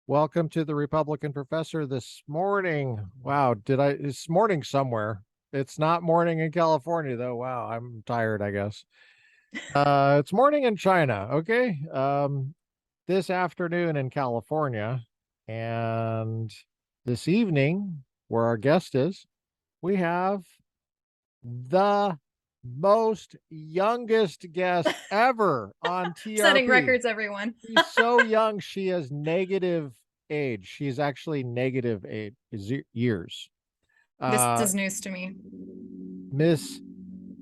Welcome to the Republican Professor this morning. Wow, it's morning somewhere. It's not morning in California though. Wow, I'm tired, I guess. It's morning in China, okay? This afternoon in California, and this evening, where our guest is, we have the most youngest guest ever on Setting TRP. records, everyone. She's so young, she has negative age. She's actually negative age years. This Uh, is news to me. Miss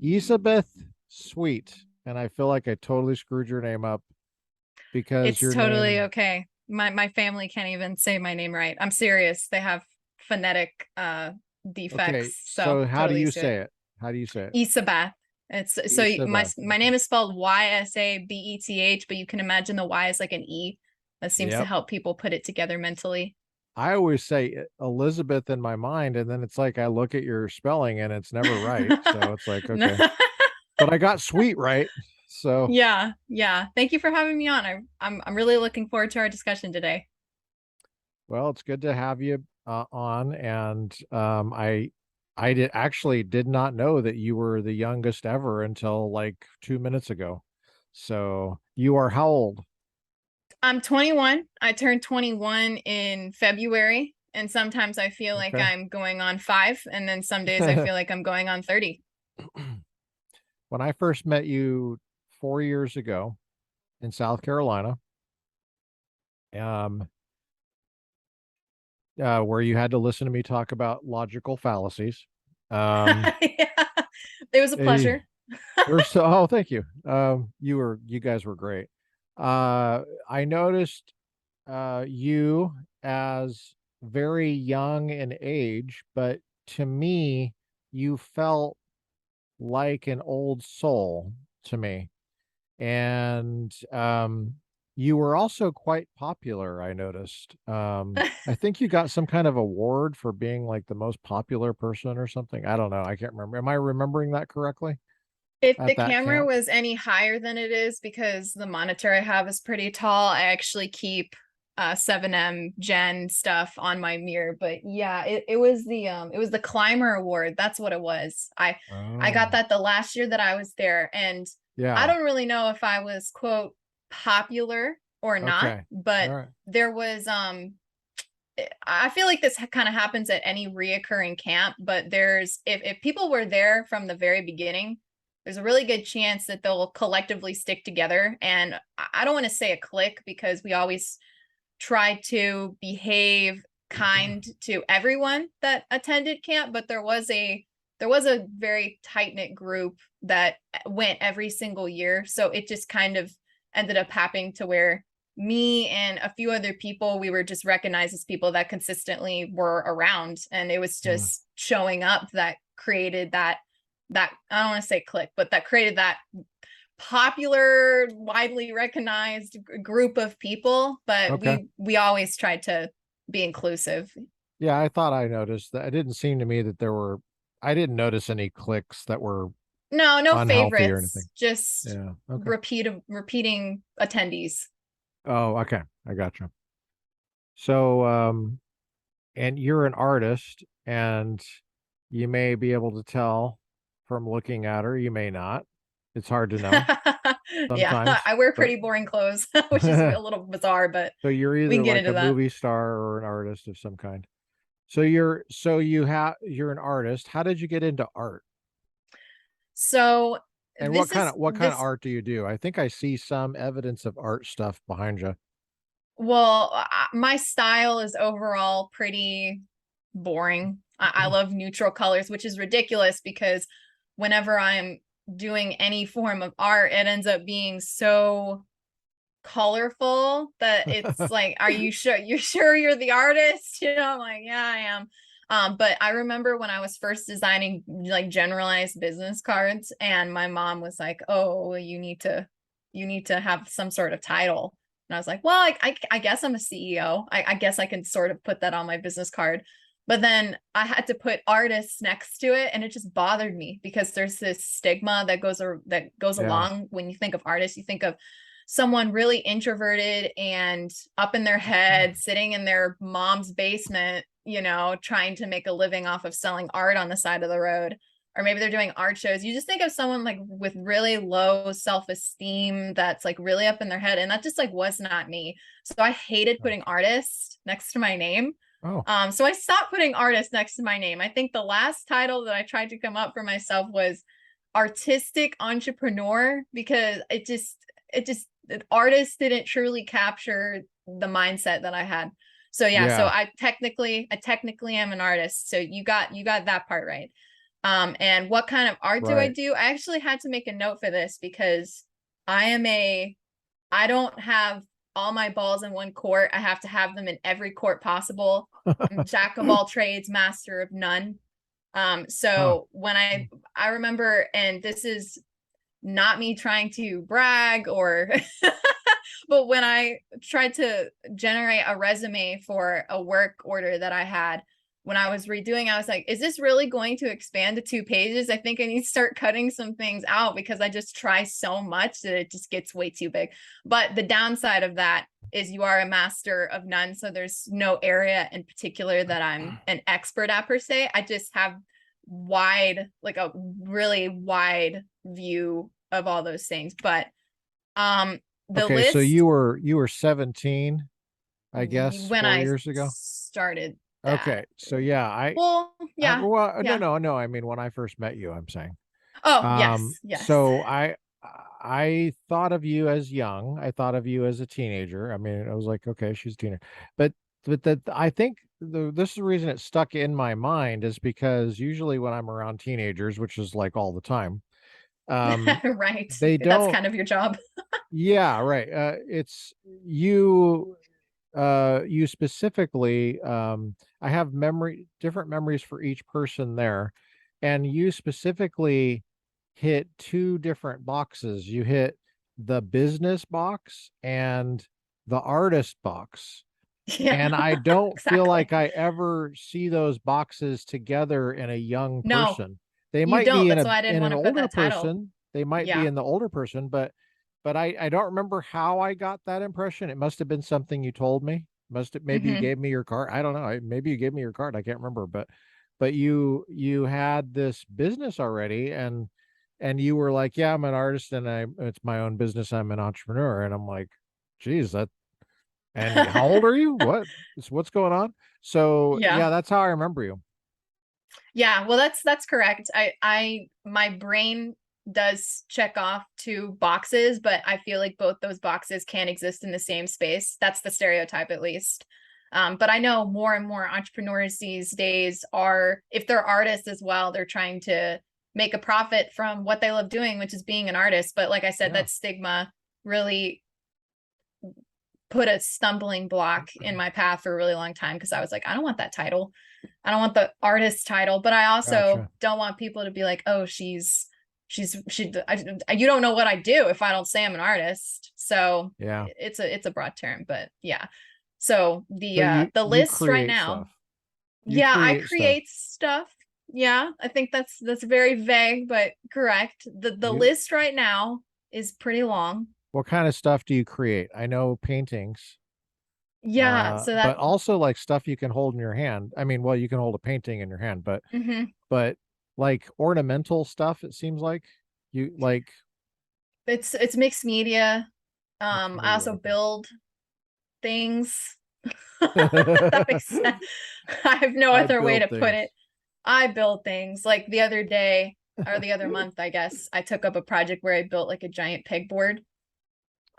Ysabeth Sweet. And I feel like I totally screwed your name up because It's your totally name, okay. My family can't even say my name right. I'm serious. They have phonetic okay, defects, so so how do totally you used to it. say it? How do you say it? Ysabeth. It's so my Ysabeth. my Okay. name is spelled Ysabeth, but you can imagine the Y is like an E. That seems to Yep. help people put it together mentally. I always say Elizabeth in my mind, and then it's like I look at your spelling and it's never right. So it's like, No. okay. But I got sweet right. So Yeah, yeah. Thank you for having me on. I'm really looking forward to our discussion today. well, it's good to have you on, and I did not know that you were the youngest ever until like 2 minutes ago. So you are how old? I'm 21. I turned 21 in February, and sometimes I feel like Okay. I'm going on 5, and then some days I feel like I'm going on 30. When I first met you 4 years ago in South Carolina, um, where you had to listen to me talk about logical fallacies. Um, Yeah. It was a eh, pleasure. oh, thank you. You guys were great. I noticed you as very young in age, but to me, you felt like an old soul to me. And you were also quite popular, I noticed. I think you got some kind of award for being like the most popular person or something. I don't know. I can't remember. Am I remembering that correctly If the at that camera camp? was any higher than it is, because the monitor I have is pretty tall, I actually keep 7M Gen stuff on my mirror. But yeah, it was the climber award. That's what it was. I got Oh, that the last year that I was there, and I yeah. don't really know if I was quote popular or not, Okay. All but right. there was I feel like this kind of happens at any reoccurring camp, but if people were there from the very beginning, there's a really good chance that they'll collectively stick together. And I don't want to say a clique, because we always try to behave kind to everyone that attended camp, but there was a very tight-knit group that went every single year. So it just kind of ended up happening to where me and a few other people, we were just recognized as people that consistently were around, and it was Mm. just showing up that created that I don't want to say click, but that created that popular, widely recognized group of people. But Okay. we always tried to be inclusive. Yeah, I thought I noticed that. It didn't seem to me that I didn't notice any clicks that were No, no unhealthy or favorites, anything. just Yeah. Okay. repeating attendees. Oh, okay. I gotcha. So, and you're an artist, and you may be able to tell from looking at her, you may not. It's hard to know Yeah, sometimes, I wear but pretty boring clothes, which is a little bizarre, but so you're we either can get like into a that. movie star or an artist of some kind. You're an artist. How did you get into art? So And this is what kind of this art do you do? I think I see some evidence of art stuff behind you. well, my style is overall pretty boring. I love neutral colors, which is ridiculous because whenever I'm doing any form of art, it ends up being so colorful that it's like, are you sure you're the artist? I'm like, yeah, I am. But I remember when I was first designing like generalized business cards, and my mom was like, oh, you need to have some sort of title. And I was like, well, I guess I'm a CEO. I guess I can sort of put that on my business card. But then I had to put artists next to it, and it just bothered me because there's this stigma that goes Yeah. along when you think of artists. You think of someone really introverted and up in their head, sitting in their mom's basement, trying to make a living off of selling art on the side of the road. Or maybe they're doing art shows. You just think of someone like with really low self-esteem that's like really up in their head. And that just like was not me. So I hated putting Okay. artist next to my name. Oh, So I stopped putting artist next to my name. I think the last title that I tried to come up for myself was artistic entrepreneur, because the artist didn't truly capture the mindset that I had. So yeah, so yeah. I technically am an artist. So you got that part right. And what kind of art do I Right. do? I actually had to make a note for this because I don't have all my balls in one court. I have to have them in every court possible. I'm jack of all trades, master of none. Huh. So when I remember, and this is not me trying to brag or but when I tried to generate a resume for a work order that I had when I was redoing, I was like, is this really going to expand to 2 pages? I think I need to start cutting some things out because I just try so much that it just gets way too big. But the downside of that is you are a master of none. So there's no area in particular that I'm an expert at per se. I just have like a really wide view of all those things. But the Okay, so list you were 17, I guess, when 4 I years ago. started that. Okay, so yeah, Well, yeah, well, no, yeah. no, no. I mean, when I first met you, I'm saying. Oh, yes, yes. So I thought of you as young. I thought of you as a teenager. I mean, I was like, okay, she's a teenager. But that I think this is the reason it stuck in my mind is because usually when I'm around teenagers, which is like all the time, um, Right. they That's don't. kind of your job. Yeah, right. It's you. You specifically, I have different memories for each person there, and you specifically hit two different boxes. You hit the business box and the artist box. Yeah, And I don't feel like exactly. I ever see those boxes together in a young No, person. They you might don't. be That's why I didn't in an want to put older that title. person. They might be Yeah. in the older person, but I don't remember how I got that impression. It must have been something you told me. Must have maybe you Hmm. gave me your card. I don't know. Maybe you gave me your card. I can't remember, but you had this business already and you were like, yeah, I'm an artist and it's my own business. I'm an entrepreneur. And I'm like, geez, that and how old are you? What's going on? So Yeah. yeah, that's how I remember you. Yeah, well that's correct. My brain does check off 2 boxes, but I feel like both those boxes can't exist in the same space. That's the stereotype at least. But I know more and more entrepreneurs these days are, if they're artists as well, they're trying to make a profit from what they love doing, which is being an artist. But like I said, Yeah. that stigma really put a stumbling block in my path for a really long time because I was like, I don't want that title. I don't want the artist title, but I also Gotcha. don't want people to be like, oh, you don't know what I do if I don't say I'm an artist. So Yeah. it's a broad term, but yeah. So So the you list right create now, stuff. You yeah, I create stuff. create stuff. Yeah, I think that's very vague, but correct. The You list right now is pretty long. What kind of stuff do you create? I know paintings, Yeah, so but that also like stuff you can hold in your hand. I mean, well, you can hold a painting in your hand, mhm. but like ornamental stuff, it seems like you like It's mixed media. mixed I media. also Okay. build things. If that makes sense. I have no I other way build to put it. things. I build things. Like the other day or the other month, I guess, I took up a project where I built like a giant pegboard.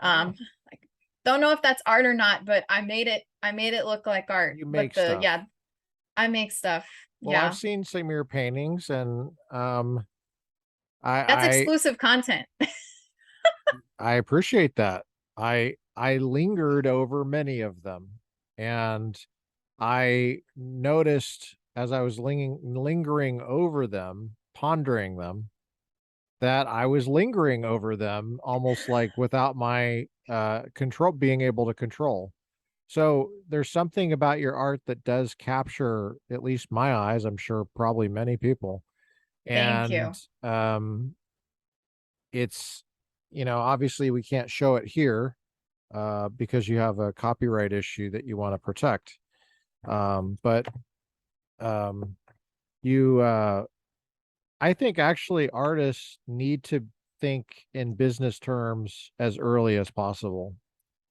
Oh, Like don't know if that's art or not, but I made it look like art. you But make the stuff. yeah, I make stuff. Well, I've Yeah. seen some of your paintings and I That's I exclusive content. I appreciate that. I lingered over many of them and I noticed as I was lingering over them, pondering them, that I was lingering over them almost like without my control being able to control. So there's something about your art that does capture at least my eyes, I'm sure probably many people. Thank And you. it's obviously we can't show it here because you have a copyright issue that you want to protect. But um, you, I think actually artists need to think in business terms as early as possible.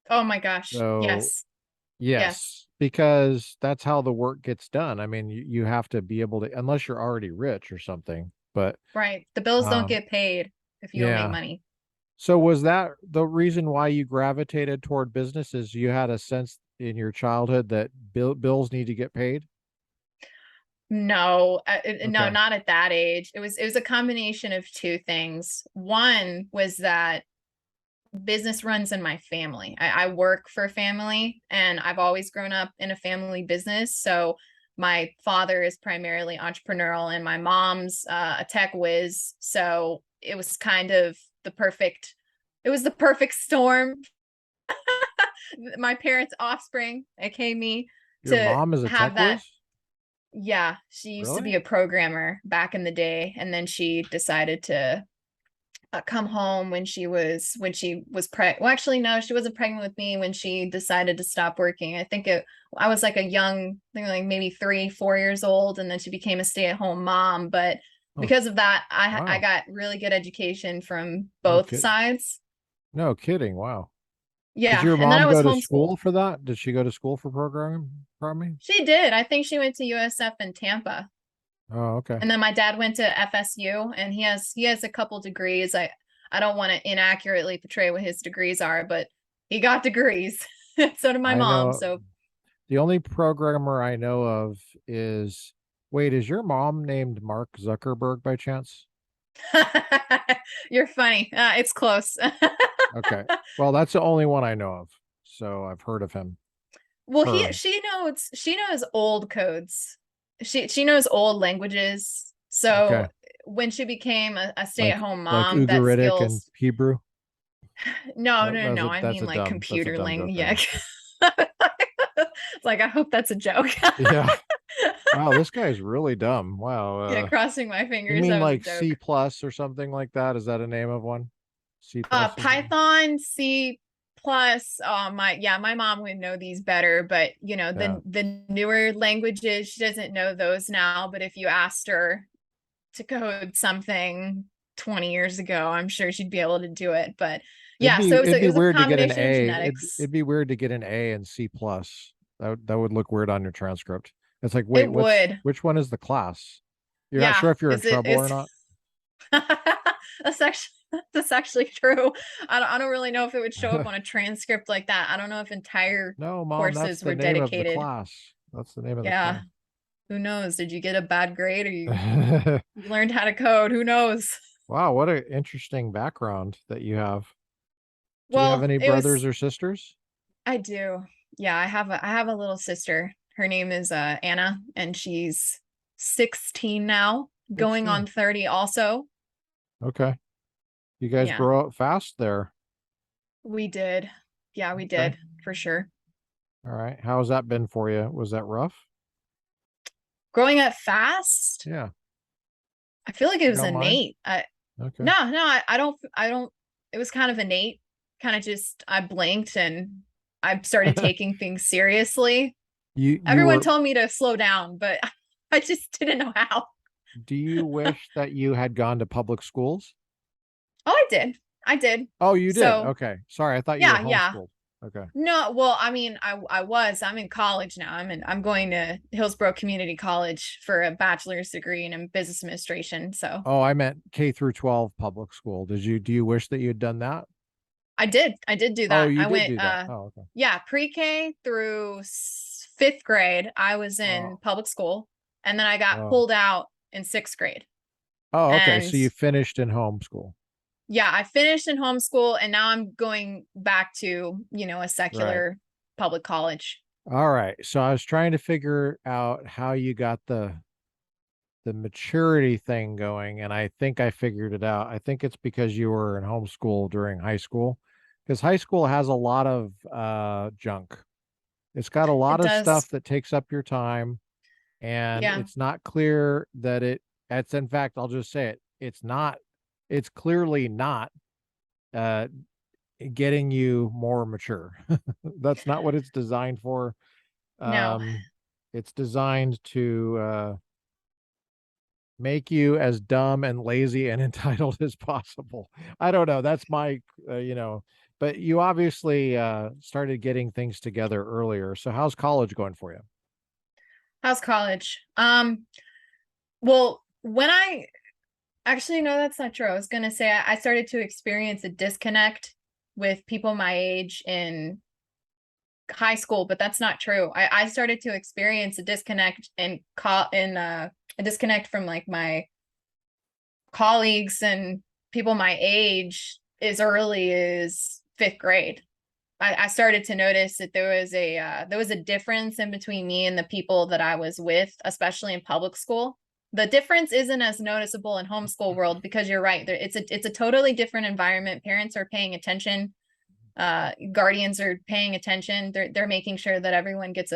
Oh my gosh. So Yes. Yes. yes, because that's how the work gets done. I mean, you have to be able to, unless you're already rich or something. But Right. The bills don't um, get paid if you don't make yeah. money. So was that the reason why you gravitated toward business? Is you had a sense in your childhood that bills need to get paid? No, no, Okay. not at that age. It was a combination of two things. One was that business runs in my family. I work for a family, and I've always grown up in a family business. So my father is primarily entrepreneurial, and my mom's a tech whiz. So it was the perfect storm. My parents' offspring, aka me, Your to mom is a have tech that. whiz? Yeah, she used to be Really? a programmer back in the day, and then she decided to come home when she was pregnant. Well, actually, no, she wasn't pregnant with me when she decided to stop working. I was like a young, I think like maybe 3, 4 years old, and then she became a stay-at-home mom. But Huh. because of that, I Wow. got really good education from No both kid. sides. No kidding. Wow. Did Yeah, your and then mom I was go to homeschooled. school for that? Did she go to school for programming? She did. I think she went to USF in Tampa. Oh, okay. And then my dad went to FSU, and he has a couple degrees. I don't want to inaccurately portray what his degrees are, but he got degrees. So did my I mom. know So the only programmer I know of is, wait, is your mom named Mark Zuckerberg by chance? you're funny. It's close. Okay. Well, that's the only one I know of. So I've heard of him. Well, he Her. she knows old codes. She knows old languages. So Okay. when she became a Like stay-at-home like mom, that Ugaritic and skills. Hebrew. No, That, no, no. I that's mean a like that's a computer dumb ling. joke I Yeah. made. It's like I hope that's a joke. Yeah. Wow, this guy's really dumb. Wow. Yeah, crossing my You fingers mean that was a like C joke. plus or something like that? Is that a name of one? C plus or something? Python, C plus. My mom would know these better, but Yeah. the newer languages, she doesn't know those now. But if you asked her to code something 20 years ago, I'm sure she'd be able to do it. But yeah, so It'd it be was a weird to get an combination of A. genetics. It'd be weird to get an A in C plus. That would look weird on your transcript. It's like, wait, It would. which one is the class? You're not Yeah, sure if you're in because it trouble or is. not? That's actually true. I don't really know if it would show up on a transcript like that. I don't know if entire No, mom, that's courses the were name of the dedicated. class. That's the name of the Yeah, class. who knows? Did you get a bad grade, or you learned how to code? Who knows? Wow, what an interesting background that you have. Do you have Well, any brothers or sisters? I do. Yeah, I have a little sister. Her name is Anna, and she's 16 now, going 16. on 30 also. Okay. You guys Yeah, grow up fast there. we did. Yeah, we Okay. did for sure. All right. How's that been for you? Was that rough? Growing up fast, Yeah. I feel like it You was don't mind? innate. Okay. No, no, I don't. It was kind of innate. Kind of just I blinked and I started taking things seriously. You Everyone were told me to slow down, but I just didn't know how. do you wish that you had gone to public schools? Oh, I did. I did. Oh, you did. So, Okay. Sorry, I thought you were yeah, yeah. homeschooled. Okay. No, well, I mean, I'm in college now. I'm going to Hillsborough Community College for a bachelor's degree in business administration. So, Oh, I meant K through 12 public school. Do you wish that you had done that? I did do Oh, that. you I did went do that. Oh, okay. yeah, pre-K through 5th grade, I was in Oh, public school, and then I got oh. pulled out in 6th grade. Oh, okay. And So you finished in homeschool. yeah, I finished in homeschool, and now I'm going back to, a Right. secular public college. All right. So I was trying to figure out how you got the maturity thing going, and I think I figured it out. I think it's because you were in homeschool during high school, because high school has a lot of junk. It's got a It lot of stuff does. that takes up your time, and Yeah. it's not clear that it's in fact, I'll just say it. It's clearly not uh, getting you more mature. That's not what it's designed for. No. Um, it's designed to make you as dumb and lazy and entitled as possible. I don't know. That's my, but you obviously started getting things together earlier. So how's college going for you? How's college? Well, when I actually no, that's not true. I was gonna say I started to experience a disconnect with people my age in high school, but that's not true. I started to experience a disconnect a disconnect from like my colleagues and people my age as early as fifth grade. I started to notice that there was a difference in between me and the people that I was with, especially in public school. The difference isn't as noticeable in homeschool world because you're right. It's a totally different environment. Parents are paying attention. Guardians are paying attention. They're making sure that everyone gets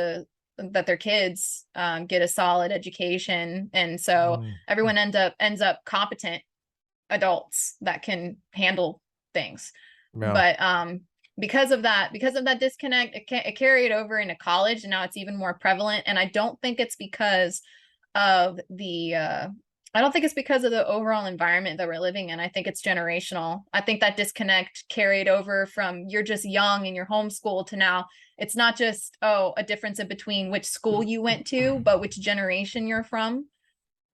that their kids get a solid education, and so Mm, everyone ends up competent adults that can handle things. yeah. But because of that disconnect, it carried over into college, and now it's even more prevalent. And I don't think it's because of the overall environment that we're living in. I think it's generational. I think that disconnect carried over from you're just young and you're homeschooled to now it's not just a difference in between which school you went to, but which generation you're from.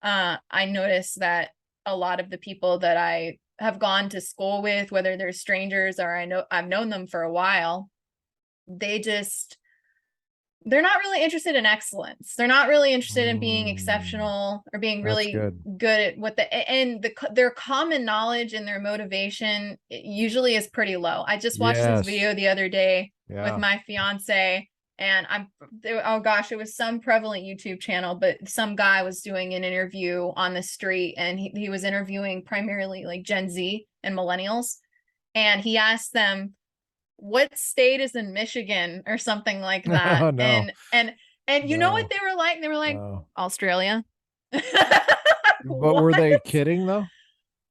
I noticed that a lot of the people that I have gone to school with, whether they're strangers or I've known them for a while, they just they're not really interested in excellence. They're not really interested in being Mm, exceptional or being that's really good. good at their common knowledge and their motivation usually is pretty low. I just watched this Yes. video the other day with Yeah. my fiance, and oh gosh, it was some prevalent YouTube channel, but some guy was doing an interview on the street, and he was interviewing primarily like Gen Z and millennials, and he asked them what state is in Michigan or something like that. Oh no. And you know what No. they were like? They were like, No. Australia. But were What? they kidding though?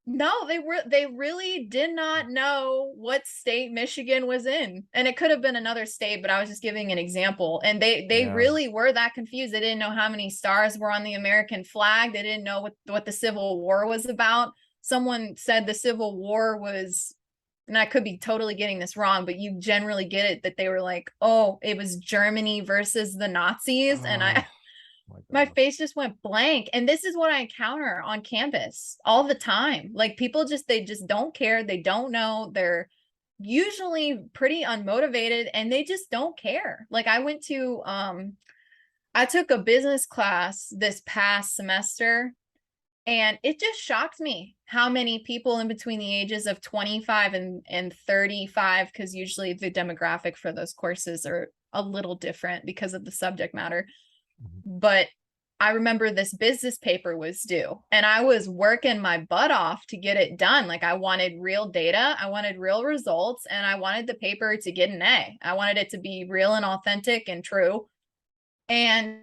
No, they really did not know what state Michigan was in. And it could have been another state, but I was just giving an example. And they Yeah. really were that confused. They didn't know how many stars were on the American flag. They didn't know what the Civil War was about. Someone said the Civil War was, and I could be totally getting this wrong, but you generally get it that they were like, oh, it was Germany versus the Nazis. And Oh my my gosh. face just went blank. And this is what I encounter on campus all the time. Like people they just don't care. They don't know. They're usually pretty unmotivated and they just don't care. Like I took a business class this past semester, and it just shocked me how many people in between the ages of 25 and 35, because usually the demographic for those courses are a little different because of the subject matter. Mhm. But I remember this business paper was due and I was working my butt off to get it done. Like I wanted real data, I wanted real results, and I wanted the paper to get an A. I wanted it to be real and authentic and true. And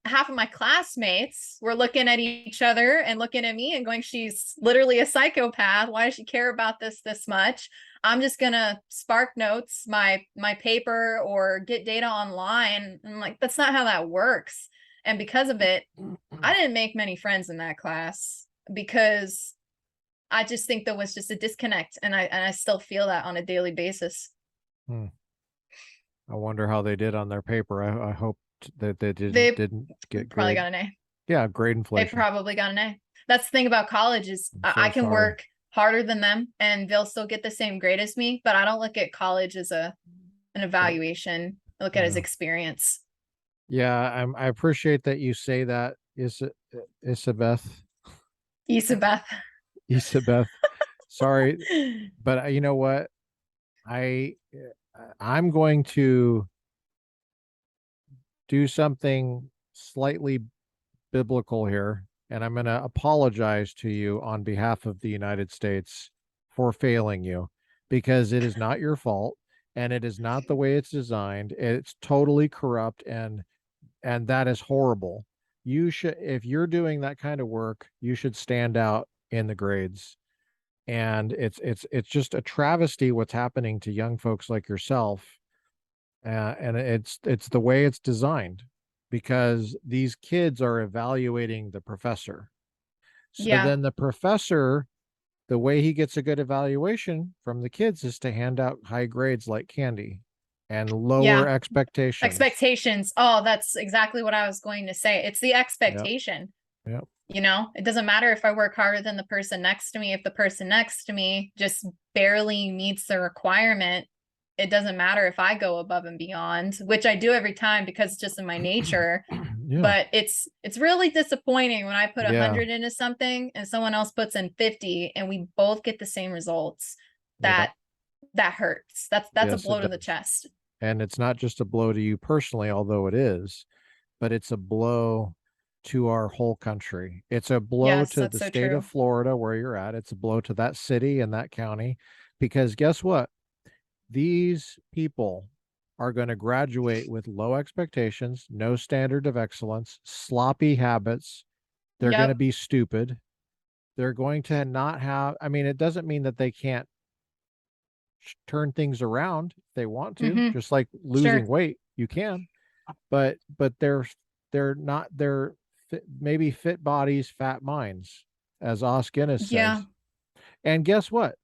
half of my classmates were looking at each other and looking at me and going, she's literally a psychopath. Why does she care about this much? I'm just gonna spark notes my paper or get data online. I'm like, that's not how that works. And because of it, I didn't make many friends in that class because I just think there was just a disconnect, and I still feel that on a daily basis. Hmm. I wonder how they did on their paper. I hope that they They didn't get probably grade. got an A. Yeah, grade They inflation. probably got an A. That's the thing about college is I'm I so can sorry. work harder than them and they'll still get the same grade as me, but I don't look at college as an Yeah. evaluation. I look at it as Yeah. experience. Yeah, I appreciate that you say that, Isabeth. Isabeth. Isabeth. Sorry, but you know what? I I'm going to do something slightly biblical here, and I'm going to apologize to you on behalf of the United States for failing you because it is not your fault and it is not the way it's designed. It's totally corrupt and that is horrible. You should, if you're doing that kind of work, you should stand out in the grades. And it's just a travesty what's happening to young folks like yourself. And it's the way it's designed, because these kids are evaluating the professor. So Yeah. then the professor, the way he gets a good evaluation from the kids is to hand out high grades like candy and lower Yeah. expectations. Expectations. Oh, that's exactly what I was going to say. It's the Yep. expectation. Yep. You know, it doesn't matter if I work harder than the person next to me. If the person next to me just barely meets the requirement, it doesn't matter if I go above and beyond, which I do every time because it's just in my nature. Yeah. But it's really disappointing when I put Yeah. 100 into something and someone else puts in 50 and we both get the same results. Yeah. That hurts. That's a Yes, blow it to the does. chest. And it's not just a blow to you personally, although it is, but it's a blow to our whole country. It's a blow Yes, to that's the so state of true. Florida where you're at. It's a blow to that city and that county, because guess what? These people are going to graduate with low expectations, no standard of excellence, sloppy habits. They're going to Yep. be stupid. They're going to not have, I mean, it doesn't mean that they can't turn things around if they want to, Mm-hmm. just like losing Sure. weight, you can, but they're not, they're maybe fit bodies, fat minds, as Os Guinness Yeah. says. And guess what?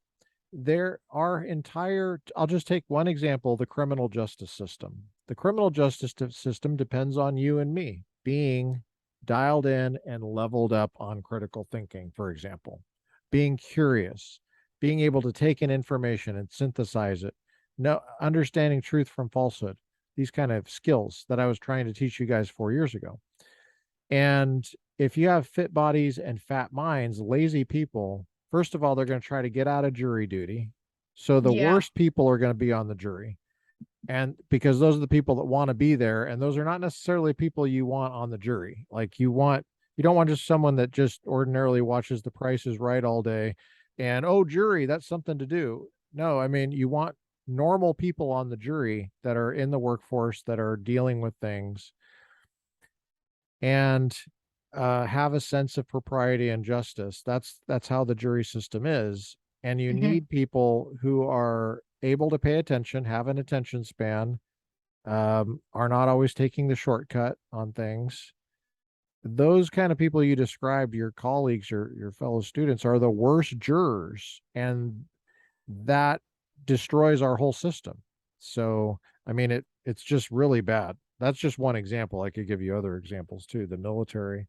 There are entire, I'll just take one example, the criminal justice system. The criminal justice system depends on you and me being dialed in and leveled up on critical thinking, for example, being curious, being able to take in information and synthesize it, no, understanding truth from falsehood, these kind of skills that I was trying to teach you guys 4 years ago. And if you have fit bodies and fat minds, lazy people, first of all, they're going to try to get out of jury duty. So the Yeah. worst people are going to be on the jury. And because those are the people that want to be there. And those are not necessarily people you want on the jury. Like you don't want just someone that just ordinarily watches The Price is Right all day and, oh, jury, that's something to do. No, I mean, you want normal people on the jury that are in the workforce, that are dealing with things, and have a sense of propriety and justice. That's how the jury system is. And you Mm-hmm. need people who are able to pay attention, have an attention span, are not always taking the shortcut on things. Those kind of people you described, your colleagues, your fellow students, are the worst jurors, and that destroys our whole system. So, I mean, it's just really bad. That's just one example. I could give you other examples too, the military,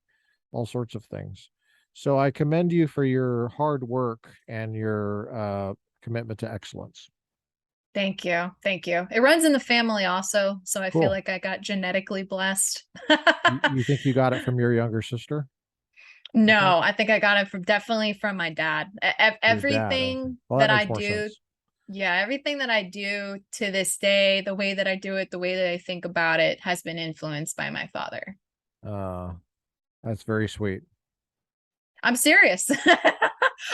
all sorts of things. So I commend you for your hard work and your commitment to excellence. Thank you. Thank you. It runs in the family also, so I feel Cool. like I got genetically blessed. You think you got it from your younger sister, you think? No, I think I got it from definitely from my dad. Your dad. Okay. Everything Well, that that I makes more do, sense. yeah, everything that I do to this day, the way that I do it, the way that I think about it has been influenced by my father. Uh, that's very sweet. I'm serious.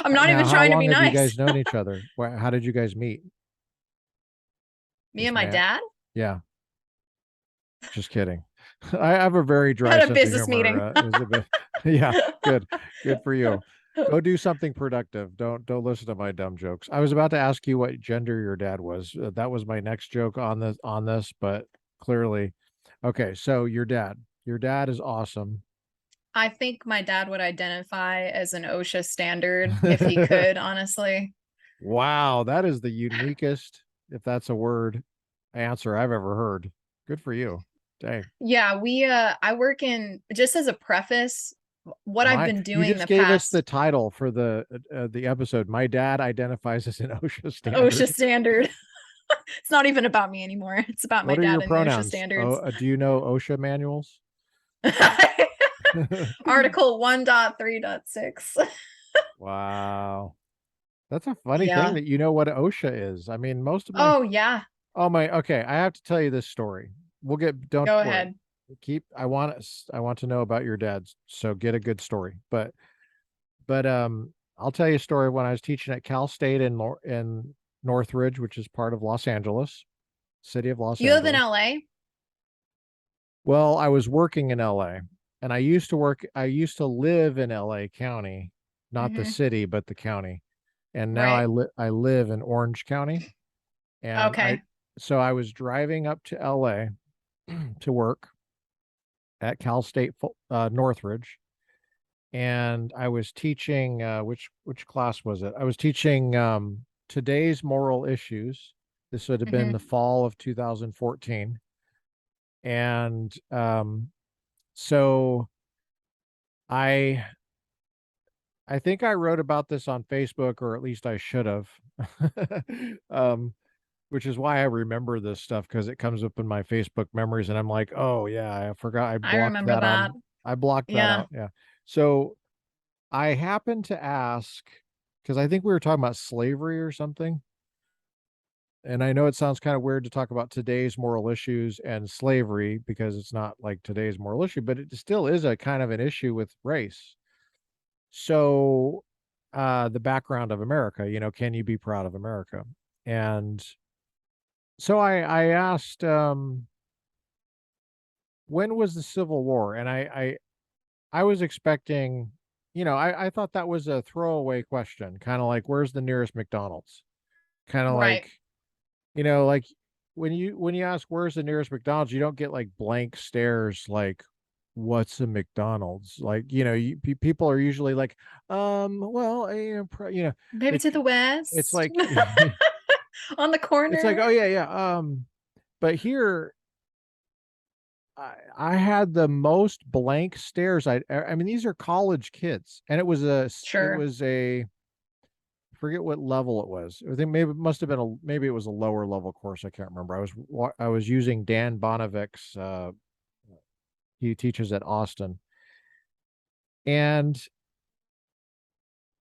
I'm not Now, even how trying to long be have you nice. guys known each other? How did you guys meet? Me This and my man. dad Yeah, just kidding. I have a very dry had a sense of business humor, meeting. Isabeth. Yeah, good. Good for you. Go do something productive. Don't listen to my dumb jokes. I was about to ask you what gender your dad was. That was my next joke on this, but clearly, okay. So your dad is awesome. I think my dad would identify as an OSHA standard if he could, honestly. Wow, that is the uniquest, if that's a word, answer I've ever heard. Good for you. Dang. Yeah, I work in, just as a preface, what I've My, been you doing just the gave us the past title for the episode. My dad identifies as an OSHA OSHA standard. standard. It's not even about me anymore. It's about my What are your dad and the OSHA pronouns? Oh, standards. do you know OSHA manuals? Article 1.3.6. Wow. That's a funny thing Yeah. that you know what OSHA is. I mean, most of my, Oh, yeah. oh my, okay, I have to tell you this story. Don't Go worry. ahead. I want to know about your dad's, so get a good story. But I'll tell you a story when I was teaching at Cal State in Northridge, which is part of Los Angeles, city of Los You live in Angeles. LA? Well, I was working in LA, and I used to live in LA County, not the Mm-hmm. city, but the county. and now Right. I live in Orange County, and Okay. so I was driving up to LA to work at Cal State Northridge, and I was teaching which class was it? I was teaching today's moral issues. This would have been the Hmm. fall of 2014, and so I I think I wrote about this on Facebook, or at least I should have. um, which is why I remember this stuff, because it comes up in my Facebook memories, and I'm like, oh yeah, I forgot I remember that. I blocked that Yeah. out. Yeah. So I happened to ask, because I think we were talking about slavery or something. And I know it sounds kind of weird to talk about today's moral issues and slavery, because it's not like today's moral issue, but it still is a kind of an issue with race. So, the background of America, can you be proud of America? And so I asked, when was the Civil War? And I was expecting, I thought that was a throwaway question, kind of like, where's the nearest McDonald's? Kind of Right. like, like when you ask where's the nearest McDonald's, you don't get like blank stares, like, what's a McDonald's? Like, people are usually like, well, Maybe it to the it's west. like On the it's like, corner. oh yeah, yeah. But here I had the most blank stares. I mean, these are college kids, and it Sure. was a, I forget what level it was. I think maybe it must have been maybe it was a lower level course. I can't remember. I was using Dan Bonovich's. He teaches at Austin, and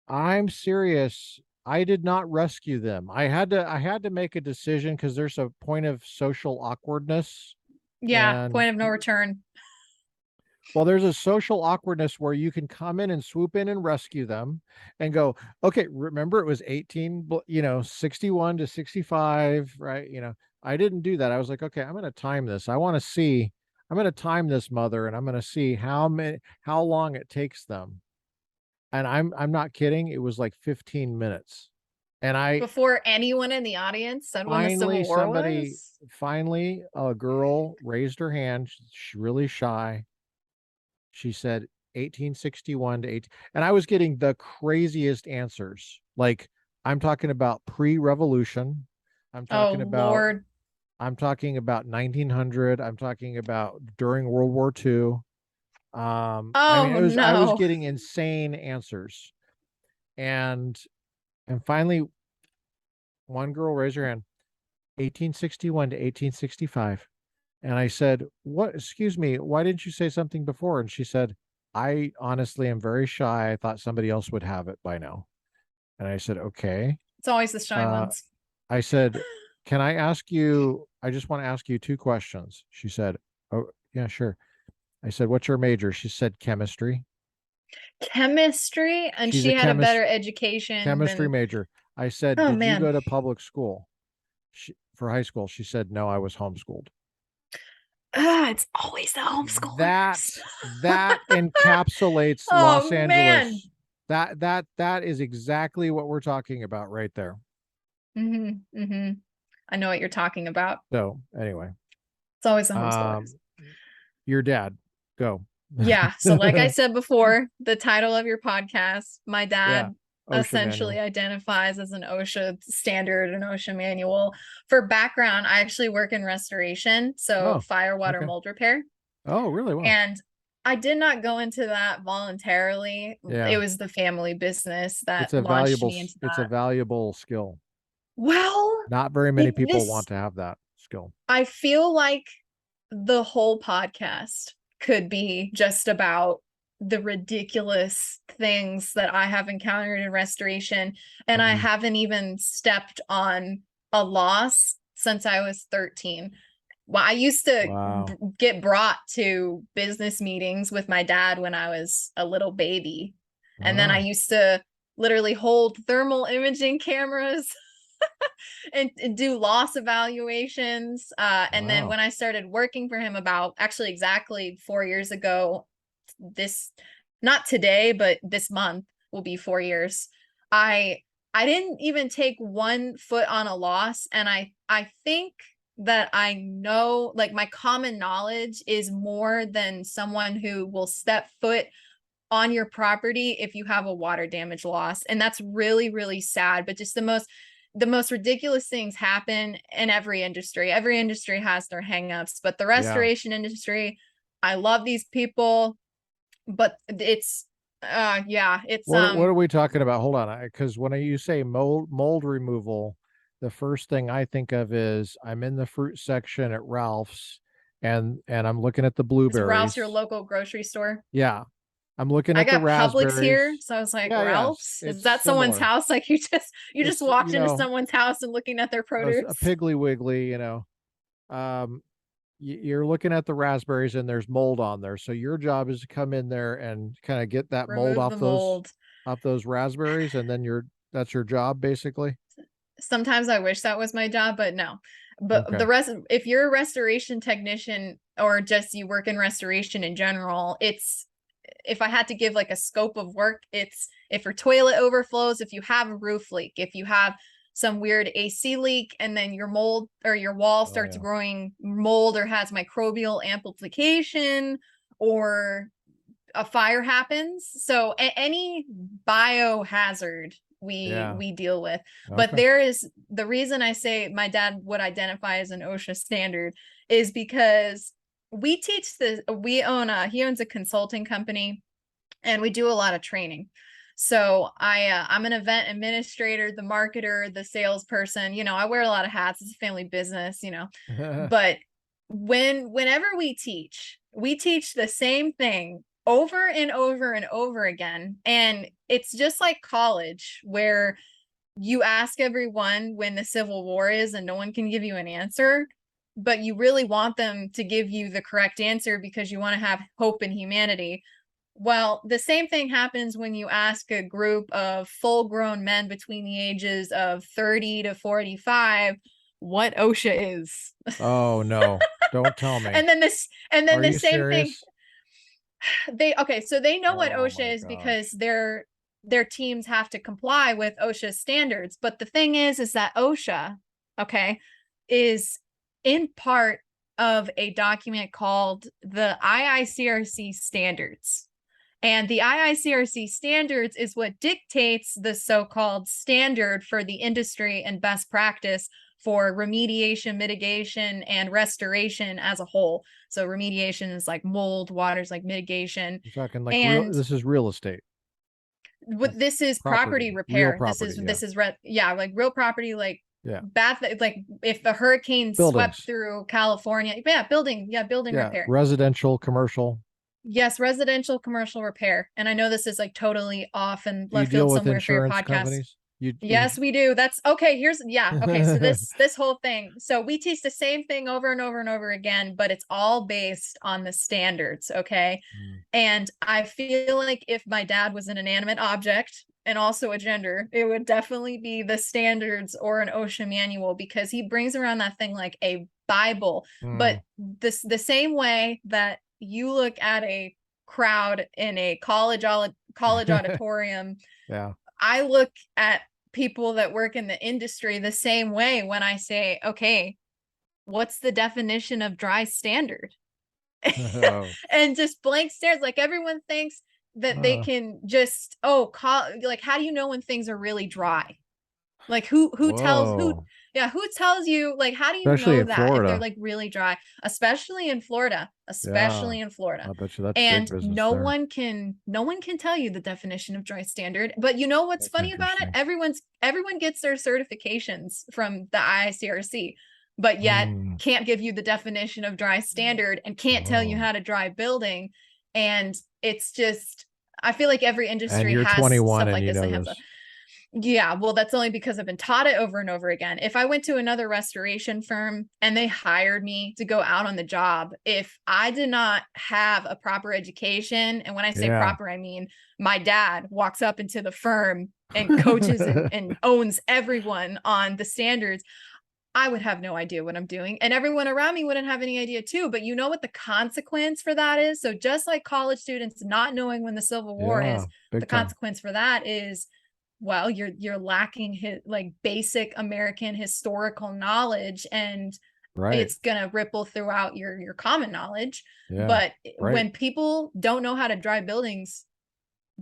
I'm serious. I did not rescue them. I had to make a decision, because there's a point of social awkwardness, Yeah. and Point of no return. well, there's a social awkwardness where you can come in and swoop in and rescue them and go, okay, remember it was 61 to 65, right? I didn't do that. I was like, okay, I'm going to time this. I'm going to time this mother, and I'm going to see how long it takes them. And I'm not kidding. It was like 15 minutes. And I Before anyone in the audience said when the Civil War was. finally, a girl raised her hand. She's really shy. She said 1861 to 18, and I was getting the craziest answers. Like, I'm talking about pre-revolution. I'm Oh, talking about Lord. 1900. I'm talking about during World War II. I mean, Oh, I was no. getting insane answers. And finally, one girl raised her hand, 1861 to 1865. And I said, what, excuse me, why didn't you say something before? And she said, I honestly am very shy. I thought somebody else would have it by now. And I said, okay. It's always the shy Uh, ones. I said, can I ask you, I just want to ask you two questions. She said, oh, yeah, sure. I said, what's your major? She said, chemistry. Chemistry, and She's she a had a better education chemistry than. major. I said, Oh, did you man. go to public school for high school? She said, no, I was homeschooled. It's always the homeschoolers. That encapsulates Los Oh, man. Angeles. That is exactly what we're talking about right there. I know what you're talking about. So anyway, It's always the homeschoolers. um, your dad, go. Yeah. So, like I said before, the title of your podcast, my Yeah, dad OSHA essentially manual. identifies as an OSHA standard and OSHA manual. For background, I actually work in restoration, so Oh, fire, water, okay. mold repair. Oh, really? Well, And I did not go into that voluntarily. It yeah. was the family business that It's a launched me into it's a that. valuable skill. Well, Not very many people want this, to have that skill. I feel like the whole podcast could be just about the ridiculous things that I have encountered in restoration. And I Mm, haven't even stepped on a loss since I was 13. Well, I used to wow. get brought to business meetings with my dad when I was a little baby. And then I Oh, used to literally hold thermal imaging cameras and do loss evaluations. And then wow. when I started working for him about actually exactly 4 years ago, this, not today, but this month will be 4 years. I I didn't even take 1 foot on a loss. And I think that I know, like, my common knowledge is more than someone who will step foot on your property if you have a water damage loss. And that's really, really sad. But just the most ridiculous things happen in every industry. Every industry has their hangups, but the Yeah. restoration industry, I love these people, but it's yeah, it's What are we talking about? Hold on, because when you say mold removal, the first thing I think of is I'm in the fruit section at Ralph's, and I'm looking at the is Ralph's your blueberries. local grocery store? Yeah, I'm looking I at the got Publix here, raspberries. so I was like, Yeah, yes, Ralph's? Is it's that someone's similar. house? Like, you just It's, walked into someone's house and looking at their a produce? Piggly Wiggly, um, you're looking at the raspberries and there's mold on there. So your job is to come in there and kind of get that mold Remove the mold. off those raspberries, and then that's your job basically. Sometimes I wish that was my job, but no. But Okay. the rest, if you're a restoration technician or just you work in restoration in general, it's, if I had to give like a scope of work, it's if your toilet overflows, if you have a roof leak, if you have some weird AC leak, and then your mold or your wall Oh starts yeah. growing mold or has microbial amplification, or a fire happens. So any biohazard Yeah. we deal with. But Okay. there is, the reason I say my dad would identify as an OSHA standard is because we own he owns a consulting company, and we do a lot of training. So I'm an event administrator, the marketer, the salesperson. I wear a lot of hats. It's a family business. But whenever we teach the same thing over and over and over again. And it's just like college, where you ask everyone when the Civil War is and no one can give you an answer, but you really want them to give you the correct answer because you want to have hope in humanity. Well, the same thing happens when you ask a group of full grown men between the ages of 30 to 45 what OSHA is. Oh no, don't tell me. And then Are the you same thing, serious? so they know what Oh my OSHA is because gosh. their teams have to comply with OSHA standards. But the thing is that OSHA, okay, is in part of a document called the IICRC standards. And the IICRC standards is what dictates the so-called standard for the industry and best practice for remediation, mitigation, and restoration as a whole. So remediation is like mold, water's like mitigation. You're talking like And this is real estate. what this is property Real repair. property. Yeah. Yeah, like real property, like Yeah. bad, like if the hurricane swept Buildings. through California, building Yeah. repair. Residential, commercial. Yes, residential commercial repair. And I know this is like totally off and Do you left deal field with somewhere for your insurance podcast. companies? You Yes, we do. That's okay. Okay. So this whole thing. So we teach the same thing over and over and over again, but it's all based on the standards. Okay. Mm. And I feel like if my dad was an inanimate object and also a gender, it would definitely be the standards or an OSHA manual, because he brings around that thing like a Bible. But Mm. the same way that you look at a crowd in a college auditorium, Yeah. I look at people that work in the industry the same way when I say, okay, what's the definition of dry standard? Oh. And just blank stares. Like everyone thinks that they can just, like, how do you know when things are really dry? Like Whoa. who tells you, like, how do you Especially know in that if they're Florida. like really dry, especially in Florida, Yeah. I bet you that's big and business there. no one can tell you the definition of dry standard. But you know what's That's funny about it? interesting. Everyone gets their certifications from the IICRC, but yet Mm. can't give you the definition of dry standard and can't tell you Oh. how to dry building. And it's just, I feel like every And industry you're has 21 stuff and like you this that know has this. yeah, well, that's only because I've been taught it over and over again. If I went to another restoration firm and they hired me to go out on the job, if I did not have a proper education, and when I say Yeah. proper, I mean my dad walks up into the firm and coaches and owns everyone on the standards, I would have no idea what I'm doing. And everyone around me wouldn't have any idea too. But you know what the consequence for that is? So just like college students not knowing when the Civil War Yeah. is, the Big time. consequence for that is well, you're lacking like basic American historical knowledge, and Right. it's gonna ripple throughout your common knowledge. Yeah. But Right. when people don't know how to dry buildings,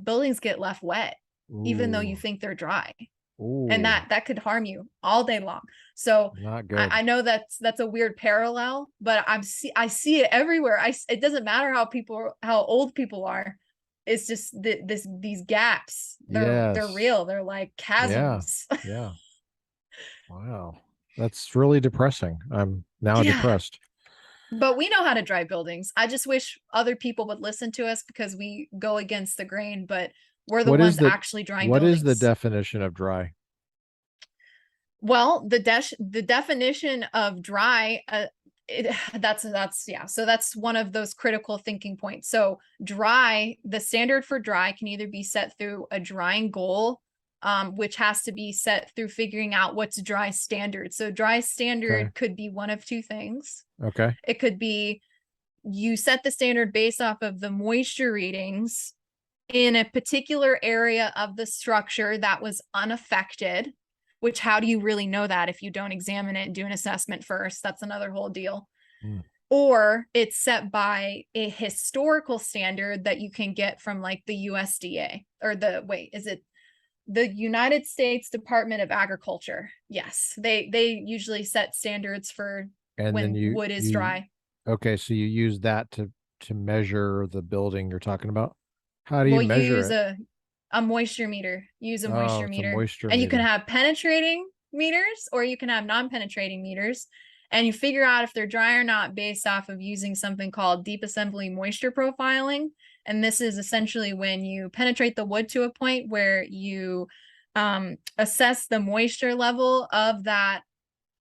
buildings get left wet, even though you Ooh. think they're dry, and Ooh. that could harm you all day long. So Not I good. know that's a weird parallel, but I see it everywhere. It doesn't matter how old people are. It's just these gaps. They're Yes. real. They're like Yeah. chasms. Yeah. Wow. That's really depressing. I'm now Yeah. depressed. But we know how to dry buildings. I just wish other people would listen to us because we go against the grain, but we're the What is ones the actually drying what is the buildings. definition of dry? Well, the definition of dry, that's yeah. So that's one of those critical thinking points. So dry, the standard for dry can either be set through a drying goal, which has to be set through figuring out what's dry standard. So dry Okay. standard could be one of two things. Okay. It could be you set the standard based off of the moisture readings in a particular area of the structure that was unaffected, which how do you really know that if you don't examine it and do an assessment first? That's another whole deal. Mm. Or it's set by a historical standard that you can get from like the USDA or is it the United States Department of Agriculture? Yes, they usually set standards for And then when you wood is you dry. okay, so you use that to measure the building you're talking about. How do you Well, you measure use it? a moisture meter. Use a Oh, moisture it's a meter. moisture And you can meter. have penetrating meters or you can have non-penetrating meters. And you figure out if they're dry or not based off of using something called deep assembly moisture profiling. And this is essentially when you penetrate the wood to a point where you assess the moisture level of that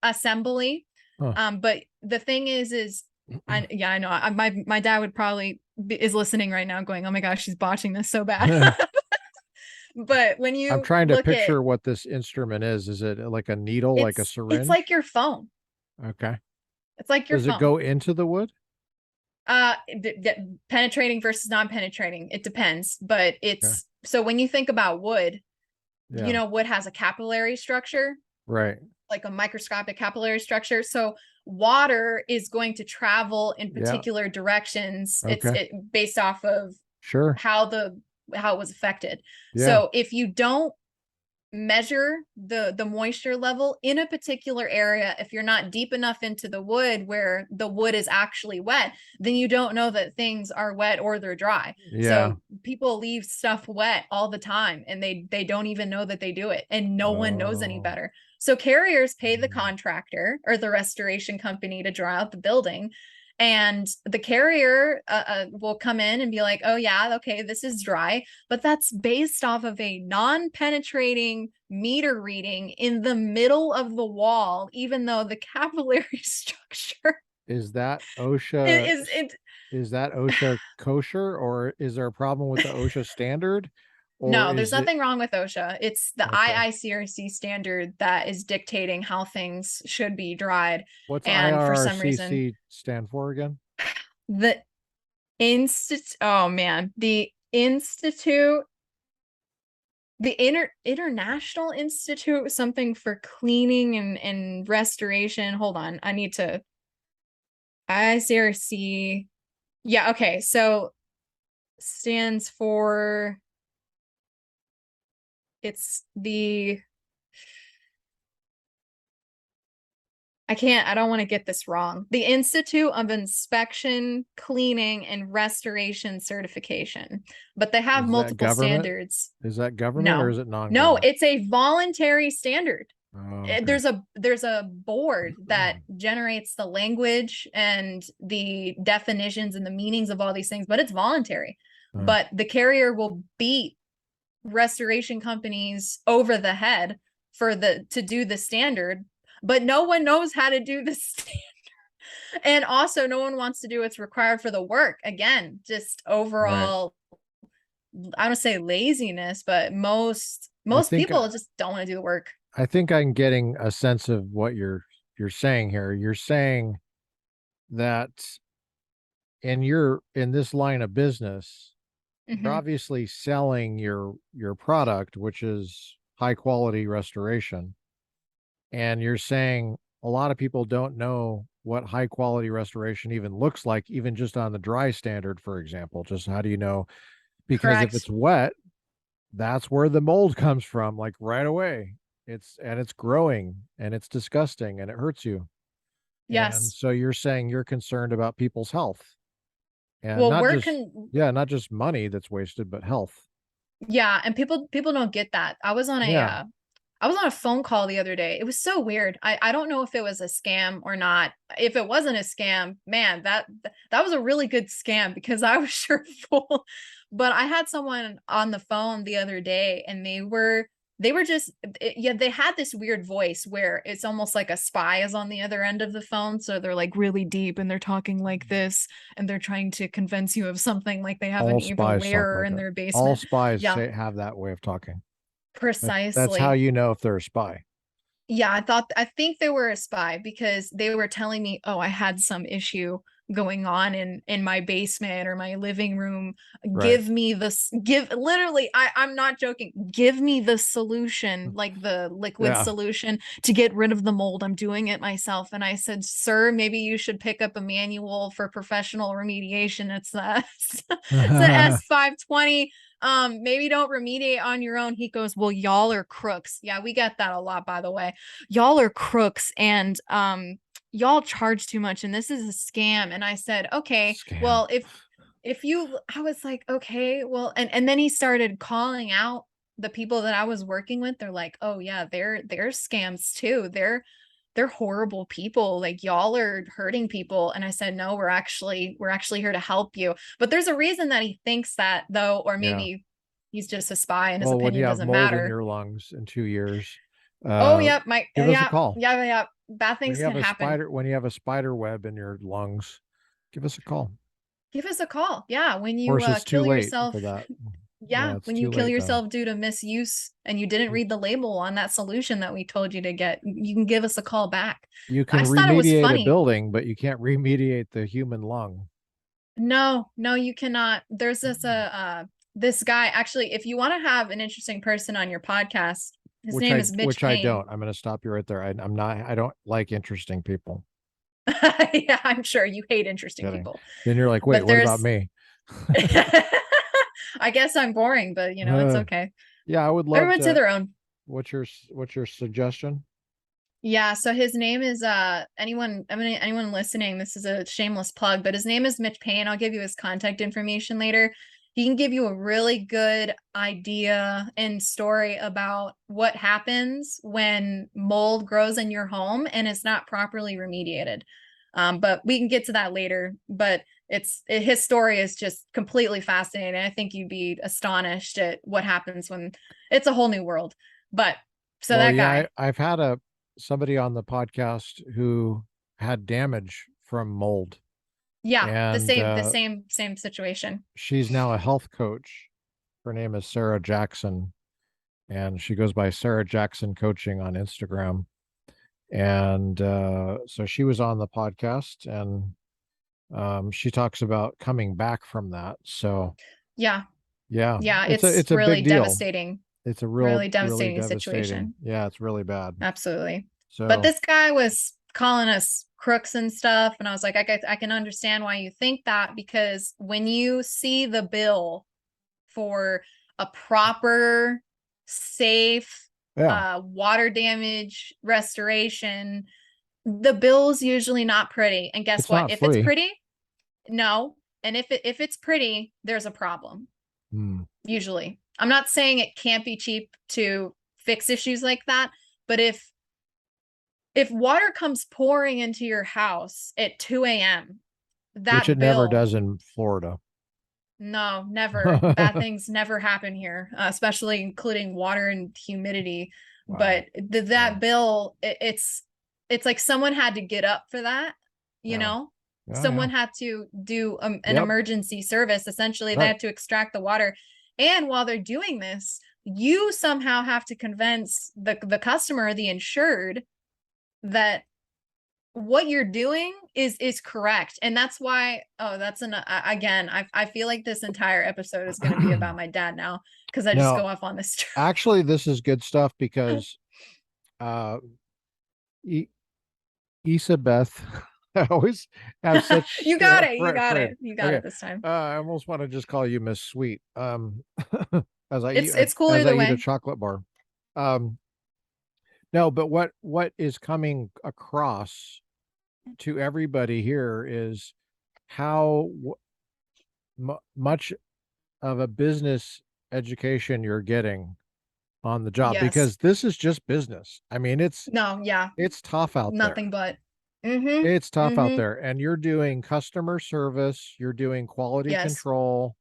assembly. Huh. But the thing is I know my dad would probably is listening right now going, oh my gosh, she's botching this so bad. But when I'm you trying to look at picture what this instrument is. Is it like a needle, like a it's like syringe? your phone. Okay. It's like your Does it phone. go into the wood? Penetrating versus non-penetrating, it depends. But Okay. it's so when you think about wood, Yeah. wood has a capillary structure, Right. like a microscopic capillary structure. So water is going to travel in Yeah. particular directions. Okay. Based off of Sure. how it was affected. Yeah. So if you don't measure the moisture level in a particular area, if you're not deep enough into the wood where the wood is actually wet, then you don't know that things are wet or they're dry. Yeah. So people leave stuff wet all the time and they don't even know that they do it, and no one knows any Oh. better. So carriers pay the Mm. contractor or the restoration company to dry out the building, and the carrier will come in and be like, oh yeah, okay, this is dry, but that's based off of a non-penetrating meter reading in the middle of the wall, even though the capillary structure Is that OSHA is it. is that OSHA kosher, or is there a problem with the OSHA standard, or No, there's is it nothing wrong with OSHA. It's the okay? IICRC standard that is dictating how things should be dried. What's And for some reason, IRCC stand for again? the oh man, the institute, the international institute, something for cleaning and restoration. Hold on, I need to ICRC. Yeah, okay, so stands for, it's the, I don't want to get this wrong, the Institute of Inspection, Cleaning and Restoration Certification, but they have Is that multiple government? standards. Is that government or No, is it no, non-government? it's a voluntary standard. Oh, okay. There's a board that generates the language and the definitions and the meanings of all these things, but it's voluntary. Uh, But the carrier will beat restoration companies over the head for the to do the standard, but no one knows how to do the standard. And also no one wants to do what's required for the work. Again, just right. overall, I don't say laziness, but I most think people just don't want to do the work. I think I'm getting a sense of what you're saying here. You're saying that in this line of business, you're Mhm. obviously selling your product, which is high quality restoration. And you're saying a lot of people don't know what high quality restoration even looks like, even just on the dry standard, for example. Just how do you know? Because if Correct. it's wet, that's where the mold comes from, like right away. It's growing and it's disgusting and it hurts you. And Yes. so you're saying you're concerned about people's health and Well, not we're just, yeah, not just money that's wasted, but health. yeah, and people don't get that. Yeah. I was on a phone call the other day. It was so weird. I don't know if it was a scam or not. If it wasn't a scam, man, that was a really good scam because I was sure full. But I had someone on the phone the other day and they were just yeah, they had this weird voice where it's almost like a spy is on the other end of the phone. So they're like really deep and they're talking like this and they're trying to convince you of something like they have All an evil spies talk lair like in that. their All basement. spies Yeah, say have that way of talking. That's how precisely. you know if they're a spy. Yeah, I think they were a spy because they were telling me, "Oh, I had some issue going on in my basement or my living room. Right. Give me this give literally I'm not joking. Give me the solution, like the liquid Yeah. solution to get rid of the mold. I'm doing it myself." And I said, "Sir, maybe you should pick up a manual for professional remediation. It's the it's the S520. Maybe don't remediate on your own." He goes, "Well, y'all are crooks." Yeah, we get that a lot, by the way. Y'all are crooks and y'all charge too much and this is a scam. And I said, okay, Scam. well, if you I was like, okay, well, and then he started calling out the people that I was working with. They're like, oh yeah, they're scams too. They're horrible people. Like y'all are hurting people. And I said, no, we're actually here to help you. But there's a reason that he thinks that though, or Yeah. maybe he's just a spy and his Well, when you opinion have doesn't mold in matter. your lungs in 2 years, Oh, uh, yep, my give us a call. yeah. Bad When things you can have a happen. spider, when you have a spider web in your lungs, give us a call. Give us a call. Yeah, when Of you course, it's too kill late for yourself. that. Yeah, Yeah, it's when you too kill late though. yourself due to misuse and you didn't read the label on that solution that we told you to get, you can give us a call back. You I can just thought it was remediate a funny. building, but you can't remediate the human lung, No, no, you cannot. There's this guy actually, if you want to have an interesting person on your podcast, his which name I is Mitch which I Payne. don't. I'm going to stop you right there. I'm not. I don't like interesting people. Yeah, I'm sure you hate interesting Kidding. people. Then you're like, wait, But what about there's me? I guess I'm boring, but it's okay. Yeah, I would love Everyone to to. their own. What's your suggestion? Yeah, so his name is anyone listening, this is a shameless plug, but his name is Mitch Payne. I'll give you his contact information later. He can give you a really good idea and story about what happens when mold grows in your home and it's not properly remediated. But we can get to that later. But his story is just completely fascinating. I think you'd be astonished at what happens when it's a whole new world. But so Well, that yeah, guy, I've had a somebody on the podcast who had damage from mold, yeah, and the same situation. she's now a health coach. Her name is Sarah Jackson, and she goes by Sarah Jackson Coaching on Instagram. And so she was on the podcast, and she talks about coming back from that. So Yeah, yeah, yeah, it's a it's it's a really big deal. devastating, It's a really really devastating devastating. situation. Yeah, it's really bad. Absolutely. But So this guy was calling us crooks and stuff, and I was like, I can understand why you think that because when you see the bill for a proper, safe, yeah, water damage restoration, the bill's usually not pretty. And guess it's what? not If it's free. pretty, no. And if it's pretty, there's a problem. Hmm. Usually. I'm not saying it can't be cheap to fix issues like that, but if water comes pouring into your house at 2 a.m., Which it that never bill, does in Florida. no, never. Bad things never happen here, especially including water and humidity. Wow. But that Yeah. bill, it's like someone had to get up for that, you Yeah. know? Yeah. Yeah. Someone had to do an Yep. emergency service. Essentially, they Right. had to extract the water. And while they're doing this, you somehow have to convince the customer, the insured, that what you're doing is correct. And that's why, oh, that's again, I feel like this entire episode is going to be about my dad now, because I just No, go off on this. actually, this is good stuff because uh, E- Ysabeth, I always have such You got it. You got afraid. it. You got Okay, it this time. I almost want to just call you Miss Sweet. As I eat It's cool as I either eat a way. chocolate bar. Um, no, but what is coming across to everybody here is how much of a business education you're getting on the job, Yes. because this is just business. I mean, No, yeah. it's tough out there. Nothing but. Mm-hmm. It's tough out Mm-hmm. there, and you're doing customer service, you're doing quality Yes. control,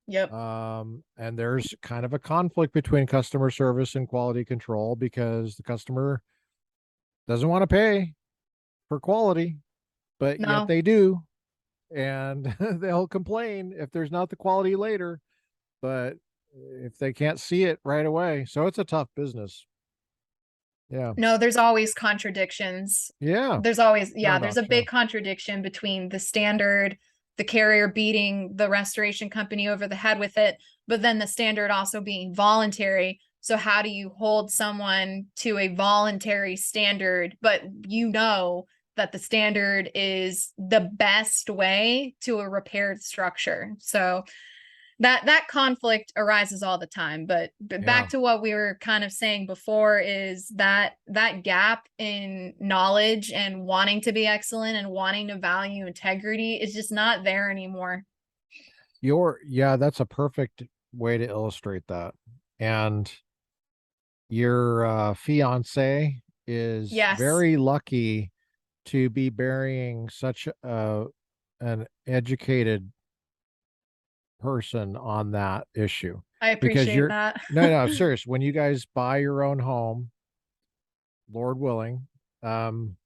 Yep. and there's kind of a conflict between customer service and quality control because the customer doesn't want to pay for quality, but yet No. they do, and they'll complain if there's not the quality later, but if they can't see it right away. So it's a tough business. Yeah. No, there's always contradictions. Yeah. There's always, yeah, there's a Paradox. Yeah. big contradiction between the standard, the carrier beating the restoration company over the head with it, but then the standard also being voluntary. So how do you hold someone to a voluntary standard, but you know that the standard is the best way to a repaired structure? So that conflict arises all the time. But Yeah. back to what we were kind of saying before, is that gap in knowledge and wanting to be excellent and wanting to value integrity is just not there anymore. Yeah, that's a perfect way to illustrate that. And your fiance is Yes, very lucky to be burying such an educated person on that issue, I because appreciate you're that. no, I'm serious. When you guys buy your own home, Lord willing, um,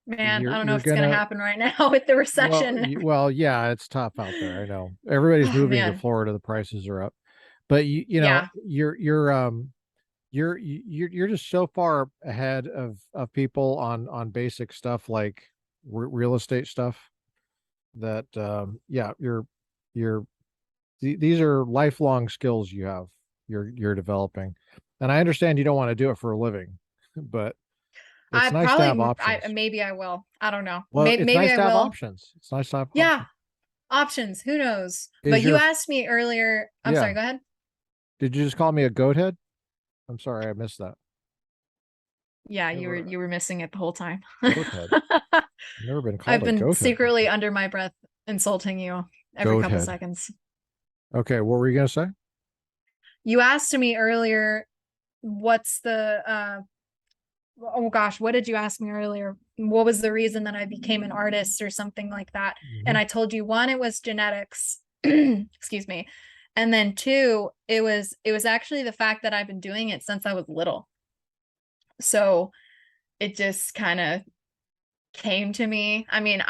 Man, I don't know you're if it's gonna gonna happen right now with the well, recession. well, yeah, it's tough out there. I know everybody's Oh moving to man. Florida. The prices are up, but you know Yeah. you're just so far ahead of people on basic stuff like real estate stuff that yeah, you're these are lifelong skills you're developing, and I understand you don't want to do it for a living, but it's I nice to have probably I options. maybe I will. I don't know. Well, it's Maybe nice I to have will. options. It's nice to have Yeah, options. options. Who knows? But Is you your asked me earlier. I'm Yeah, sorry, go ahead. did you just call me a goat head? I'm sorry, I missed that. Yeah, Never you were missing it the whole time. goat head. I've never been I've called a been goat head secretly before. under my breath insulting you every Goat couple head. seconds. Okay, what were you gonna say? You asked me earlier, what's the oh gosh, what did you ask me earlier? What was the reason that I became an artist or something like that? Hmm. And I told you, one, it was genetics. Excuse me. And then two, it was actually the fact that I've been doing it since I was little. So it just kind of came to me. I mean,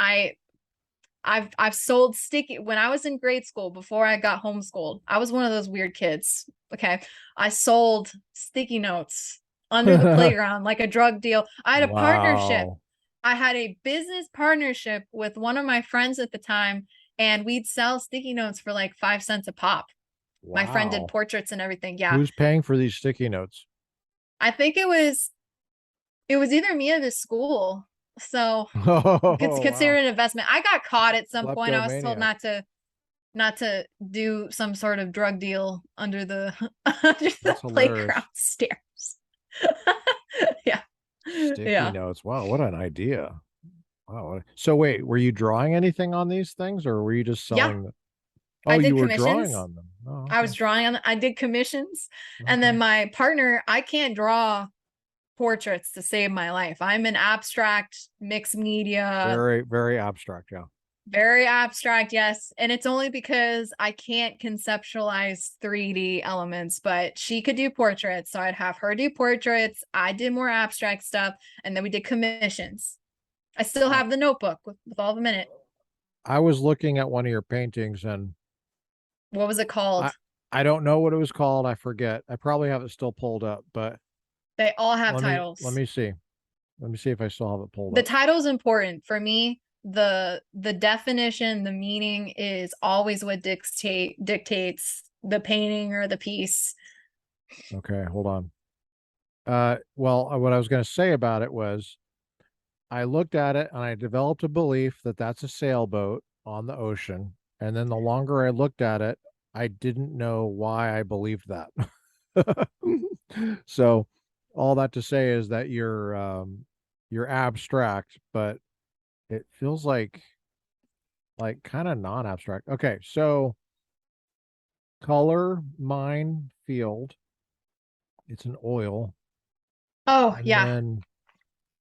I've sold sticky when I was in grade school before I got homeschooled. I was one of those weird kids. Okay. I sold sticky notes under the playground like a drug deal. I had a partnership. Wow. I had a business partnership with one of my friends at the time, and we'd sell sticky notes for like 5 cents a pop. My friend did Wow. portraits and everything. Yeah. Who's paying for these sticky notes? I think it was either me or the school. So Oh, consider wow. it an investment. I got caught at some point. I was told Kleptomaniac. not to do some sort of drug deal under the under the That's playground hilarious. stairs. Yeah. Sticky Yeah. notes. Wow, what an idea. Wow. So wait, were you drawing anything on these things, or were you just Yeah. selling them? I Oh, you did were drawing commissions. on them. Oh, I okay. was drawing on I did commissions. And Okay. then my partner, I can't draw portraits to save my life. I'm an abstract mixed media, Very, very abstract. Yeah. very abstract, yes. And it's only because I can't conceptualize 3D elements, but she could do portraits. So I'd have her do portraits. I did more abstract stuff. And then we did commissions. I still Uh, have the notebook with all of them in it. I was looking at one of your paintings, and What was it I called? I don't know what it was called. I forget. I probably have it still pulled up, but They all have let me titles. see. Let me see if I still have it pulled The up. title is important for me. The definition, the meaning is always what dictates the painting or the piece. Okay, hold on. Well, what I was going to say about it was I looked at it and I developed a belief that that's a sailboat on the ocean. And then the longer I looked at it, I didn't know why I believed that. So all that to say is that you're abstract, but it feels like kind of non-abstract. Okay, so color mine field, it's an oil. Oh, And yeah. then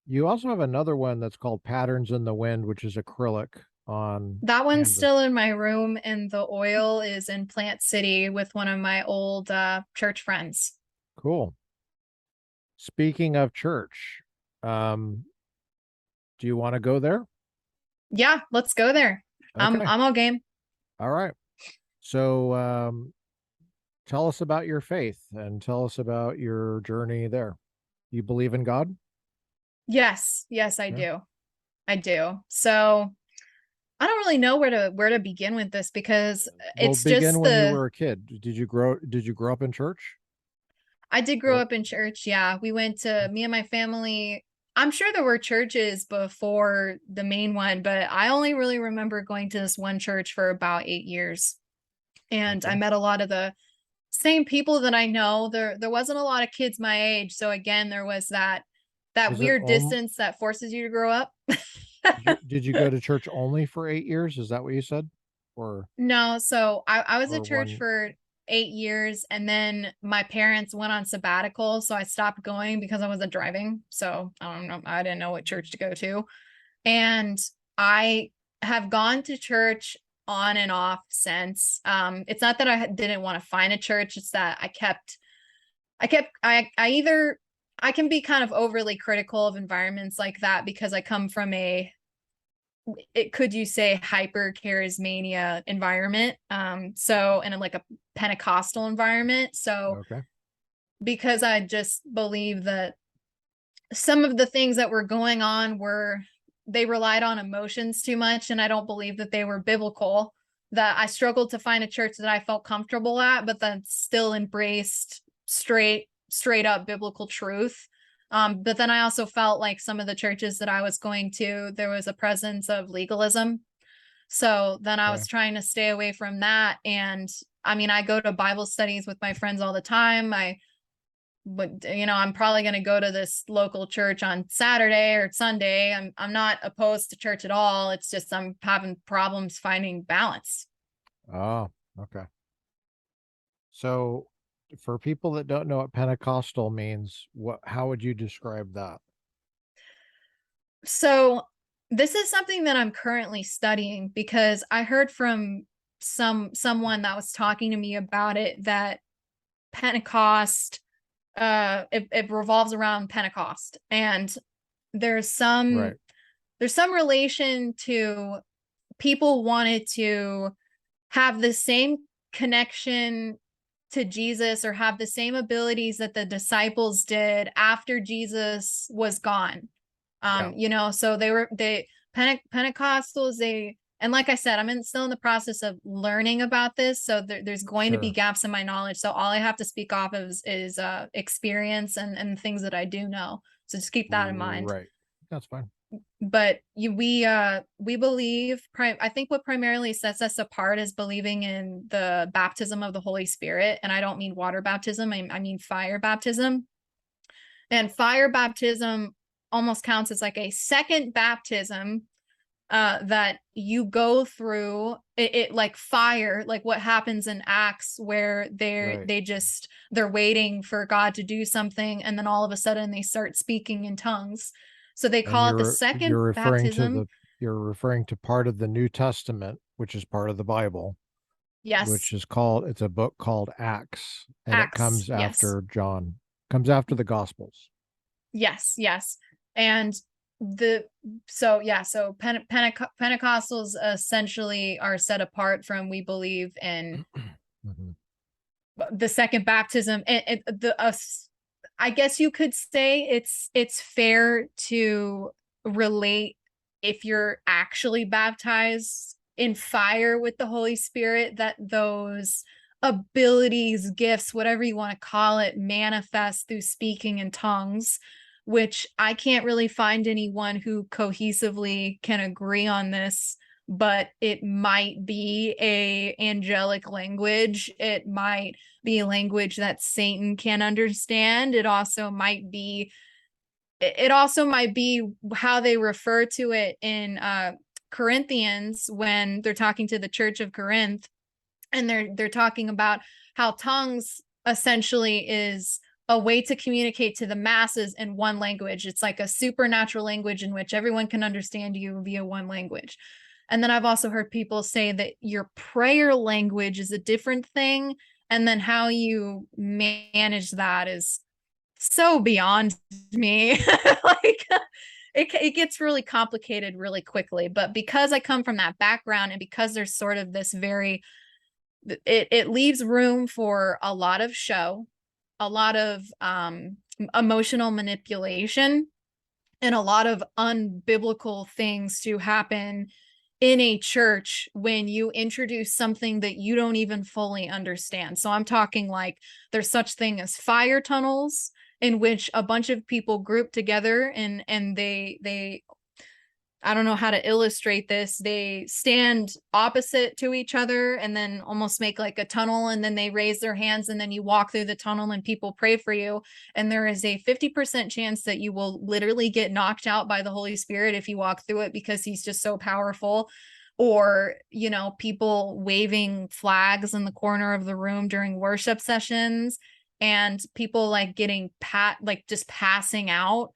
you also have another one that's called Patterns in the Wind, which is acrylic on That one's canvas. still in my room, and the oil is in Plant City with one of my old church friends. Cool. Speaking of church, um, do you want to go there? Yeah, let's go there. Okay. I'm all game. All right. So tell us about your faith and tell us about your journey there. You believe in God? Yes, yes, I Yeah. do. I do. So I don't really know where to begin with this because Well, it's begin just when you the were a kid. Did you grow up in church? I did grow Or up in church. Yeah, we went to me and my family. I'm sure there were churches before the main one, but I only really remember going to this one church for about 8 years. And I okay. met a lot of the same people that I know. There wasn't a lot of kids my age. So again, there was that Is it weird om distance that forces you to grow up. did you go to church only for 8 years? Is that what you said? Or No, so I was at or church one? for 8 years and then my parents went on sabbatical. So I stopped going because I wasn't driving. So I don't know. I didn't know what church to go to. And I have gone to church on and off since. It's not that I didn't want to find a church, it's that I either I can be kind of overly critical of environments like that because I come from could you say hyper charismania environment, so in like a Pentecostal environment. So Okay. because I just believe that some of the things that were going on they relied on emotions too much, and I don't believe that they were biblical, that I struggled to find a church that I felt comfortable at but that still embraced straight up biblical truth. But then I also felt like some of the churches that I was going to, there was a presence of legalism. So then I Okay. was trying to stay away from that. And I mean, I go to Bible studies with my friends all the time. But I'm probably going to go to this local church on Saturday or Sunday. I'm not opposed to church at all. It's just I'm having problems finding balance. Oh, okay. So for people that don't know what Pentecostal means, how would you describe that? So this is something that I'm currently studying because I heard from someone that was talking to me about it, that Pentecost, it revolves around Pentecost, and there's some Right. there's some relation to people wanted to have the same connection to Jesus or have the same abilities that the disciples did after Jesus was gone. Yeah. So they Pentecostals, and like I said, still in the process of learning about this. So there's going to be Sure. gaps in my knowledge. So all I have to speak off of is experience and things that I do know. So just keep that in mind. Right. That's fine. But we believe, I think what primarily sets us apart is believing in the baptism of the Holy Spirit. And I don't mean water baptism, I mean fire baptism. And fire baptism almost counts as like a second baptism, that you go through it like fire, like what happens in Acts where Right. they're waiting for God to do something and then all of a sudden they start speaking in tongues. So they And call it the second baptism. you're referring to part of the New Testament, which is part of the Bible, Yes. it's a book called Acts, and it Acts. comes Yes. after John, comes after the Gospels. Yes. Yes. And the so yeah, so Pentecostals essentially are set apart from, we believe in Mhm. the second baptism, and the I guess you could say it's fair to relate if you're actually baptized in fire with the Holy Spirit, that those abilities, gifts, whatever you want to call it, manifest through speaking in tongues, which I can't really find anyone who cohesively can agree on this, but it might be a angelic language. It might be a language that Satan can understand. It also might be how they refer to it in Corinthians when they're talking to the church of Corinth, and they're talking about how tongues essentially is a way to communicate to the masses in one language. It's like a supernatural language in which everyone can understand you via one language. And then I've also heard people say that your prayer language is a different thing, and then how you manage that is so beyond me. Like it gets really complicated really quickly. But because I come from that background, and because there's sort of this very it leaves room for a lot of show, a lot of emotional manipulation, and a lot of unbiblical things to happen in a church when you introduce something that you don't even fully understand. So I'm talking like there's such thing as fire tunnels in which a bunch of people group together, and they I don't know how to illustrate this. They stand opposite to each other and then almost make like a tunnel, and then they raise their hands, and then you walk through the tunnel and people pray for you. And there is a 50% chance that you will literally get knocked out by the Holy Spirit if you walk through it, because he's just so powerful. Or, people waving flags in the corner of the room during worship sessions, and people like getting like just passing out,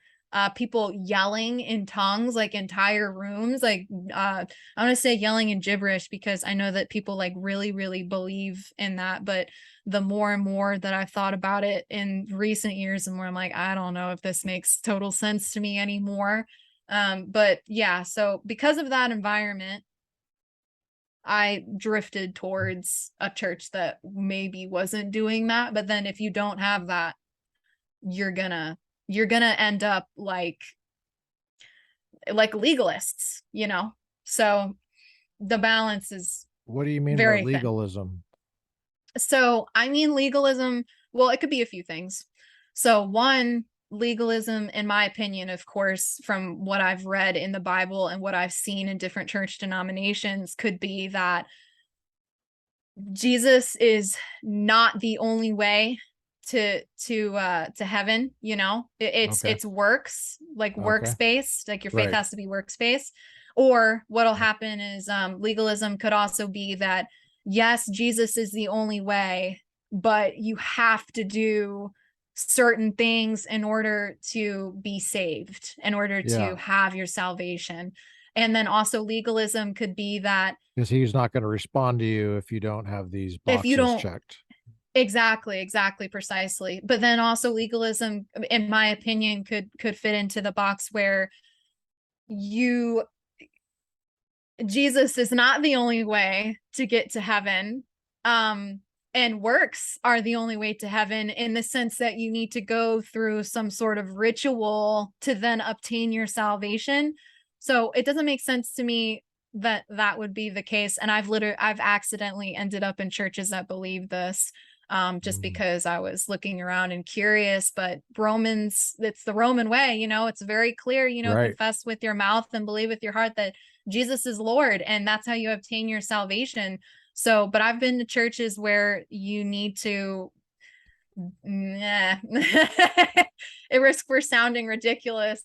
people yelling in tongues, like entire rooms, like I want to say yelling in gibberish, because I know that people like really really believe in that. But the more and more that I've thought about it in recent years, the more I'm like, I don't know if this makes total sense to me anymore. But yeah, so because of that environment, I drifted towards a church that maybe wasn't doing that. But then if you don't have that, you're gonna end up like legalists. So the balance is What do you mean by very thin. legalism? So I mean legalism, well, it could be a few things. So one, legalism, in my opinion, of course, from what I've read in the Bible and what I've seen in different church denominations, could be that Jesus is not the only way to heaven. It's Okay. it's works, like Okay. works based, like your faith Right. has to be works based. Or what'll happen is legalism could also be that yes, Jesus is the only way, but you have to do certain things in order to be saved, in order to Yeah. have your salvation. And then also legalism could be that Because he's not going to respond to you if you don't have these if you boxes don't checked. exactly, precisely. But then also legalism, in my opinion, could fit into the box where you Jesus is not the only way to get to heaven. And works are the only way to heaven, in the sense that you need to go through some sort of ritual to then obtain your salvation. So it doesn't make sense to me that that would be the case. And I've accidentally ended up in churches that believe this, just Mm. because I was looking around and curious. But Romans, it's the Roman way, it's very clear, Right. confess with your mouth and believe with your heart that Jesus is Lord, and that's how you obtain your salvation. So, but I've been to churches where you need to, nah, it risks for sounding ridiculous,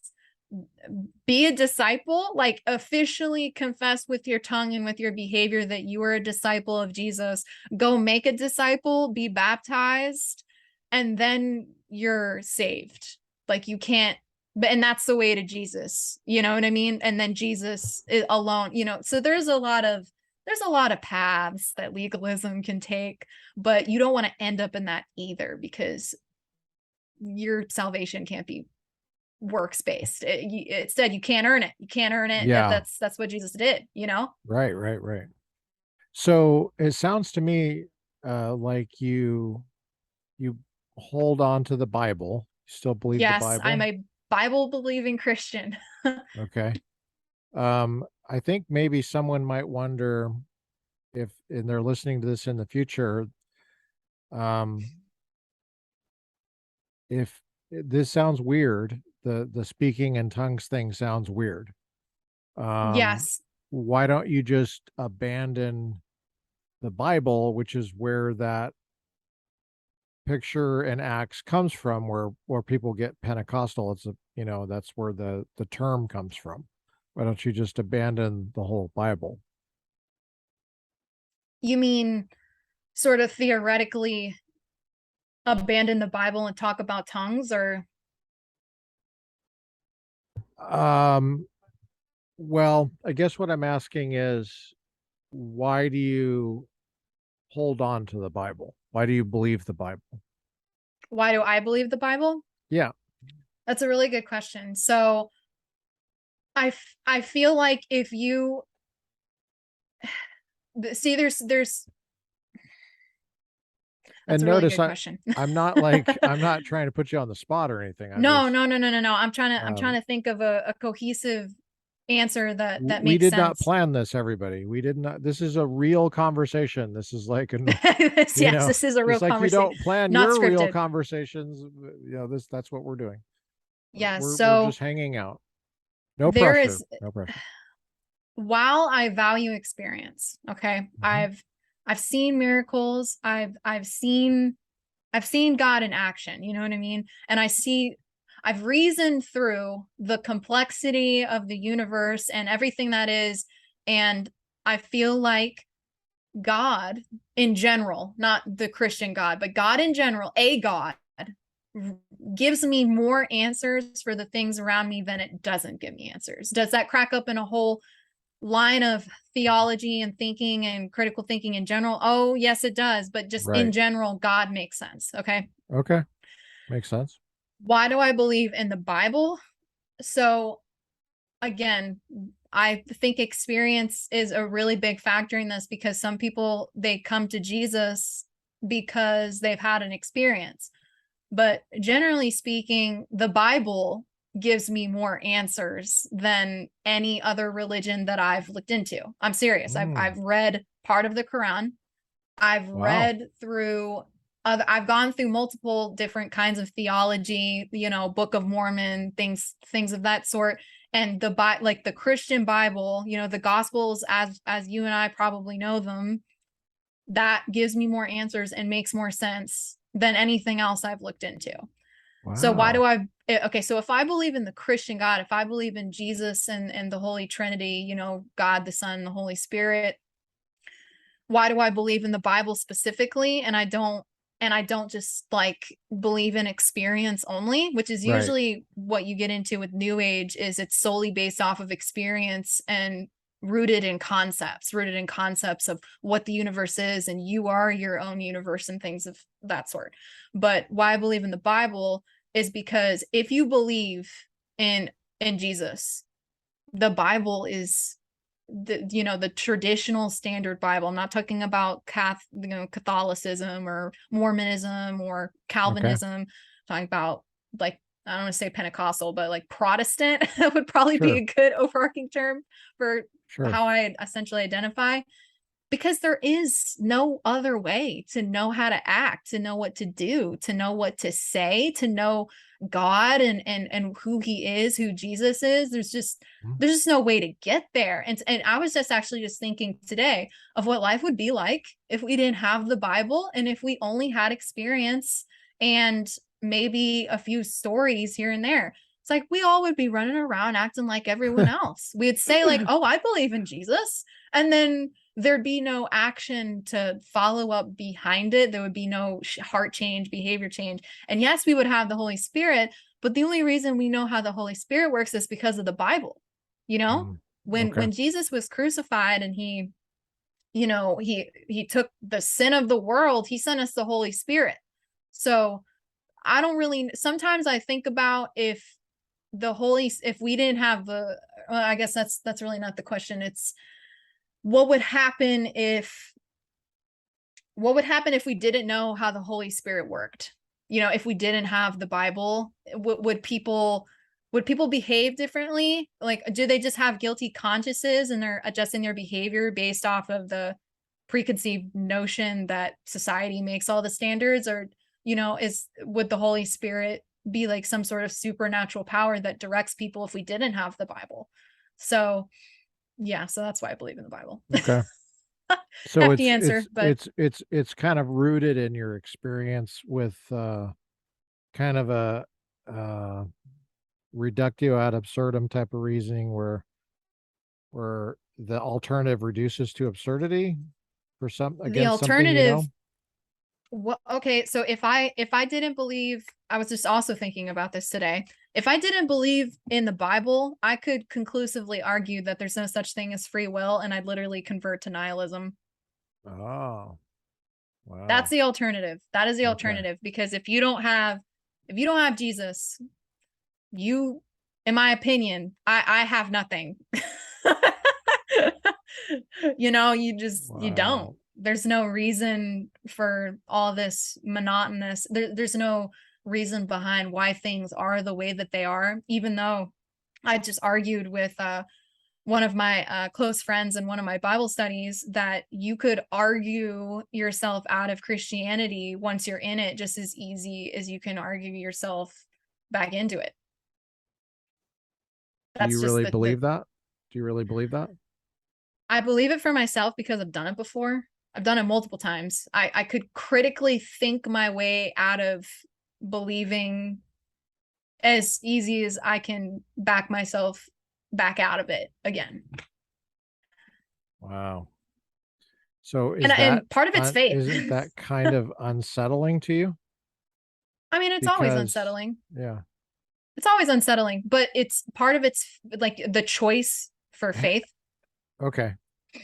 be a disciple, like officially confess with your tongue and with your behavior that you are a disciple of Jesus. Go make a disciple, be baptized, and then you're saved. Like you can't, and that's the way to Jesus. You know what I mean? And then Jesus alone, so there's a lot of paths that legalism can take, but you don't want to end up in that either, because your salvation can't be works based. Instead, you can't earn it. You can't earn it. Yeah. That's what Jesus did. Right. Right. Right. So it sounds to me like you hold on to the Bible. Still believe the Yes, I'm Bible? a Bible believing Christian. Okay. I think maybe someone might wonder if, and they're listening to this in the future, um, if this sounds weird, the speaking in tongues thing sounds weird. Um, Yes. why don't you just abandon the Bible, which is where that picture and Acts comes from, where people get Pentecostal? It's a, that's where the term comes from. Why don't you just abandon the whole Bible? You mean sort of theoretically abandon the Bible and talk about tongues, or Um, well, I guess what I'm asking is, why do you hold on to the Bible? Why do you believe the Bible? why do I believe the Bible? Yeah. That's a really good question. So I feel like if you see, there's that's And a really notice good question. I'm not trying to put you on the spot or anything. I'm No, just no, no, no, no, no. I'm trying um to think of a cohesive answer that we makes did not sense. plan this, everybody. We did not. This is a real conversation. This is like you Yes, know, this is a real just like you conversation, don't plan not your real scripted. conversations, that's what we're doing. Yes. We're So just hanging out. No there pressure. is, No pressure. while I value experience, okay, Hmm. I've seen miracles. I've seen God in action, you know what I mean? And I've reasoned through the complexity of the universe and everything that is. And I feel like God in general, not the Christian God, but God in general, a God, gives me more answers for the things around me than it doesn't give me answers. Does that crack up in a whole line of theology and thinking and critical thinking in general? Oh, yes, it does. But just in Right. general, God makes sense. Okay. Okay. Makes sense. Why do I believe in the Bible? So, again, I think experience is a really big factor in this, because some people, they come to Jesus because they've had an experience. But generally speaking, the Bible gives me more answers than any other religion that I've looked into. I'm serious. Mm, I've read part of the Quran. I've wow. read through I've gone through multiple different kinds of theology, Book of Mormon, things of that sort. And like the Christian Bible, the Gospels, as you and I probably know them, that gives me more answers and makes more sense than anything else I've looked into. So why do Wow. okay, so if I believe in the Christian God, if I believe in Jesus and the Holy Trinity, God, the Son, the Holy Spirit, why do I believe in the Bible specifically? And I don't just like believe in experience only, which is Right. usually what you get into with New Age. Is it's solely based off of experience and rooted in concepts of what the universe is, and you are your own universe and things of that sort. But why I believe in the Bible is because if you believe in in Jesus, the Bible is the traditional standard Bible. I'm not talking about Catholicism or Mormonism or Okay. Calvinism. I'm talking about, like, I don't want to say Pentecostal, but like Protestant would probably be Sure. a good overarching term for Sure. how I essentially identify, because there is no other way to know how to act, to know what to do, to know what to say, to know God and who he is, who Jesus is. Mm, There's just no way to get there. And I was just actually just thinking today of what life would be like if we didn't have the Bible, and if we only had experience and maybe a few stories here and there. It's like we all would be running around acting like everyone else. We'd say like, "Oh, I believe in Jesus." And then there'd be no action to follow up behind it. There would be no heart change, behavior change. And yes, we would have the Holy Spirit, but the only reason we know how the Holy Spirit works is because of the Bible. You know, mm, when okay. when Jesus was crucified and he took the sin of the world, he sent us the Holy Spirit. So I don't really, sometimes I think about if we didn't have well, I guess that's really not the question. It's what would happen if what would happen if we didn't know how the Holy Spirit worked? if we didn't have the Bible, would people behave differently? Like, do they just have guilty consciences and they're adjusting their behavior based off of the preconceived notion that society makes all the standards? Or, would the Holy Spirit be like some sort of supernatural power that directs people if we didn't have the Bible? So, yeah, so that's why I believe in the Bible. Okay. So Hefty answer, but it's kind of rooted in your experience with kind of a uh reductio ad absurdum type of reasoning where the alternative reduces to absurdity for some the against something you alternative. know. Okay, so if I didn't believe, I was just also thinking about this today. If I didn't believe in the Bible, I could conclusively argue that there's no such thing as free will, and I'd literally convert to nihilism. Oh, That's wow. the alternative. That is the Okay. alternative, because if you don't have Jesus, you, in my opinion, I have nothing. You don't. Wow. There's no reason for all this monotonous. There's no reason behind why things are the way that they are, even though I just argued with one of my close friends in one of my Bible studies that you could argue yourself out of Christianity once you're in it just as easy as you can argue yourself back into it. Do you That's just really the believe that? Do you really believe that? I believe it for myself because I've done it before. I've done it multiple times. I could critically think my way out of believing as easy as I can back myself back out of it again. Wow. So And part of it's faith. isn't that kind of unsettling to you? I mean, it's always Because unsettling. yeah. It's always unsettling, but it's part of it's like the choice for faith. Okay.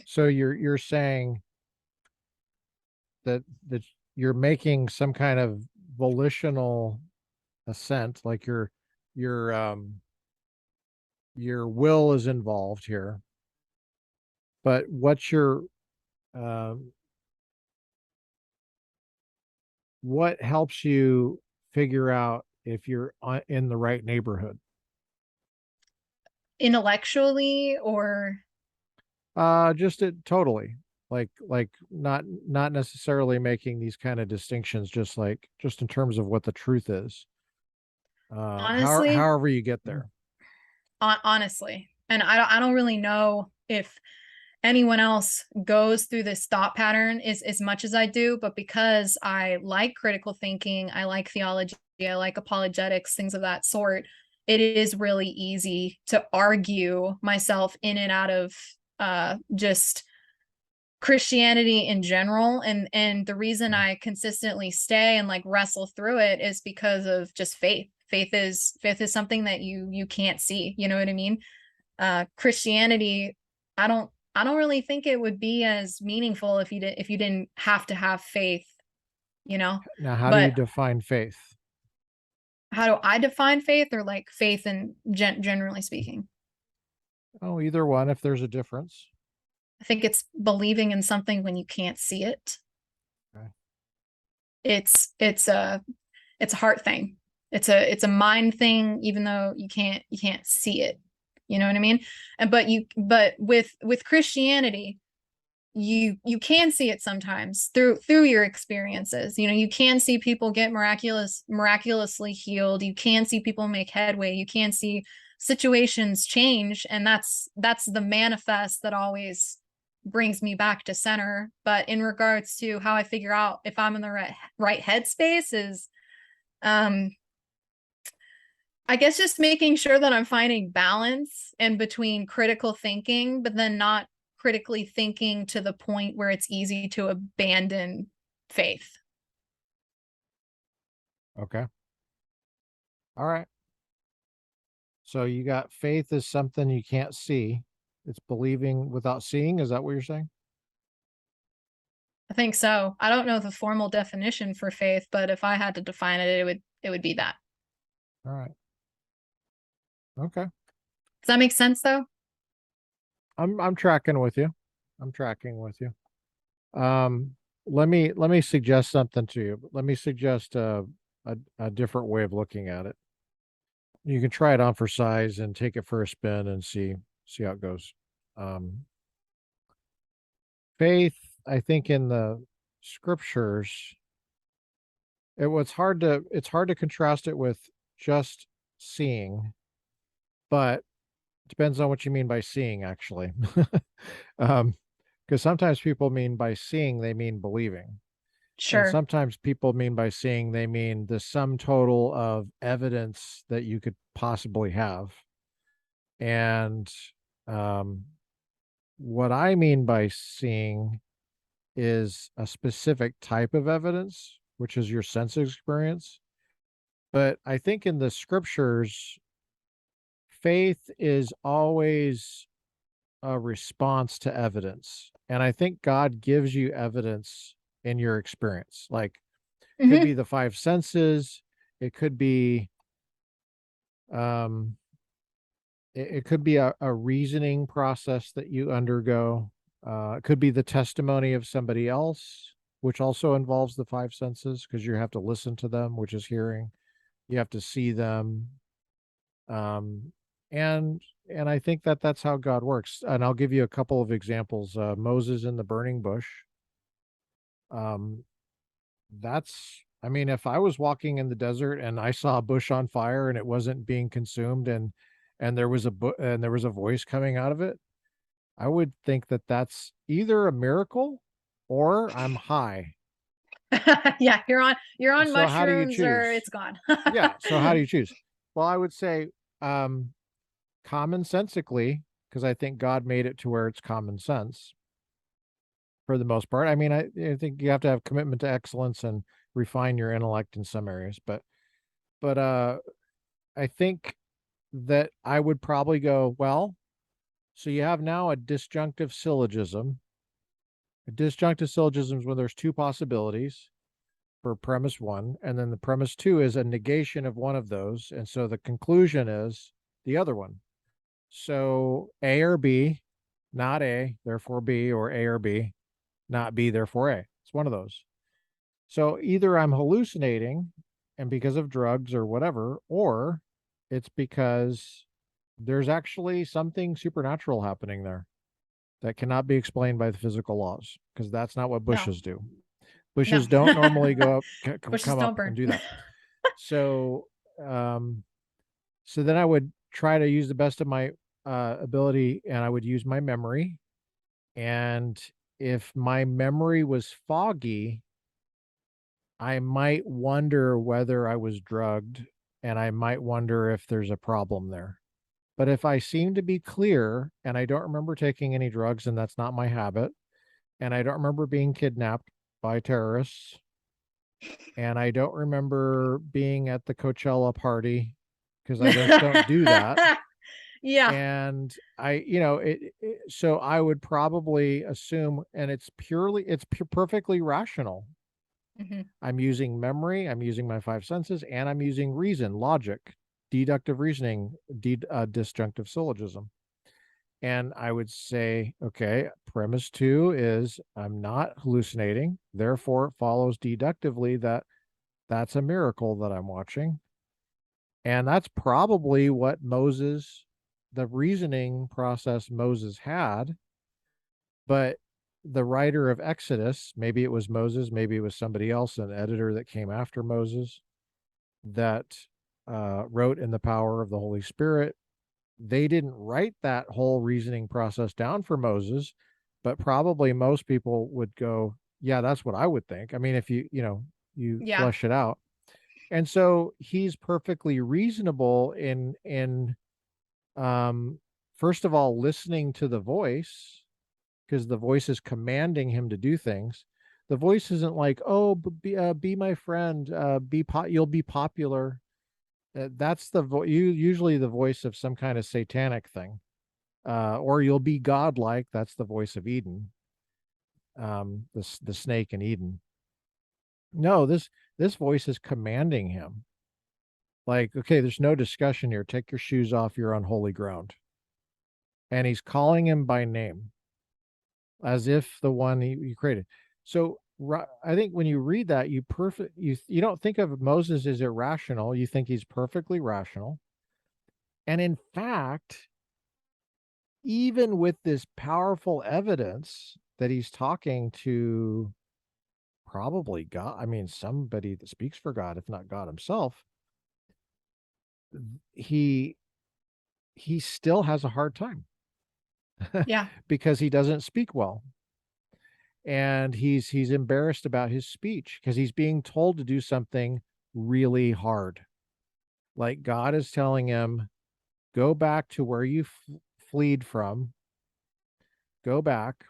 So you're saying that you're making some kind of volitional assent, like your your will is involved here. But um what helps you figure out if you're in the right neighborhood? Intellectually, or Just it totally. Like not necessarily making these kind of distinctions, just in terms of what the truth is. honestly, However you get there. honestly, and I don't really know if anyone else goes through this thought pattern as much as I do, but because I like critical thinking, I like theology, I like apologetics, things of that sort, it is really easy to argue myself in and out of just Christianity in general. And the reason Mm. I consistently stay and like wrestle through it is because of just faith. Faith is something that you can't see, you know what I mean? Christianity, I don't really think it would be as meaningful if you didn't have to have faith, you know. Now, how do you But define faith? how do I define faith, or like faith and generally speaking? Oh, either one if there's a difference. I think it's believing in something when you can't see it. Okay. It's a heart thing. It's a mind thing, even though you can't see it. You know what I mean? And but with Christianity, you can see it sometimes through your experiences. You can see people get miraculously healed. You can see people make headway. You can see situations change, and that's the manifest that always brings me back to center. But in regards to how I figure out if I'm in the right headspace is um I guess just making sure that I'm finding balance in between critical thinking, but then not critically thinking to the point where it's easy to abandon faith. Okay. All right. So you got faith is something you can't see. It's believing without seeing. Is that what you're saying? I think so. I don't know the formal definition for faith, but if I had to define it, it would be that. All right. Okay. Does that make sense though? I'm tracking with you. I'm tracking with you. Um, let me suggest something to you. Let me suggest a different way of looking at it. You can try it on for size and take it for a spin and see how it goes. Um, Faith, I think in the scriptures, it's hard to contrast it with just seeing, but it depends on what you mean by seeing, actually. Because sometimes people mean by seeing, they mean believing. And Sure. sometimes people mean by seeing, they mean the sum total of evidence that you could possibly have. And um, what I mean by seeing is a specific type of evidence, which is your sense experience. But I think in the scriptures, faith is always a response to evidence. And I think God gives you evidence in your experience. Like, could be Hmm. the five senses, it could be um it could be a reasoning process that you undergo. It could be the testimony of somebody else, which also involves the five senses because you have to listen to them, which is hearing. You have to see them, um, and and I think that that's how God works. And I'll give you a couple of examples. Moses in the burning bush. Um, that's I mean, if I was walking in the desert and I saw a bush on fire and it wasn't being consumed, and there was a voice coming out of it, I would think that that's either a miracle or I'm high. Yeah, you're on So how do you mushrooms or choose? it's gone. Yeah, so how do you choose? Well, I would say um commonsensically, because I think God made it to where it's common sense for the most part. I mean, I think you have to have commitment to excellence and refine your intellect in some areas, but I think that I would probably go, well, so you have now a disjunctive syllogism. A disjunctive syllogism is when there's two possibilities for premise one, and then the premise two is a negation of one of those. And so the conclusion is the other one. So A or B, not A, therefore B, or A or B, not B, therefore A. It's one of those. So either I'm hallucinating and because of drugs or whatever, or it's because there's actually something supernatural happening there that cannot be explained by the physical laws because that's not what No, bushes do. no. Bushes don't normally go up, Bushes come don't up burn. and do that. So, um, so then I would try to use the best of my ability, and I would use my memory. And if my memory was foggy, I might wonder whether I was drugged, and I might wonder if there's a problem there. But if I seem to be clear and I don't remember taking any drugs, and that's not my habit, and I don't remember being kidnapped by terrorists, and I don't remember being at the Coachella party because I just don't do that. Yeah. And so I would probably assume, and perfectly rational. Hmm. I'm using memory, I'm using my five senses, and I'm using reason, logic, deductive reasoning, disjunctive syllogism. And I would say, okay, premise two is I'm not hallucinating. Therefore, it follows deductively that that's a miracle that I'm watching. And that's probably what the reasoning process Moses had. But the writer of Exodus, maybe it was Moses, maybe it was somebody else, an editor that came after Moses, that wrote in the power of the Holy Spirit. They didn't write that whole reasoning process down for Moses, but probably most people would go, yeah, that's what I would think. I mean, if you Yeah. flesh it out. And so he's perfectly reasonable in um first of all listening to the voice because the voice is commanding him to do things. The voice isn't like, "Oh, be my friend, you'll be popular." That's usually the voice of some kind of satanic thing, or you'll be godlike. That's the voice of Eden, the snake in Eden. No, this voice is commanding him. Like, okay, there's no discussion here. Take your shoes off. You're on holy ground. And he's calling him by name, as if the one he created. So I think when you read that, you don't think of Moses as irrational. You think he's perfectly rational. And in fact, even with this powerful evidence that he's talking to probably God, I mean, somebody that speaks for God, if not God himself, he he still has a hard time Yeah. because he doesn't speak well. And he's embarrassed about his speech because he's being told to do something really hard. Like God is telling him, go back to where you fleed from, go back.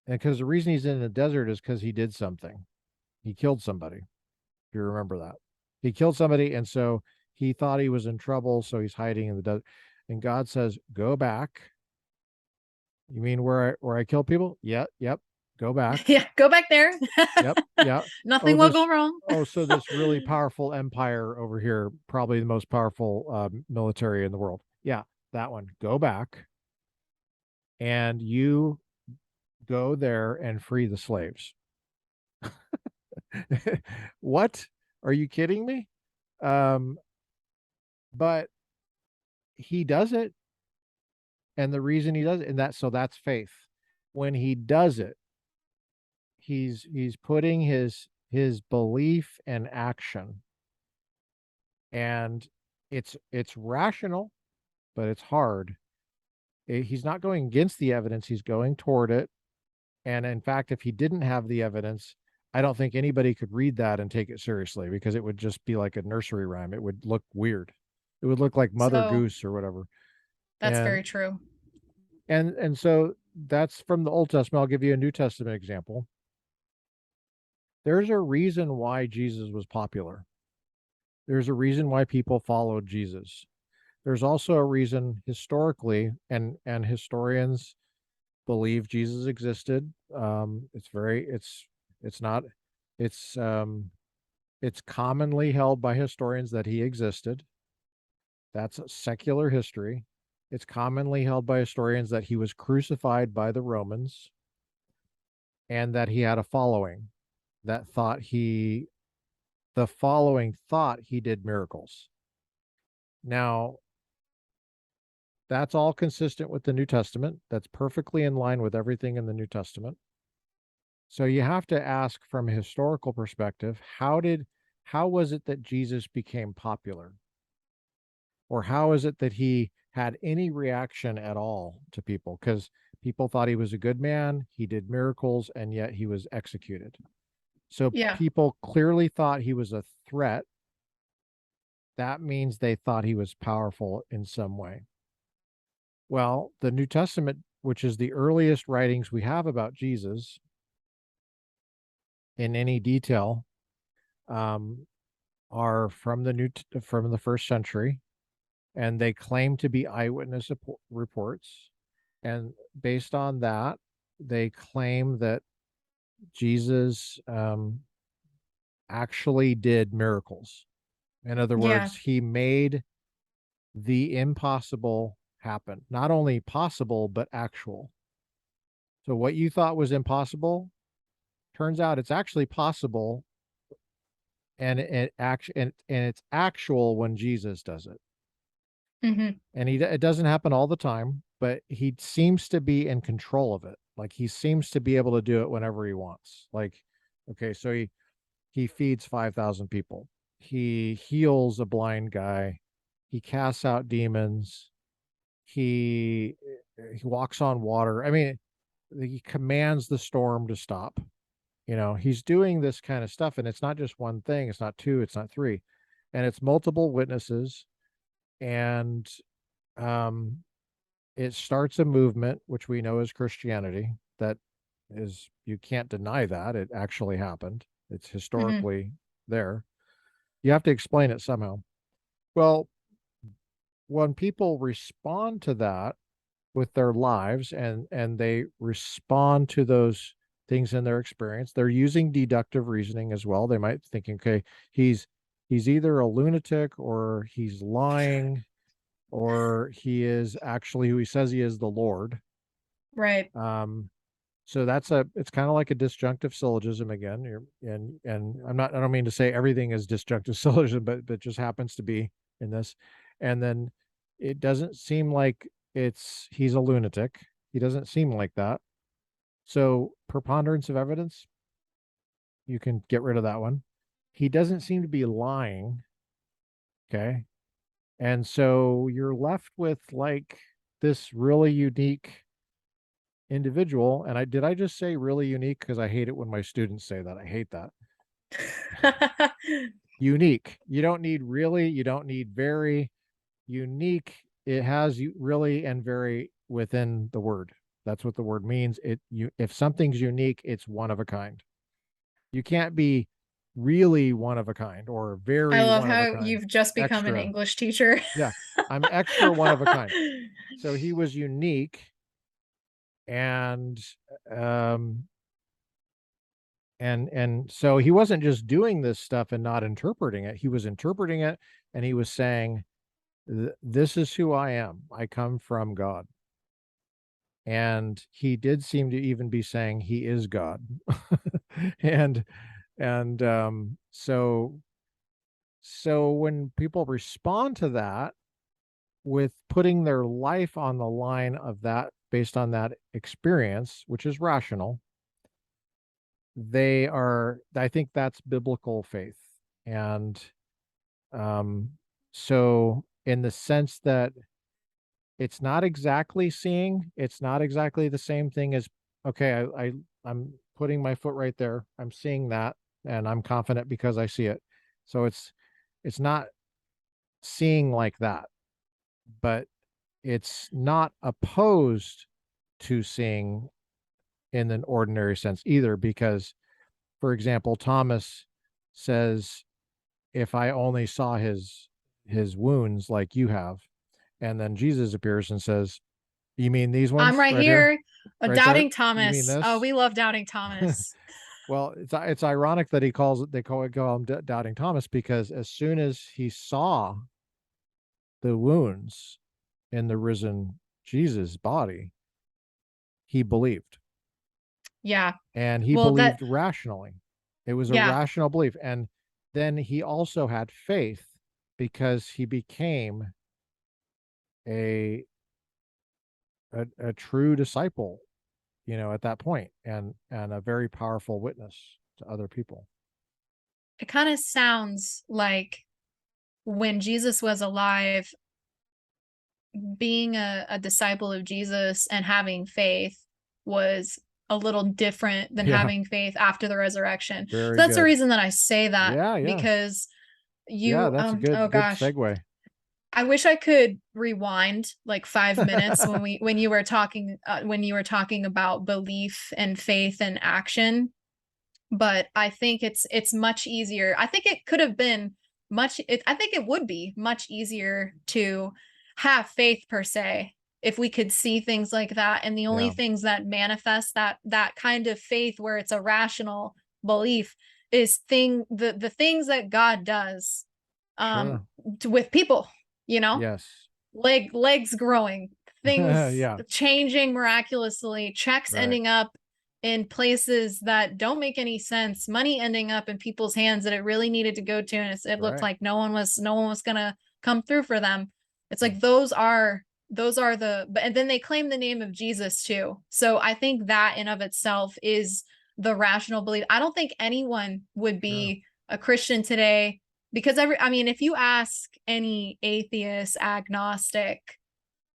And because the reason he's in the desert is because he did something. He killed somebody. If you remember that, he killed somebody. And so he thought he was in trouble. So he's hiding in the desert. And God says, go back. You mean where I kill people? Yeah. Yep. Go back. Yeah. Go back there. Yep. Yeah. Nothing Oh, will go wrong. so this really powerful empire over here, probably the most powerful military in the world. Yeah, that one. Go back and you go there and free the slaves. What? Are you kidding me? Um, but he does it, and the reason he does it, and that's faith. When he does it, he's putting his belief in action, and it's rational, but it's hard. He's not going against the evidence, he's going toward it. And in fact, if he didn't have the evidence, I don't think anybody could read that and take it seriously because it would just be like a nursery rhyme. It would look weird. It would look like Mother So Goose or whatever. that's And very true. so that's from the Old Testament. I'll give you a New Testament example. There's a reason why Jesus was popular. There's a reason why people followed Jesus. There's also a reason historically, and historians believe Jesus existed. It's not, it's, it's commonly held by historians that he existed. That's secular history. It's commonly held by historians that he was crucified by the Romans and that he had a following that the following thought he did miracles. Now, that's all consistent with the New Testament. That's perfectly in line with everything in the New Testament. So you have to ask from a historical perspective, how was it that Jesus became popular? Or how is it that he had any reaction at all to people? Because people thought he was a good man, he did miracles, and yet he was executed. So Yeah. people clearly thought he was a threat. That means they thought he was powerful in some way. Well, the New Testament, which is the earliest writings we have about Jesus in any detail, um, are from from the first century, and they claim to be eyewitness reports. And based on that, they claim that Jesus actually did miracles. In other Yeah. words, he made the impossible happen. Not only possible, but actual. So what you thought was impossible turns out it's actually possible, and it's actual when Jesus does it. Hmm. And it doesn't happen all the time, but he seems to be in control of it. Like he seems to be able to do it whenever he wants. Like, okay, so he feeds 5,000 people. He heals a blind guy. He casts out demons. He he walks on water. I mean, he commands the storm to stop. He's doing this kind of stuff, and it's not just one thing. It's not two. It's not three, and it's multiple witnesses. And um, it starts a movement which we know as Christianity. That is, you can't deny that it actually happened. It's Hmm. historically there. You have to explain it somehow. Well, when people respond to that with their lives, and they respond to those things in their experience, they're using deductive reasoning as well. They might think, okay, he's he's either a lunatic, or he's lying, or he is actually who he says he is, the Lord. Right. Um, So it's kind of like a disjunctive syllogism again. And I don't mean to say everything is disjunctive syllogism, but just happens to be in this. And then it doesn't seem like he's a lunatic. He doesn't seem like that. So preponderance of evidence, you can get rid of that one. He doesn't seem to be lying. Okay. And so you're left with like this really unique individual. And I just say really unique because I hate it when my students say that. I hate that. Unique. You don't need really, you don't need very. Unique. It has really and very within the word. That's what the word means. If something's unique, it's one of a kind. You can't be really one of a kind or I very love one of a how kind. you've just become an Extra. English teacher. Yeah. I'm extra one of a kind. So he was unique, and um and so he wasn't just doing this stuff and not interpreting it. He was interpreting it, and he was saying, this is who I am. I come from God. And he did seem to even be saying he is God. and so when people respond to that with putting their life on the line of that based on that experience, which is rational, I think that's biblical faith. And um so in the sense that it's not exactly seeing, it's not exactly the same thing as, okay, I'm putting my foot right there, I'm seeing that, and I'm confident because I see it. So it's not seeing like that, but it's not opposed to seeing in an ordinary sense either, because for example, Thomas says, if I only saw his wounds like you have. And then Jesus appears and says, you mean these I'm ones right right here? here. Right there? Doubting You mean Thomas. Oh, this? we love Doubting Thomas. Well, it's ironic that they call him Doubting Thomas, because as soon as he saw the wounds in the risen Jesus body, he believed. Yeah. And he Well, believed rationally. It was a yeah. rational belief. And then he also had faith because he became a a true disciple, at that point, and a very powerful witness to other people. It kind of sounds like when Jesus was alive, being a disciple of Jesus and having faith was a little different than Yeah, having faith after the resurrection. So very that's the good. reason that I say that, Yeah, yeah. because Yeah, you that's a oh good gosh, segue. I wish I could rewind like 5 minutes when you were talking about belief and faith and action, but I think it's much easier. I think it could have been I think it would be much easier to have faith per se if we could see things like that, and the only Yeah, things that manifest that kind of faith where it's a rational belief is the things that God does um sure. with people, you know, Yes. legs growing, things Yeah, changing miraculously, checks right, ending up in places that don't make any sense, money ending up in people's hands that it really needed to go to, and it looked right. like no one was gonna come through for them. It's Mm, like those are the, but and then they claim the name of Jesus too. So I think that in of itself is the rational belief. I don't think anyone would sure. be a Christian today because I mean, if you ask any atheist, agnostic,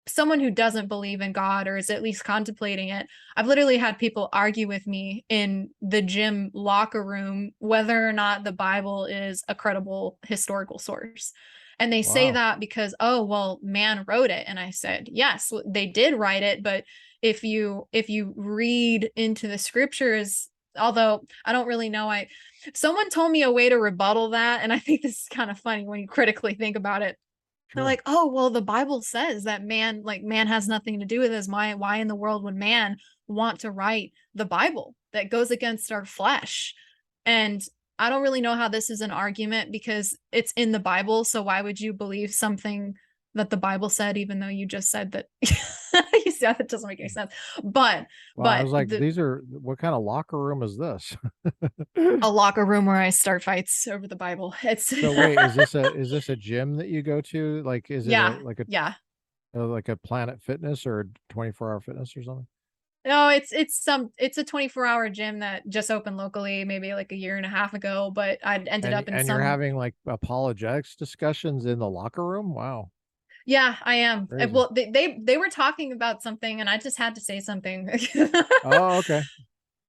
someone who doesn't believe in God or is at least contemplating it, I've literally had people argue with me in the gym locker room whether or not the Bible is a credible historical source. And they say Wow. that because, oh, well, man wrote it. And I said, yes, they did write it, but if you read into the scriptures, although I don't really know, someone told me a way to rebuttal that, and I think this is kind of funny when you critically think about it. They're Sure. like, oh, well, the Bible says that man has nothing to do with this. Why in the world would man want to write the Bible that goes against our flesh? And I don't really know how this is an argument because it's in the Bible. So why would you believe something that the Bible said, even though you just said that you said it doesn't make any sense. But Well, I was like, the these are what kind of locker room is this? a locker room where I start fights over the Bible. It's So wait, is this a gym that you go to? Like, is it yeah, yeah. like a Planet Fitness or 24-hour fitness or something? No, it's a 24-hour gym that just opened locally, maybe like a year and a half ago, but I ended And up in and you're some. having like apologetics discussions in the locker room? Wow, Yeah, I am. crazy. Well, they were talking about something and I just had to say something. Oh, okay.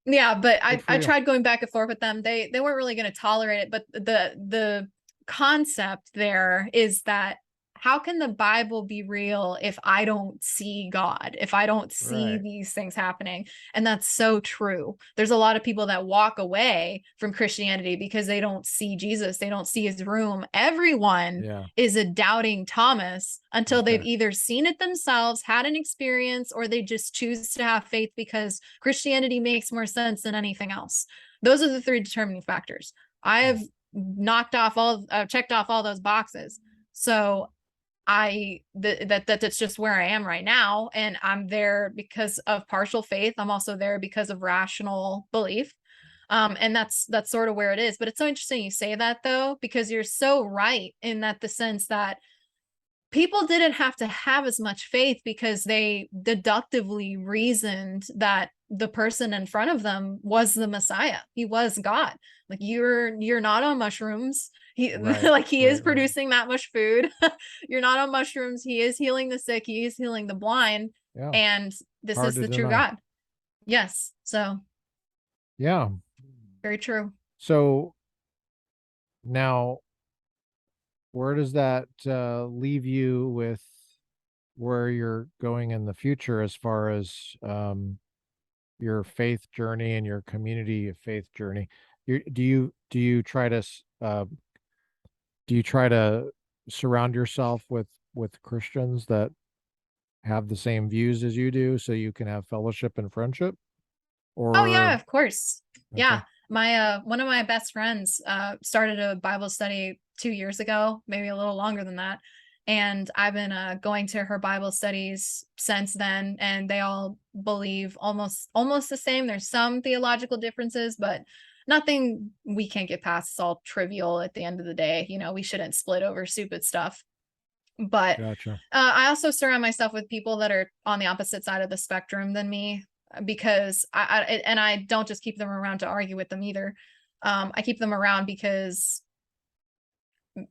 Yeah, but Good for I you. tried going back and forth with them. They weren't really going to tolerate it, but the concept there is that how can the Bible be real if I don't see God, if I don't see Right. these things happening? And that's so true. There's a lot of people that walk away from Christianity because they don't see Jesus, they don't see his room. Everyone Yeah. is a doubting Thomas until they've Okay. either seen it themselves, had an experience, or they just choose to have faith because Christianity makes more sense than anything else. Those are the three determining factors. I have checked off all those boxes. So that's just where I am right now. And I'm there because of partial faith. I'm also there because of rational belief. And that's sort of where it is. But it's so interesting you say that though, because you're so right in that the sense that people didn't have to have as much faith because they deductively reasoned that the person in front of them was the Messiah. He was God. Like you're not on mushrooms. He Right. like he is Right. Right. producing that much food. You're not on mushrooms. He is healing the sick. He is healing the blind. Yeah. And this Hard is to the true deny. God. Yes. So Yeah. very true. So now, where does that leave you with where you're going in the future as far as your faith journey and your community of faith journey? Do you try to do you try to surround yourself with Christians that have the same views as you do so you can have fellowship and friendship? Oh yeah, Or of course. okay. Yeah. My one of my best friends started a Bible study 2 years ago, maybe a little longer than that. And I've been going to her Bible studies since then, and they all believe almost the same. There's some theological differences, but nothing we can't get past. It's all trivial at the end of the day. We shouldn't split over stupid stuff. But Gotcha. I also surround myself with people that are on the opposite side of the spectrum than me because I don't just keep them around to argue with them either. I keep them around because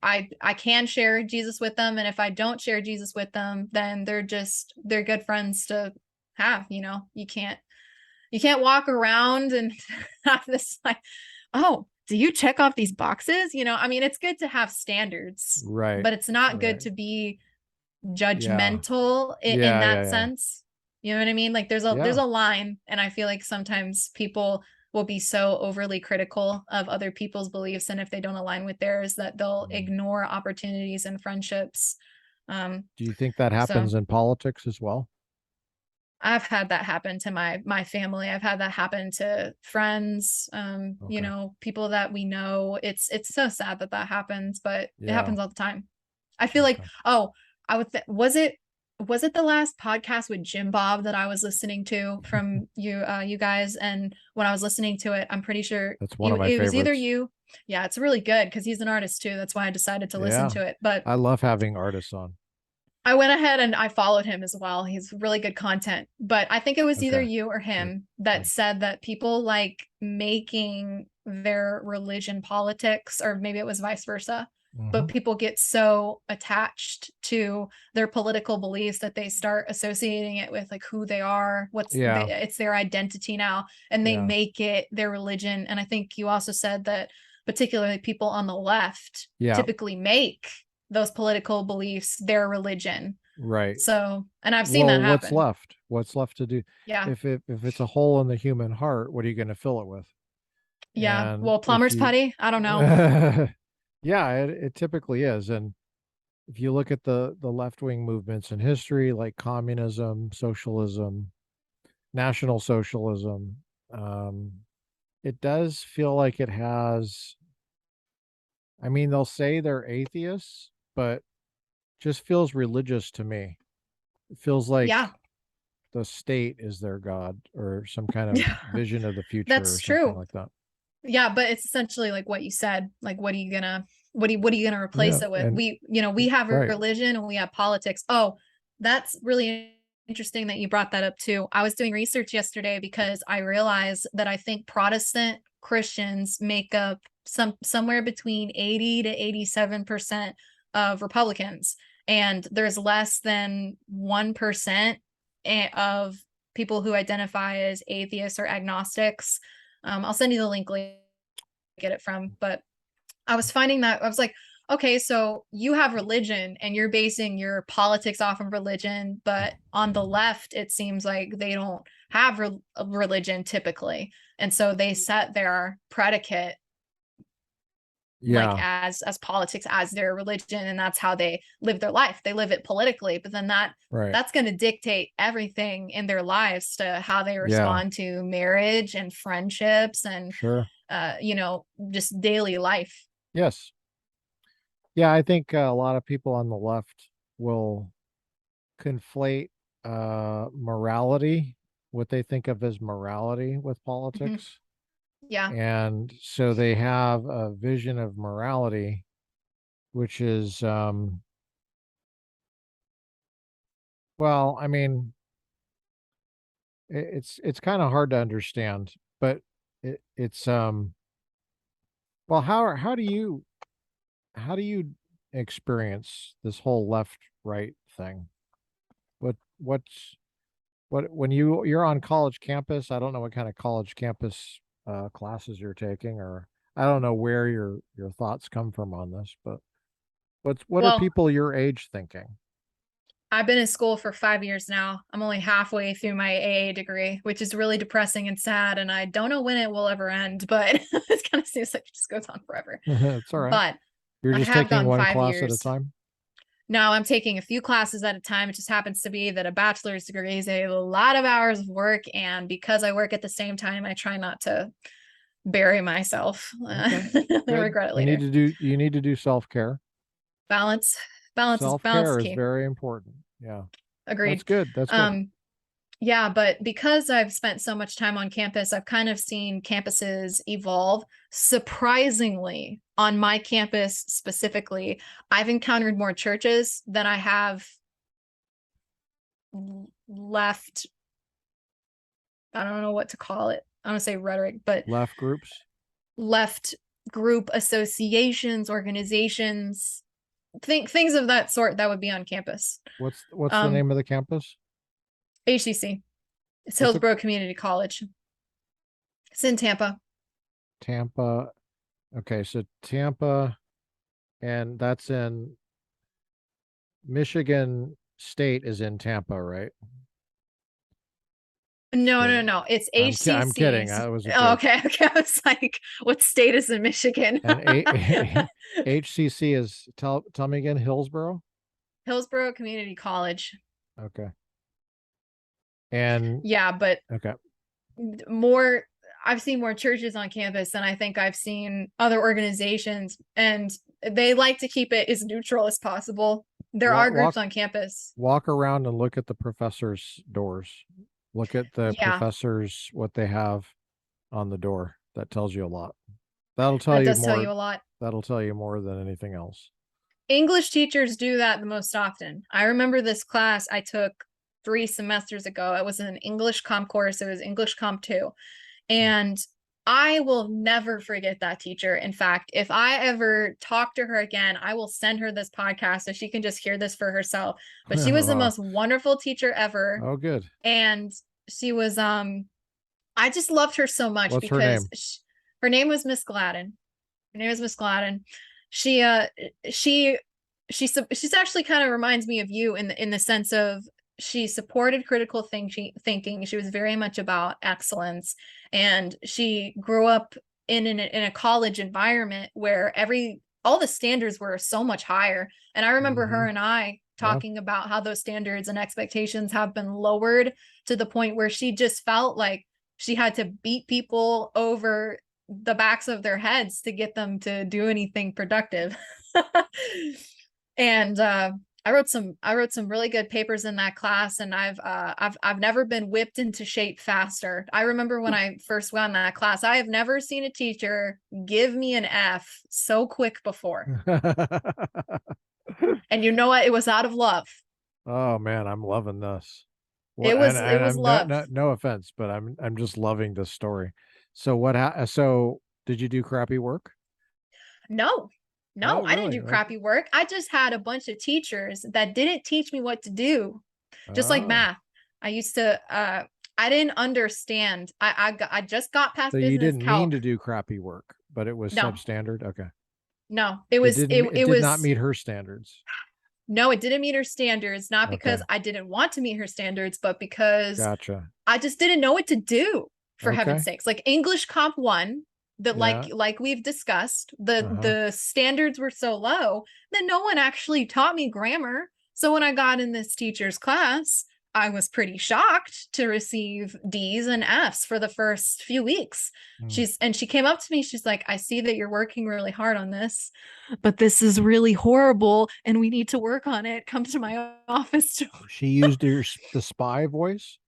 I can share Jesus with them, and if I don't share Jesus with them, then they're good friends to have. You can't walk around and have this like, oh, do you check off these boxes? I mean, it's good to have standards, Right. but it's not good Right. to be Yeah. judgmental in Yeah, that yeah, yeah. sense. You know what I mean? Like there's Yeah. a line, and I feel like sometimes people will be so overly critical of other people's beliefs, and if they don't align with theirs, that they'll Mm. ignore opportunities and friendships. Um, Do you think that so happens in politics as well? I've had that happen to my family. I've had that happen to friends, Okay. people that we know. It's so sad that that happens, but it Yeah. happens all the time. I feel like, Okay. oh, was it the last podcast with Jim Bob that I was listening to from you guys? And when I was listening to it, I'm pretty sure That's one you of my it was either favorites. you. Yeah, it's really good because he's an artist too. That's why I decided to listen Yeah. to it. But I love having artists on. I went ahead and I followed him as well. He's really good content. But I think it was either Okay. you or Good. him that Good. said that people like making their religion politics, or maybe it was vice versa. But Hmm. people get so attached to their political beliefs that they start associating it with like who they are, Yeah. it's their identity now, and they Yeah. make it their religion. And I think you also said that particularly people on the left Yeah. typically make those political beliefs their religion. Right. So, and I've seen Well, that what's happen. left? What's left to do? Yeah. If it's a hole in the human heart, what are you going to fill it with? Yeah. And Well, if plumber's you putty, I don't know. yeah, it typically is. And if you look at the left-wing movements in history like communism, socialism, national socialism, um it does feel like it has, I mean, they'll say they're atheists, but just feels religious to me. It feels like Yeah. the state is their god or some kind of Yeah. vision of the future That's or something true. like that. Yeah, but it's essentially like what you said. Like, what are you gonna Yeah, replace it with? and We have a right. religion and we have politics. Oh, that's really interesting that you brought that up too. I was doing research yesterday because I realized that I think Protestant Christians make up somewhere between 80 to 87% of Republicans, and there's less than 1% of people who identify as atheists or agnostics. I'll send you the link get it from, but I was finding that I was like, okay, so you have religion and you're basing your politics off of religion, but on the left, it seems like they don't have religion typically. And so they set their predicate like Yeah, as politics as their religion, and that's how they live their life. They live it politically, but then right. that's going to dictate everything in their lives to how they Yeah, respond to marriage and friendships and sure. just daily life. Yes. Yeah, I think a lot of people on the left will conflate morality, what they think of as morality, with Mhm. politics. Yeah. And so they have a vision of morality, which is, well, I mean, it's kind of hard to understand, but it's well, how do you experience this whole left right thing? What's what when you're on college campus? I don't know what kind of college campus classes you're taking, or I don't know where your thoughts come from on this, but what are Well, people your age thinking? I've been in school for 5 years now. I'm only halfway through my AA degree, which is really depressing and sad. And I don't know when it will ever end, but it kind of seems like it just goes on forever. It's all right. But You're I just have taking gone one five class at a years. time. Now I'm taking a few classes at a time. It just happens to be that a bachelor's degree is a lot of hours of work. And because I work at the same time, I try not to bury myself. Okay, I good. regret it later. You need to do self-care. Balance. Balance is Self-care is key. very important. Yeah. That's Agreed. good. That's good. Um, Yeah, but because I've spent so much time on campus, I've kind of seen campuses evolve. Surprisingly, on my campus specifically, I've encountered more churches than I have left. I don't know what to call it. I don't say rhetoric, but Left groups. left group associations, organizations, things of that sort that would be on campus. What's the Um, name of the campus? HCC, it's What's it? Hillsborough Community College. It's in Tampa. Tampa. Okay, so Tampa, and that's in Michigan State is in Tampa, right? Just No, no, kidding. no. It's I'm kidding. HCC's. That was a Oh, joke. okay. Okay. I was like, what state is in Michigan? And HCC is tell me again, Hillsborough. Hillsborough Community College. Okay. And Yeah, but okay. more, I've seen more churches on campus than I think I've seen other organizations, and they like to keep it as neutral as possible. There Walk are groups walk on campus. walk around and look at the professors' doors. Look at the Yeah, professors what they have on the door. That tells you a lot. That'll tell that you does tell you more. a lot. That'll tell you more than anything else. English teachers do that the most often. I remember this class I took 3 semesters ago. It was an English comp course. It was English comp 2. And I will never forget that teacher. In fact, if I ever talk to her again, I will send her this podcast so she can just hear this for herself. But she was the Wow. most wonderful teacher ever. Oh, good. And she was I just loved her so much What's her because name? her name was Miss Gladden. Her name is Miss Gladden. She she she's actually kind of reminds me of you in the sense of she supported critical thinking. She was very much about excellence, and she grew up in a college environment where all the standards were so much higher. And I remember Mm-hmm. her and I Yeah. talking about how those standards and expectations have been lowered to the point where she just felt like she had to beat people over the backs of their heads to get them to do anything productive. And I wrote some really good papers in that class, and I've never been whipped into shape faster. I remember when I first went in that class, I have never seen a teacher give me an F so quick before. And you know what? It was out of love. Oh man, I'm loving this. Well, It and was I'm love. no offense, but I'm just loving this story. So so did you do crappy work? No, no, Oh, I didn't really? do Okay. crappy work. I just had a bunch of teachers that didn't teach me what to do. Just like Oh, math. I used to I didn't understand. I just got so past you business didn't mean calc. to do crappy work, but it was No, substandard. Okay. no. It It did not was meet her standards. no, it didn't meet her standards, not because Okay. I didn't want to meet her standards, but because Gotcha. I just didn't know what to do, for heaven's Okay. sakes. Like English Comp 1, that Yeah. like we've discussed, the Uh-huh. the standards were so low that no one actually taught me grammar. So when I got in this teacher's class, I was pretty shocked to receive D's and F's for the first few weeks. Mm. She came up to me, she's like, "I see that you're working really hard on this, but this is really horrible and we need to work on it. Come to my office." She used the spy voice.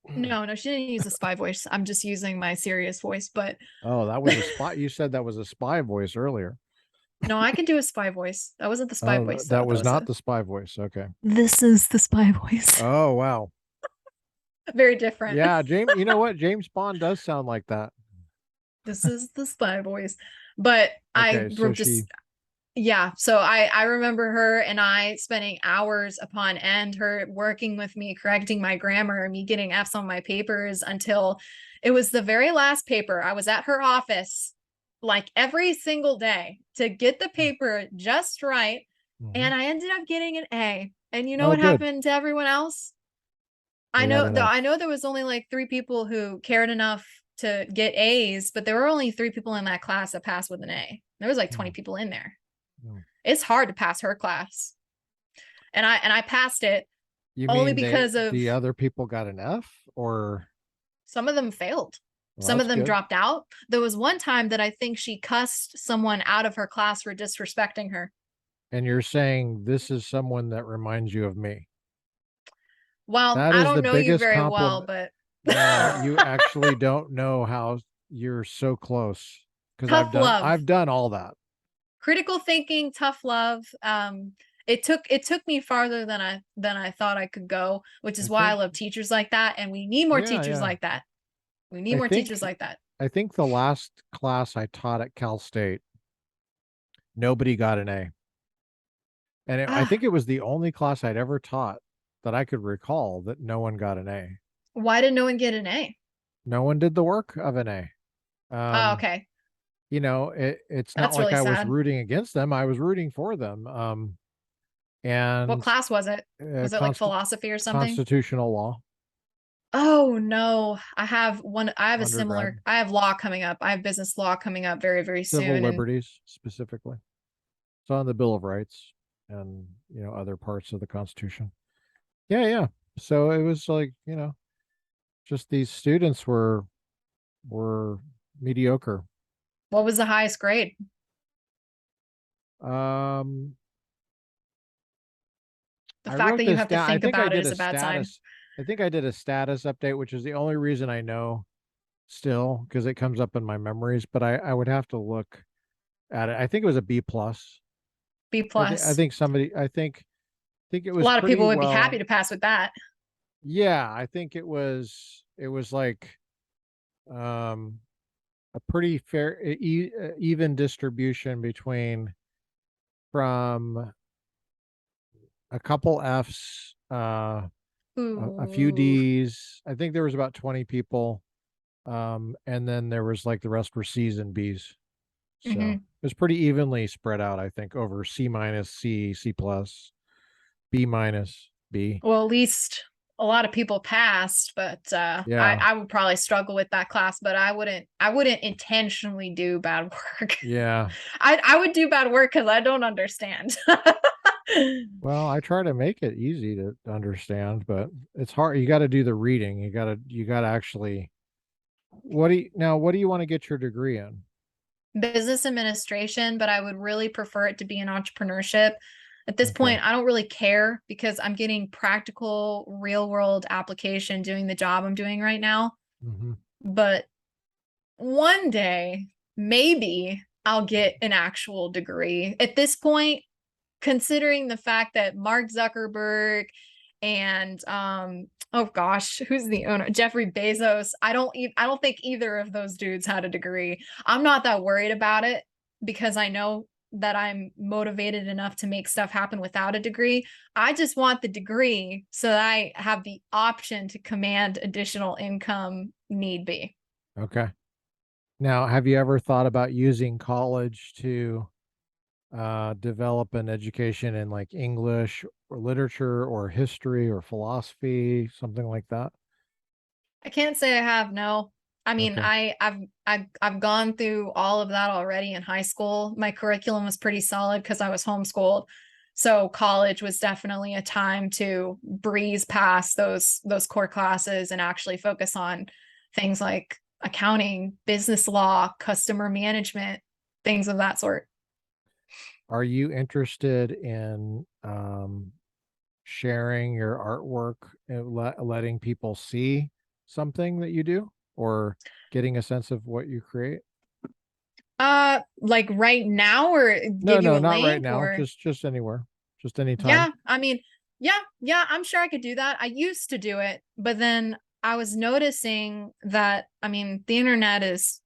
No, no, she didn't use a spy voice. I'm just using my serious voice, but Oh, that was a spy. You said that was a spy voice earlier. no, I can do a spy voice. That wasn't the spy Oh, voice though. that That was was not a the spy voice. Okay. This is the spy voice. Oh, wow. Very different. Yeah, James, you know what? James Bond does sound like that. This is the spy voice. But I Okay, were so she just yeah, so I remember her and I spending hours upon end, her working with me, correcting my grammar, me getting F's on my papers until it was the very last paper. I was at her office like every single day to get the paper just right. Mhm. And I ended up getting an A. And you know Oh, what good. happened to everyone else? They got an I F. know there was only like 3 people who cared enough to get A's, but there were only 3 people in that class that passed with an A. There was like 20 Mm, people in there. mm. It's hard to pass her class. And I passed it You only mean because of the other people got an F or some of them failed. well, Some of that's them good. dropped out. There was one time that I think she cussed someone out of her class for disrespecting her. And you're saying this is someone that reminds you of me. Well, That I is don't the know you biggest very well, compliment. but No, you actually don't know how you're so close because tough love. I've done all that. Critical thinking, tough love. It took me farther than I thought I could go, which I is why I think love teachers like that, and we need more yeah, teachers yeah. like that. We need I more teachers think like that. I think the last class I taught at Cal State, nobody got an A. And I Ah, think it was the only class I'd ever taught that I could recall that no one got an A. why did no one get an A? No one did the work of an A. Oh, Um, okay. it's not That's like really I was sad. rooting against them. I was rooting for them. What And class was it? Was it like philosophy or something? constitutional law, Oh no. undergrad, I have law coming up. I have business law coming up very, very civil soon. And liberties specifically. It's on the Bill of Rights and other parts of the Constitution. Yeah, yeah. So it was like, just these students were mediocre. what was the highest grade? Um, The I fact wrote that you this have to down. I think think I about it did is a a bad sign. status. I think I did a status update, which is the only reason I know still because it comes up in my memories. But I would have to look at it. I think it was a B plus. B I plus. think somebody. I think it A was lot of pretty people would be happy well. to pass with that. Yeah, I think it was. It was like um a pretty fair, even distribution between from a couple Fs, a few Ooh. Ds. I think there was about 20 people. And then there was like the rest were C's and B's. So Hmm. it was pretty evenly spread out, I think, over C minus, C, C plus, B minus, B. Well, at least a lot of people passed, but Yeah. I would probably struggle with that class, but I wouldn't intentionally do bad work. Yeah. I would do bad work because I don't understand. Well, I try to make it easy to understand, but it's hard. You got to do the reading. You got to actually, what do you want to get your degree in? Business administration, but I would really prefer it to be in entrepreneurship. At this Okay. point, I don't really care because I'm getting practical, real world application doing the job I'm doing right now. Hmm. But one day, maybe I'll get an actual degree. At this point, considering the fact that Mark Zuckerberg and oh gosh, who's the owner? Jeffrey Bezos. I don't think either of those dudes had a degree. I'm not that worried about it because I know that I'm motivated enough to make stuff happen without a degree. I just want the degree so that I have the option to command additional income need be. Okay. Now, have you ever thought about using college to develop an education in like English or literature or history or philosophy, something like that? I can't say I have, no. I mean, Okay. I've gone through all of that already in high school. My curriculum was pretty solid because I was homeschooled. So college was definitely a time to breeze past those core classes and actually focus on things like accounting, business law, customer management, things of that sort. Are you interested in sharing your artwork and letting people see something that you do or getting a sense of what you create? Like right now or No, give you no, a not right link now. or Just anywhere. Just anytime. yeah, I mean, yeah, I'm sure I could do that. I used to do it, but then I was noticing that, I mean, the internet is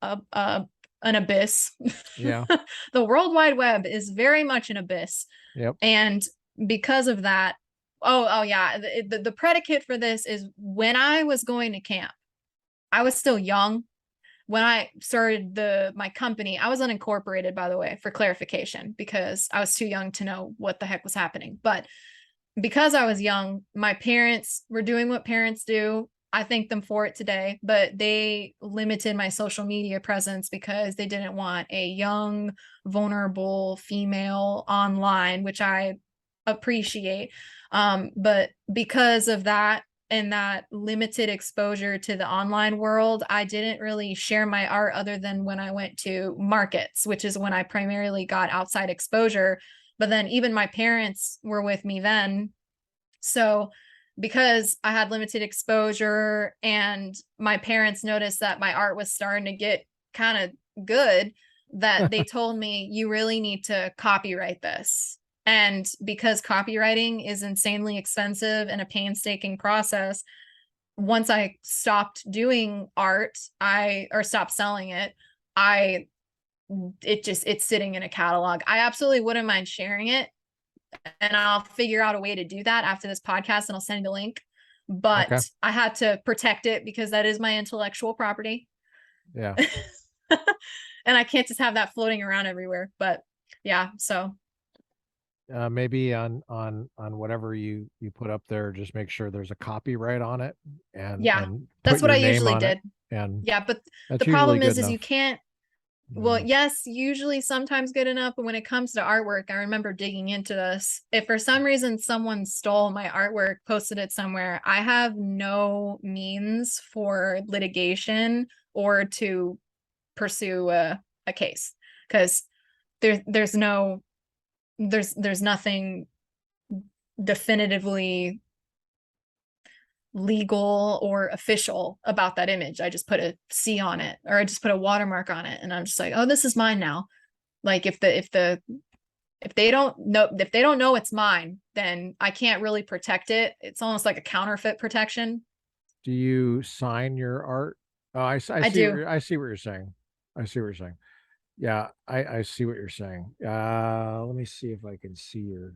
an abyss. Yeah. The World Wide Web is very much an abyss. Yep. And because of that, oh yeah, the predicate for this is when I was going to camp, I was still young. When I started my company, I was unincorporated, by the way, for clarification, because I was too young to know what the heck was happening. But because I was young, my parents were doing what parents do. I thank them for it today, but they limited my social media presence because they didn't want a young, vulnerable female online, which I appreciate. But because of that and that limited exposure to the online world, I didn't really share my art other than when I went to markets, which is when I primarily got outside exposure. But then even my parents were with me then. So because I had limited exposure and my parents noticed that my art was starting to get kind of good, that they told me, you really need to copyright this. And because copywriting is insanely expensive and a painstaking process, once I stopped doing art, or stopped selling it, I it's sitting in a catalog. I absolutely wouldn't mind sharing it, and I'll figure out a way to do that after this podcast and I'll send you the link. Okay. But I had to protect it because that is my intellectual property. Yeah. And I can't just have that floating around everywhere. But yeah, so Maybe on whatever you put up there, just make sure there's a copyright on it yeah, and put that's what I your name usually on it, did. and Yeah, but the that's usually problem good is you enough. can't, well, Mm. yes, usually sometimes good enough, but when it comes to artwork, I remember digging into this. If for some reason someone stole my artwork, posted it somewhere, I have no means for litigation or to pursue a case because there's no there's nothing definitively legal or official about that image. I just put a C on it or I just put a watermark on it and I'm just like, oh, this is mine now. Like if they don't know it's mine, then I can't really protect it. It's almost like a counterfeit protection. Do you sign your art? Oh, I I see do. I see what you're saying. I see what you're saying. Yeah, I see what you're saying. Let me see if I can see your.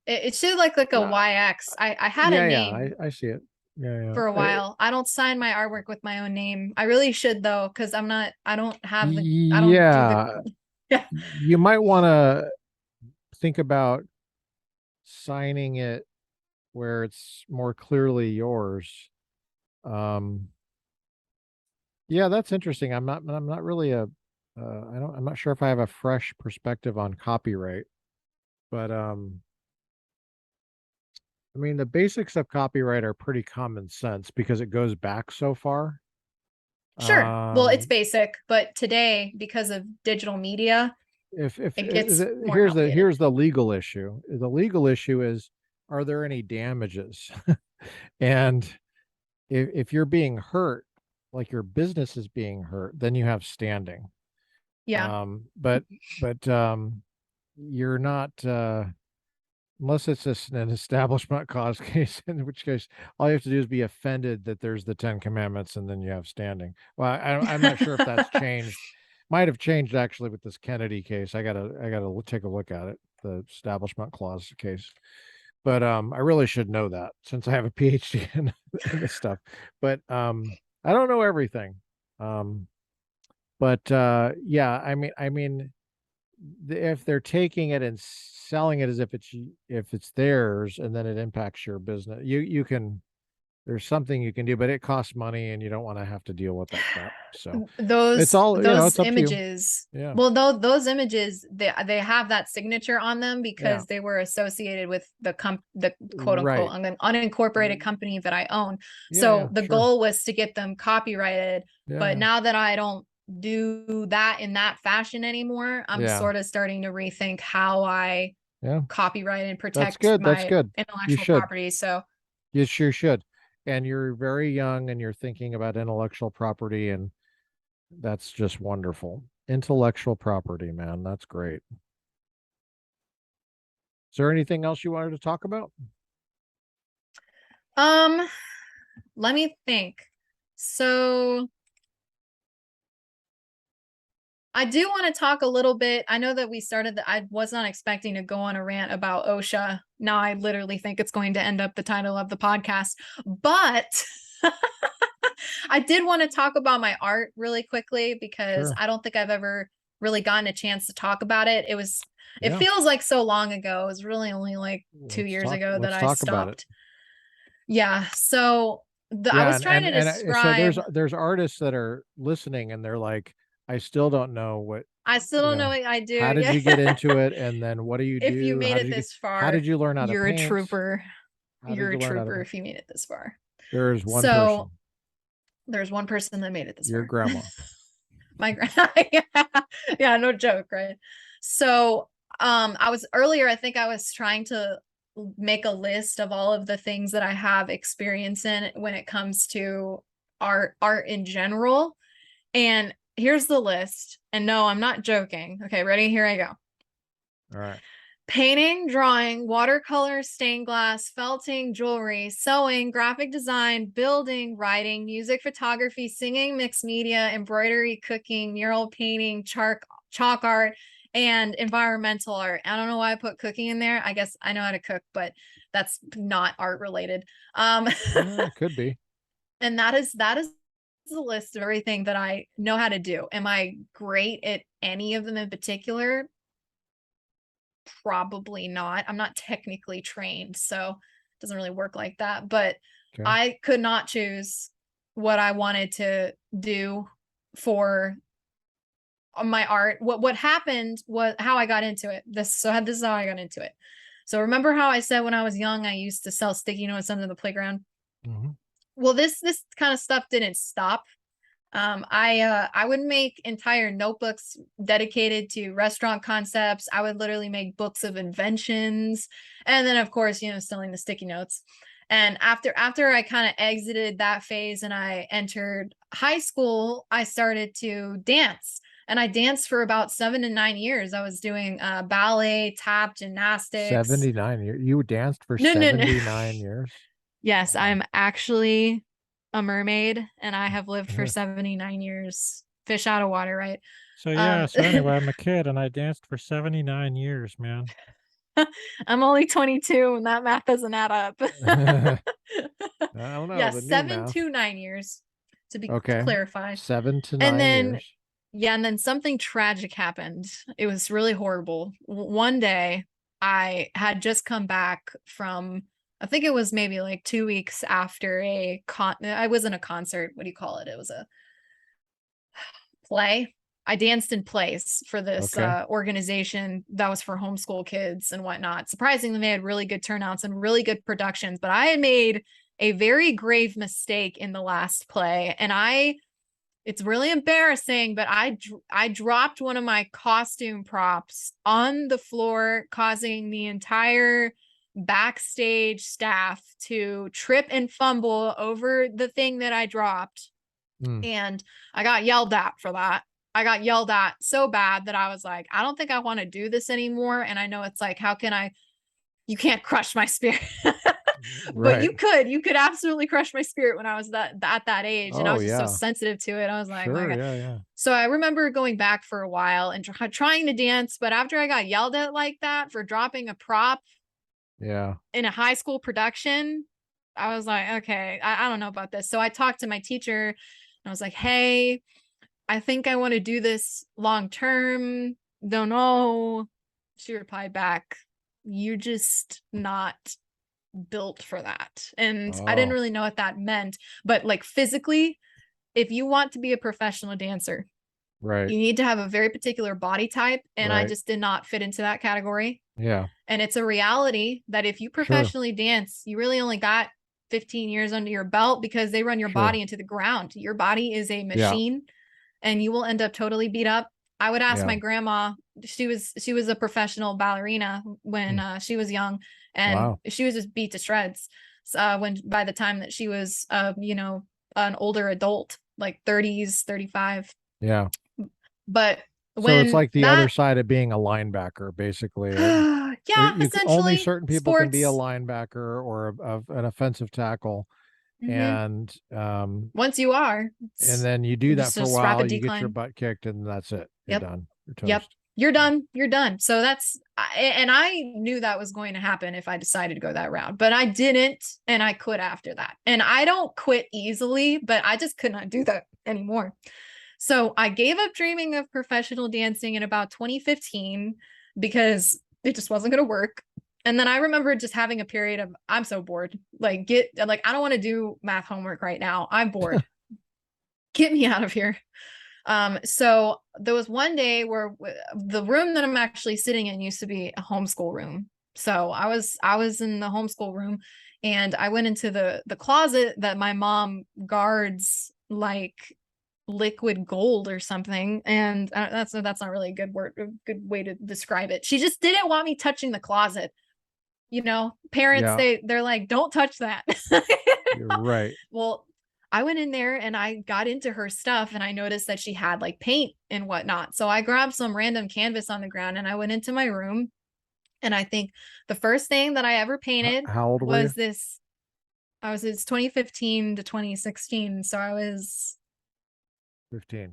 It should like a Uh, YX. I had a yeah, yeah, name I see it. Yeah, yeah. for a while. I don't sign my artwork with my own name. I really should though, because I don't do the Yeah, yeah. you might want to think about signing it where it's more clearly yours. Um, yeah, that's interesting. I'm not really I'm not sure if I have a fresh perspective on copyright, but I mean, the basics of copyright are pretty common sense because it goes back so far. Sure. Well, it's Um, basic, but today, because of digital media, if It gets more here's complicated. the legal issue. The legal issue is, are there any damages? And if you're being hurt, like your business is being hurt, then you have standing. Yeah. But you're not, unless it's just an establishment cause case, in which case all you have to do is be offended that there's the Ten Commandments, and then you have standing. Well, I'm not sure if that's changed. Might have changed actually with this Kennedy case. I gotta take a look at it, the establishment clause case. But I really should know that since I have a PhD in this stuff. But I don't know everything. Um, but yeah, I mean, if they're taking it and selling it as if it's theirs, and then it impacts your business, you can, there's something you can do, but it costs money and you don't want to have to deal with that crap. So it's all, Those it's up to you. images, Yeah. well, those images, they have that signature on them Yeah. because they were associated with the quote unquote Right. unincorporated company that I own. Yeah. Yeah. So the Sure. goal was to get them copyrighted. Yeah. But Yeah. now that I don't do that in that fashion anymore, I'm Yeah. sort of starting to rethink how I Yeah. copyright and That's protect good. That's my good. You intellectual should. property. So You sure should. And you're very young and you're thinking about intellectual property, and that's just wonderful. Intellectual property, man. That's great. Is there anything else you wanted to talk about? um let me think. So I do want to talk a little bit. I know that we started that. I was not expecting to go on a rant about OSHA. Now I literally think it's going to end up the title of the podcast. But I did want to talk about my art really quickly because Sure. I don't think I've ever really gotten a chance to talk about it. It Yeah. feels like so long ago. It was really only like 2 years ago that Let's I talk about it. stopped. Yeah. So I Yeah, was trying to so describe. there's artists that are listening and they're like, I still don't know what, I still don't know what I how do. did Yeah. you get into it? And then what do you If you do? made it this How far, did you learn how to you're a paint? trooper. How You're did a you learn how to trooper paint? if you made it this far. There is one So person, there's one person that made it this your far. grandma. My yeah. Yeah, no joke, right? So I was earlier, I think I was trying to make a list of all of the things that I have experience in when it comes to art in general. And here's the list. And no, I'm not joking. Okay, ready? Here I go. All right. Painting, drawing, watercolor, stained glass, felting, jewelry, sewing, graphic design, building, writing, music, photography, singing, mixed media, embroidery, cooking, mural painting, chalk art, and environmental art. I don't know why I put cooking in there. I guess I know how to cook, but that's not art related. It could be. And that is the list of everything that I know how to do. Am I great at any of them in particular? Probably not. I'm not technically trained, so it doesn't really work like that. But Okay. I could not choose what I wanted to do for my art. What happened was how I got into it. This is how I got into it. So remember how I said when I was young I used to sell sticky notes under the playground? Mm-hmm. Well, this kind of stuff didn't stop. I would make entire notebooks dedicated to restaurant concepts. I would literally make books of inventions, and then of course, selling the sticky notes. And after I kind of exited that phase and I entered high school, I started to dance. And I danced for about 7 to 9 years. I was doing ballet, tap, gymnastics. 79 years. You danced for No, no, no. 79 years? Yes, Wow. I'm actually a mermaid and I have lived for 79 years. Fish out of water, right? So yeah, so anyway, I'm a kid and I danced for 79 years, man. I'm only 22 and that math doesn't add up. I don't know, Yeah, the new 7 math. to 9 years to Okay. clarify. 7 to And 9 then years. yeah, and then something tragic happened. It was really horrible. One day I had just come back from, I think it was maybe like 2 weeks after I was in a concert. What do you call it? It was a play. I danced in plays for this Okay. organization that was for homeschool kids and whatnot. Surprisingly, they had really good turnouts and really good productions, but I had made a very grave mistake in the last play. And it's really embarrassing, but I dropped one of my costume props on the floor, causing the entire backstage staff to trip and fumble over the thing that I dropped. And I got yelled at for that. I got yelled at so bad that I was like, I don't think I want to do this anymore. And I know it's like, how can you can't crush my spirit. But you could absolutely crush my spirit when I was at that age. And I was just so sensitive to it. I was like, sure, my God. yeah. So I remember going back for a while and trying to dance. But after I got yelled at like that for dropping a prop in a high school production, I was like, okay, I don't know about this. So I talked to my teacher and I was like, hey, I think I want to do this long term. Don't know. She replied back, you're just not built for that. And I didn't really know what that meant, but like physically, if you want to be a professional dancer, you need to have a very particular body type. And I just did not fit into that category. Yeah. And it's a reality that if you professionally dance, you really only got 15 years under your belt because they run your body into the ground. Your body is a machine and you will end up totally beat up. I would ask my grandma, she was a professional ballerina when she was young, and she was just beat to shreds. By the time that she was an older adult, like 30s, 35. Yeah. But so it's like the other side of being a linebacker, basically. Only certain people can be a linebacker or an offensive tackle. And once you are, and then you do that for a while, you get your butt kicked, and that's it. You're done. You're toast. You're done. So and I knew that was going to happen if I decided to go that route, but I didn't, and I quit after that. And I don't quit easily, but I just could not do that anymore. So I gave up dreaming of professional dancing in about 2015 because it just wasn't going to work. And then I remember just having a period of, I'm so bored. I don't want to do math homework right now. I'm bored. Get me out of here. So there was one day where the room that I'm actually sitting in used to be a homeschool room. So I was in the homeschool room, and I went into the closet that my mom guards like liquid gold or something. And that's not really a good way to describe it. She just didn't want me touching the closet. Parents, they're like, don't touch that. You're right. Well, I went in there and I got into her stuff, and I noticed that she had like paint and whatnot. So I grabbed some random canvas on the ground and I went into my room. And I think the first thing that I ever painted was this. It's 2015 to 2016. So I was 15.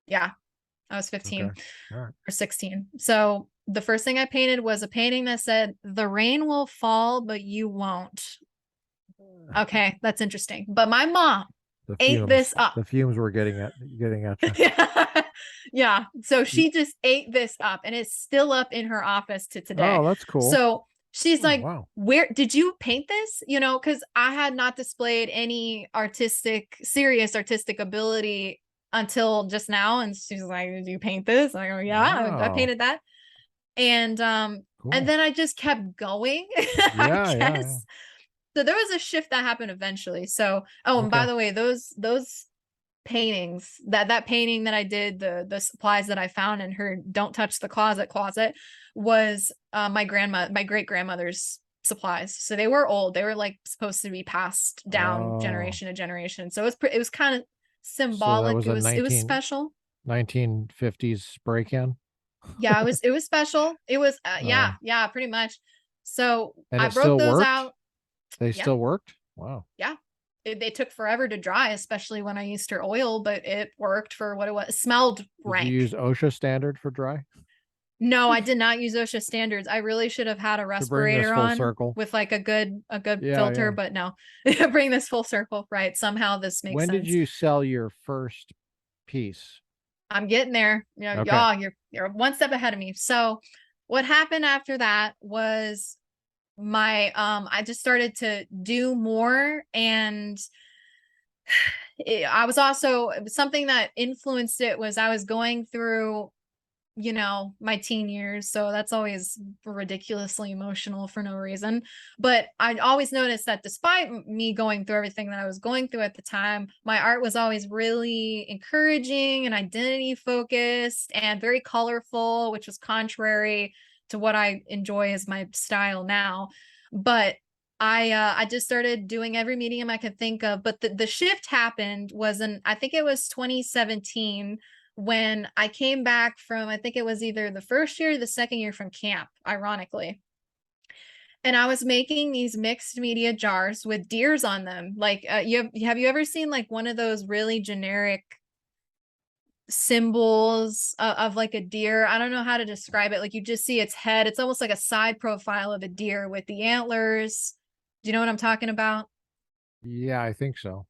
Yeah, I was 15 or 16. So the first thing I painted was a painting that said, "The rain will fall, but you won't." Okay, that's interesting. But my mom ate this up. The fumes were getting at you. Yeah. So she just ate this up, and it's still up in her office to today. Oh, that's cool. So she's like, wow. Where did you paint this? Because I had not displayed any serious artistic ability until just now. And she's like, did you paint this? I go, yeah, wow. I painted that. And cool. And then I just kept going. I guess. Yeah. So there was a shift that happened eventually. So, and by the way, those paintings, that painting that I did, the supplies that I found in her "Don't Touch the Closet" was my great grandmother's supplies. So they were old. They were like supposed to be passed down generation to generation. So it was kind of symbolic. So it was special. 1950s spray can. Yeah, it was special. It was yeah, pretty much. So I broke those out. They still worked? Wow. Yeah. They took forever to dry, especially when I used her oil, but it worked for what it was. It smelled rank. Did you use OSHA standard for dry? No, I did not use OSHA standards. I really should have had a respirator on with like a good filter, but no. Bring this full circle, right? Somehow this makes sense. When did you sell your first piece? I'm getting there. You're one step ahead of me. So what happened after that was I just started to do more, and I was also, something that influenced it was I was going through you know, my teen years. So that's always ridiculously emotional for no reason. But I always noticed that despite me going through everything that I was going through at the time, my art was always really encouraging and identity focused and very colorful, which was contrary to what I enjoy as my style now. But I just started doing every medium I could think of. But the shift happened was in, I think it was 2017, when I came back from, I think it was either the first year or the second year from camp, ironically. And I was making these mixed media jars with deers on them. Like, have you ever seen like one of those really generic symbols of like a deer? I don't know how to describe it. Like you just see its head. It's almost like a side profile of a deer with the antlers. Do you know what I'm talking about? Yeah, I think so.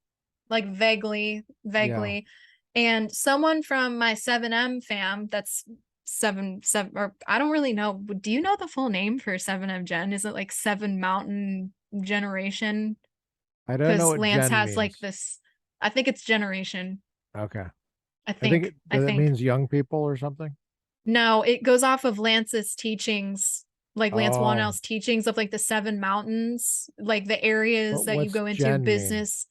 Like vaguely, Yeah. vaguely. And someone from my 7M fam, that's seven, or I don't really know. Do you know the full name for 7M Gen? Is it like Seven Mountain Generation? I don't know Because what Lance gen has like means. this, I think it's generation. Okay. I I think think, it, I that think. means young people or something. No, it goes off of Lance's teachings, like Lance Oh, Wannell's teachings of like the seven mountains, like the areas but that you what's go into gen mean? business.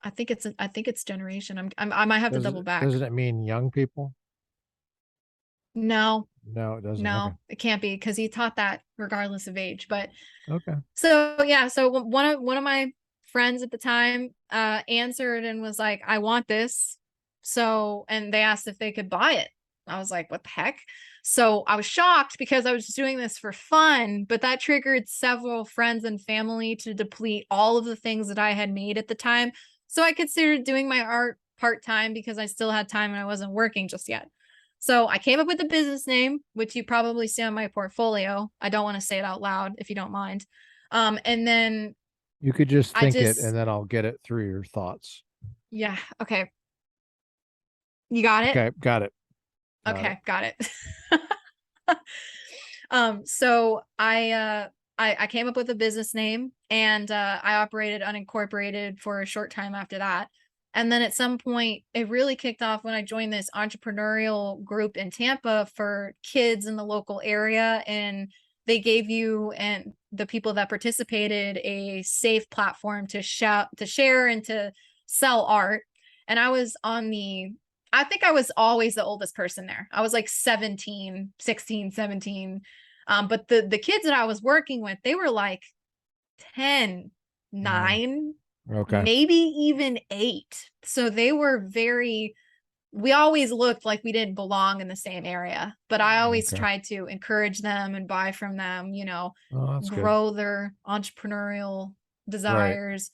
I think it's generation. I might have to double back. Doesn't it mean young people? No, No, it doesn't. Okay. no, it can't be because he taught that regardless of age. But Okay. so yeah, so one of my friends at the time answered and was like, I want this. So, and they asked if they could buy it. I was like, what the heck? So I was shocked because I was just doing this for fun, but that triggered several friends and family to deplete all of the things that I had made at the time. So I considered doing my art part-time because I still had time and I wasn't working just yet. So I came up with a business name, which you probably see on my portfolio. I don't want to say it out loud if you don't mind. And then You could just I think it and just, then I'll get it through your thoughts. yeah, okay. You got it? Okay, got it. Got it. Okay, got it. So I came up with a business name and I operated unincorporated for a short time after that. And then at some point, it really kicked off when I joined this entrepreneurial group in Tampa for kids in the local area. And they gave you and the people that participated a safe platform to share and to sell art. And I was on the, I think I was always the oldest person there. I was like 17, 16, 17. But the kids that I was working with, they were like 10, Mm, 9, okay. maybe even 8. So they were very, we always looked like we didn't belong in the same area, but I always Okay. tried to encourage them and buy from them, you know, Oh, that's good. grow their entrepreneurial Right. desires.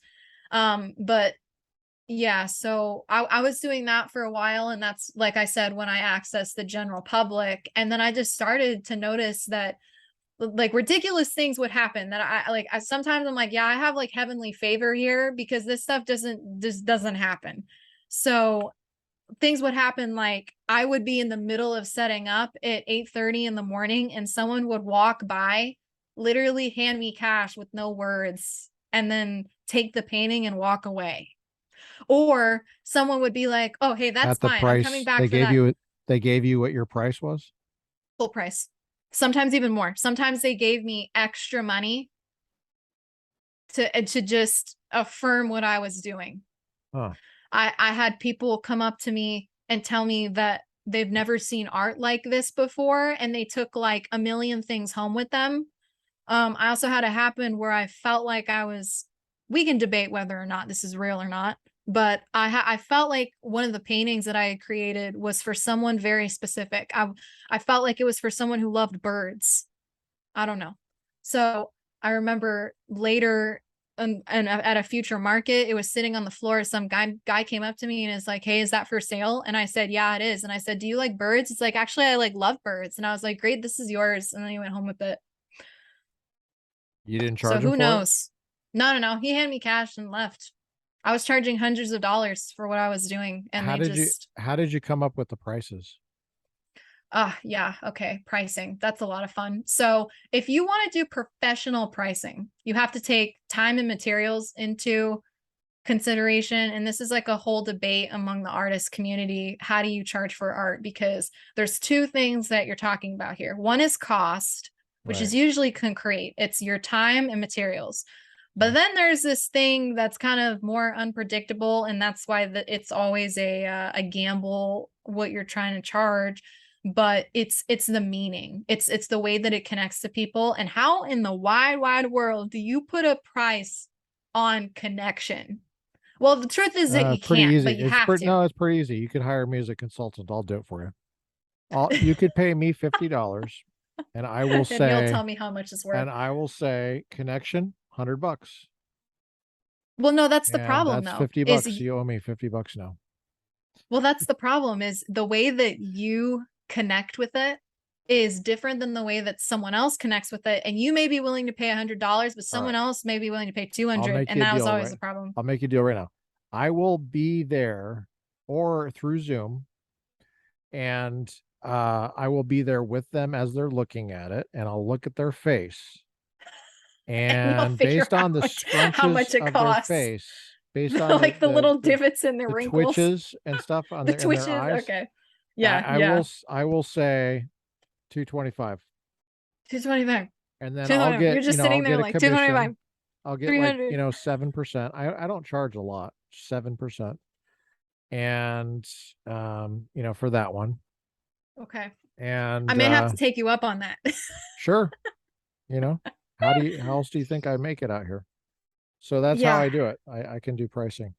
But yeah, so I was doing that for a while, and that's like I said, when I accessed the general public, and then I just started to notice that like ridiculous things would happen that I like I sometimes I'm like, yeah, I have like heavenly favor here because this stuff doesn't happen. So things would happen like I would be in the middle of setting up at 8:30 in the morning and someone would walk by, literally hand me cash with no words, and then take the painting and walk away. Or someone would be like, "Oh, hey, that's At the fine. I'm coming price back for that they gave you what your price was? full price." Sometimes even more. Sometimes they gave me extra money to just affirm what I was doing. Huh. I had people come up to me and tell me that they've never seen art like this before and they took like a million things home with them. I also had it happen where I felt like I was, we can debate whether or not this is real or not, but I felt like one of the paintings that I had created was for someone very specific. I felt like it was for someone who loved birds. I don't know. So I remember later and at a future market, it was sitting on the floor. Some guy came up to me and is like, "Hey, is that for sale?" And I said, "Yeah, it is." And I said, "Do you like birds?" It's like, "Actually, I like love birds." And I was like, "Great, this is yours." And then he went home with it. You didn't So charge him who for it? knows? No, no, no. He handed me cash and left. I was charging hundreds of dollars for what I was doing, and they just, How did you come up with the prices? yeah, okay, pricing. That's a lot of fun. So if you want to do professional pricing, you have to take time and materials into consideration, and this is like a whole debate among the artist community. How do you charge for art? Because there's two things that you're talking about here. One is cost, which is usually concrete. It's your time and materials. But then there's this thing that's kind of more unpredictable, and that's why it's always a gamble what you're trying to charge. But it's the meaning. It's the way that it connects to people. And how in the wide world do you put a price on connection? Well, the truth is that you Pretty can't, easy. but you have to. No, it's pretty easy. You could hire a music consultant. I'll do it for you. You could pay me $50, and I will And you'll say, tell me how much it's worth. and I will say, connection, $100. Well, no, that's the And problem, that's though. $50. You owe me $50 now. Well, that's the problem, is the way that you connect with it is different than the way that someone else connects with it. And you may be willing to pay $100, but someone else may be willing to pay 200. And that was always the problem. I'll make you a deal right now. I will be there or through Zoom, and I will be there with them as they're looking at it, and I'll look at their face. And based on the scrunches of their face, based on like the little divots in the wrinkles, twitches and stuff on the their, twitches. in their eyes. Okay. Yeah. I will say 225. 225. And then I'll get, you're just sitting there like 225. I'll get 300. Like, 7%. I don't charge a lot, 7%. And, for that one. Okay. And I may have to take you up on that. Sure. How else do you think I make it out here? So that's how I do it. I can do pricing.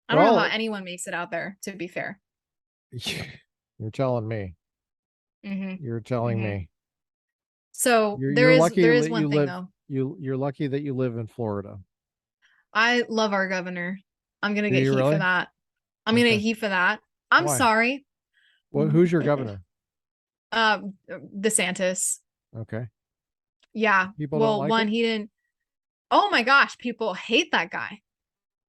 I don't know how anyone makes it out there, to be fair. You're telling me. You're telling me. So there is one thing though. You're lucky that you live in Florida. I love our governor. I'm gonna get heat for that. I'm gonna get heat for that. I'm sorry. Well, who's your governor? DeSantis. Okay. Yeah. People don't like one, it? he didn't. Oh my gosh, people hate that guy.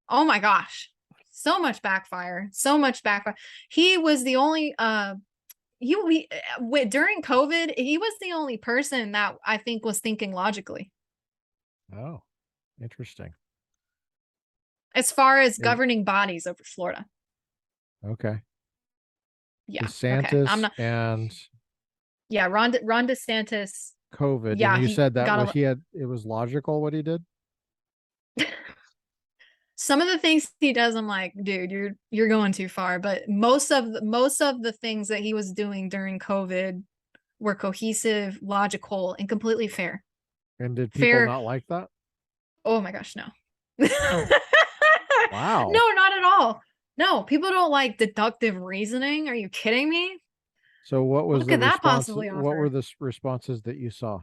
Oh my gosh. So much backfire. He was the only during COVID, he was the only person that I think was thinking logically. Oh, interesting. As far as governing bodies over Florida. Okay. Yeah. DeSantis okay. and Ron DeSantis. COVID. Yeah, and you said that it was logical what he did. Some of the things he does, I'm like, dude, you're going too far. But most of the things that he was doing during COVID were cohesive, logical, and completely fair. And did people not like that? Oh my gosh, no. Wow. No, not at all. No, people don't like deductive reasoning. Are you kidding me? So what was the response? What were the responses that you saw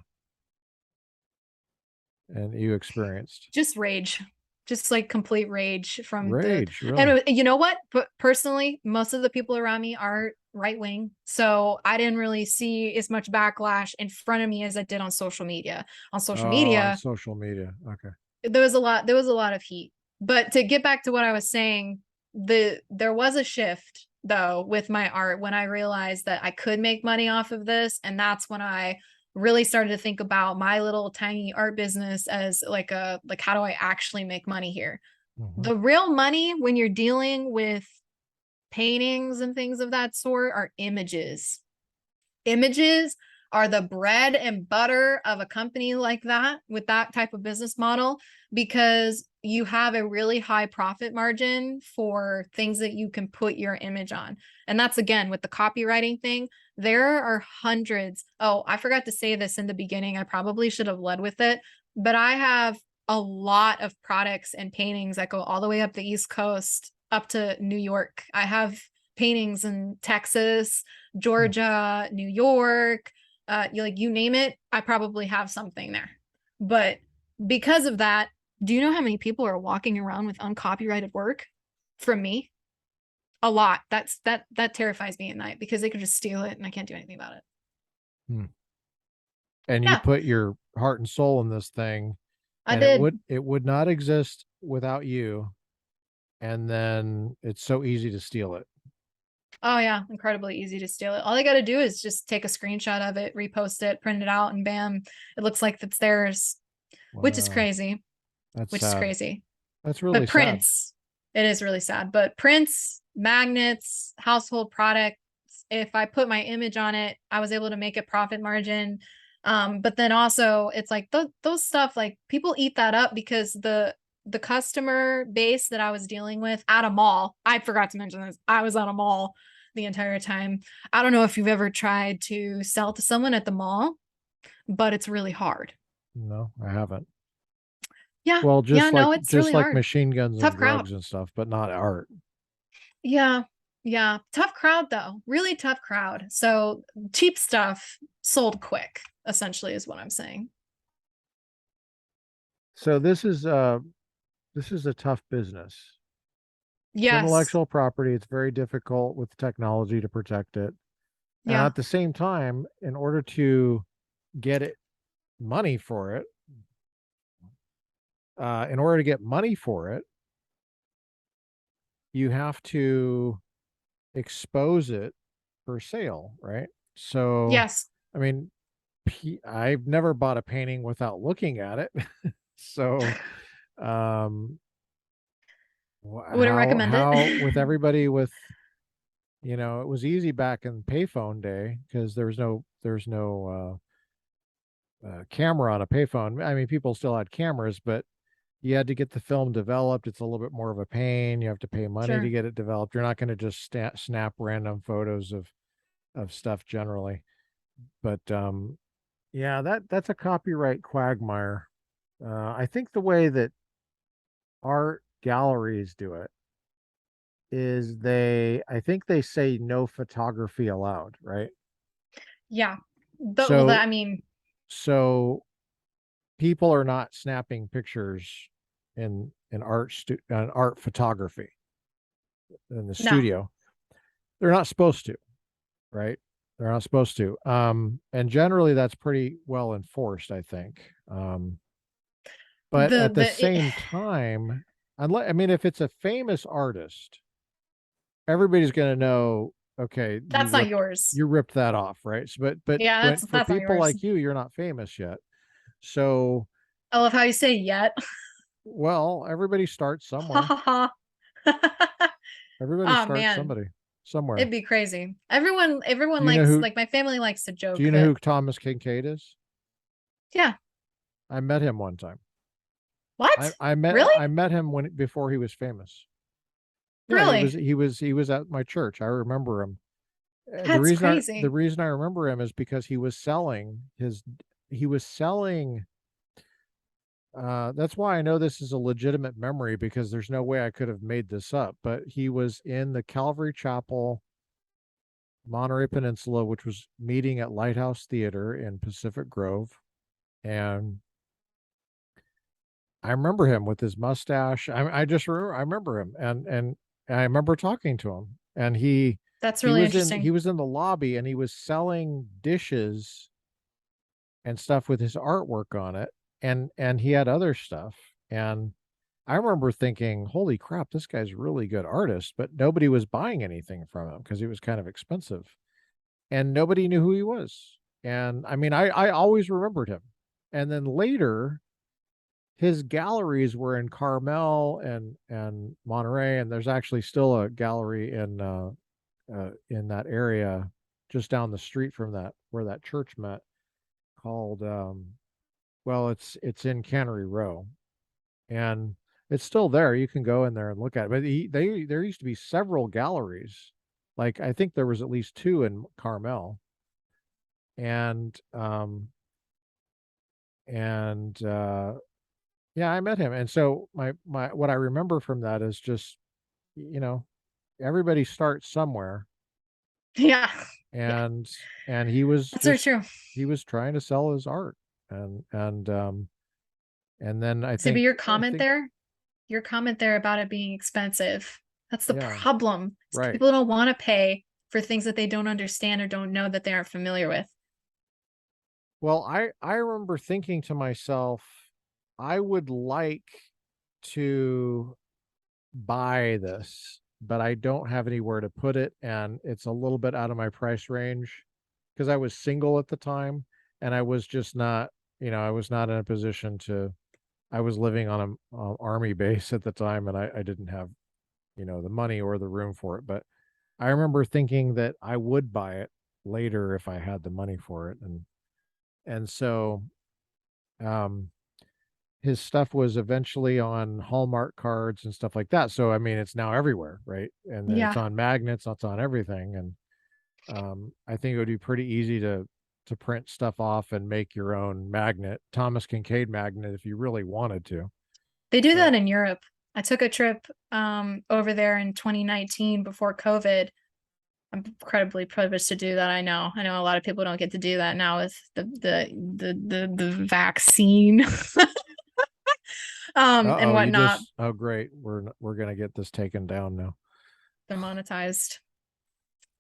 and you experienced? Just rage. Just like complete rage from really? And you know what? But personally, most of the people around me are right wing, so I didn't really see as much backlash in front of me as I did on social media. On social media, okay. There was a lot of heat. But to get back to what I was saying, there was a shift though with my art when I realized that I could make money off of this, and that's when I really started to think about my little tiny art business as like how do I actually make money here? The real money when you're dealing with paintings and things of that sort are images. Images are the bread and butter of a company like that with that type of business model, because you have a really high profit margin for things that you can put your image on. And that's again with the copywriting thing. There are hundreds. Oh, I forgot to say this in the beginning. I probably should have led with it, but I have a lot of products and paintings that go all the way up the East Coast, up to New York. I have paintings in Texas, Georgia, New York, you name it, I probably have something there. But because of that, do you know how many people are walking around with uncopyrighted work from me? A lot. That terrifies me at night, because they could just steal it and I can't do anything about it. And you put your heart and soul in this thing. I did. It would not exist without you. And then it's so easy to steal it. Oh yeah, incredibly easy to steal it. All they got to do is just take a screenshot of it, repost it, print it out, and bam, it looks like it's theirs. Wow. Which is crazy. That's sad. Is crazy. That's really but prints, It is really sad. But prints, magnets, household products, if I put my image on it, I was able to make a profit margin. But then also it's like those stuff, like people eat that up because the customer base that I was dealing with at a mall, I forgot to mention this. I was at a mall the entire time. I don't know if you've ever tried to sell to someone at the mall, but it's really hard. No, I haven't. Yeah. Well, Yeah, no, it's really just like hard. machine guns and Tough crowd. drugs and stuff, but not art. Yeah. Yeah. Tough crowd though. Really tough crowd. So cheap stuff sold quick, essentially, is what I'm saying. So this is a tough business. It's Yes. intellectual property. It's very difficult with technology to protect it. And Yeah. at the same time, in order to get it money for it, in order to get money for it, you have to expose it for sale, right? So, Yes. I mean, I've never bought a painting without looking at it. So, um, Wouldn't recommend it. how with everybody with, you know, it was easy back in payphone day because there's no camera on a payphone. I mean, people still had cameras, but you had to get the film developed. It's a little bit more of a pain. You have to pay money to Sure. get it developed. You're not going to just snap random photos of stuff generally. But yeah, that's a copyright quagmire. I think the way that art galleries do it is I think they say no photography allowed, right? Yeah. But well, So that I mean, so people are not snapping pictures in art photography in the no. studio. They're not supposed to, right? They're not supposed to. And generally that's pretty well enforced, I think. But at the same time, unless I mean, if it's a famous artist, everybody's going to know. Okay, that's not yours. you ripped that off, right? So, but Yeah, when for that's not people yours. like you're not famous yet. So, I love how you say yet. well, everybody starts Ha somewhere. ha ha. Everybody Oh starts man, somebody somewhere. it'd be crazy. Everyone Do you know likes, who? like my family likes to Do joke you know that, who Thomas Kincaid is? yeah. I met him one time. What? Really? I met him when before he was famous. Yeah, Really? he was at my church. I remember him. That's crazy. The reason I remember him is because he was selling that's why I know this is a legitimate memory because there's no way I could have made this up, but he was in the Calvary Chapel, Monterey Peninsula, which was meeting at Lighthouse Theater in Pacific Grove, and I remember him with his mustache. I remember him, and I remember talking to him, and That's really he interesting. was in the lobby and he was selling dishes and stuff with his artwork on it, and he had other stuff, and I remember thinking, "Holy crap, this guy's a really good artist," but nobody was buying anything from him because he was kind of expensive, and nobody knew who he was. And I mean, I always remembered him, and then later his galleries were in Carmel and Monterey, and there's actually still a gallery in that area just down the street from that where that church met called well it's in Cannery Row, and it's still there. You can go in there and look at it. But there used to be several galleries. Like I think there was at least two in Carmel, and and yeah, I met him. And so my what I remember from that is just, you know, everybody starts somewhere, Yeah. Yeah. and he was That's very just true. he was trying to sell his art, and then See, but I think your comment there about it being expensive, that's the yeah, problem. Is right. people don't want to pay for things that they don't understand or don't know that they aren't familiar with. Well, I remember thinking to myself, I would like to buy this, but I don't have anywhere to put it, and it's a little bit out of my price range because I was single at the time, and I was just not, you know, I was not in a position to. I was living on a army base at the time, and I didn't have you know, the money or the room for it. But I remember thinking that I would buy it later if I had the money for it. And so um his stuff was eventually on Hallmark cards and stuff like that. So I mean it's now everywhere, right? And then it's Yeah. on magnets, it's on everything. And I think it would be pretty easy to print stuff off and make your own magnet, Thomas Kincaid magnet, if you really wanted to. They do But that in Europe. I took a trip over there in 2019 before COVID. I'm incredibly privileged to do that. I know a lot of people don't get to do that now with the vaccine and whatnot. oh great, we're gonna get this taken down now. Demonetized.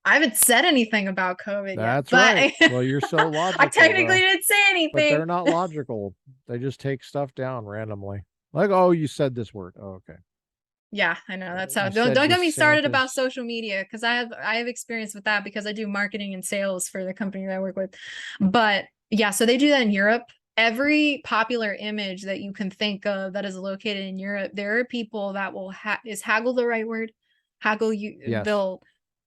I haven't said anything about COVID That's yet, right. but Well, you're so logical. I technically though. didn't say anything. But they're not logical. They just take stuff down randomly. Like, oh, you said this word. Oh, okay. Yeah, I know. That's how. You Don't said get me started about DeSantis. social media, because I have experience with that because I do marketing and sales for the company that I work with. But yeah, so they do that in Europe. Every popular image that you can think of that is located in Europe, there are people that will is haggle the right word? Haggle you. Yes. They'll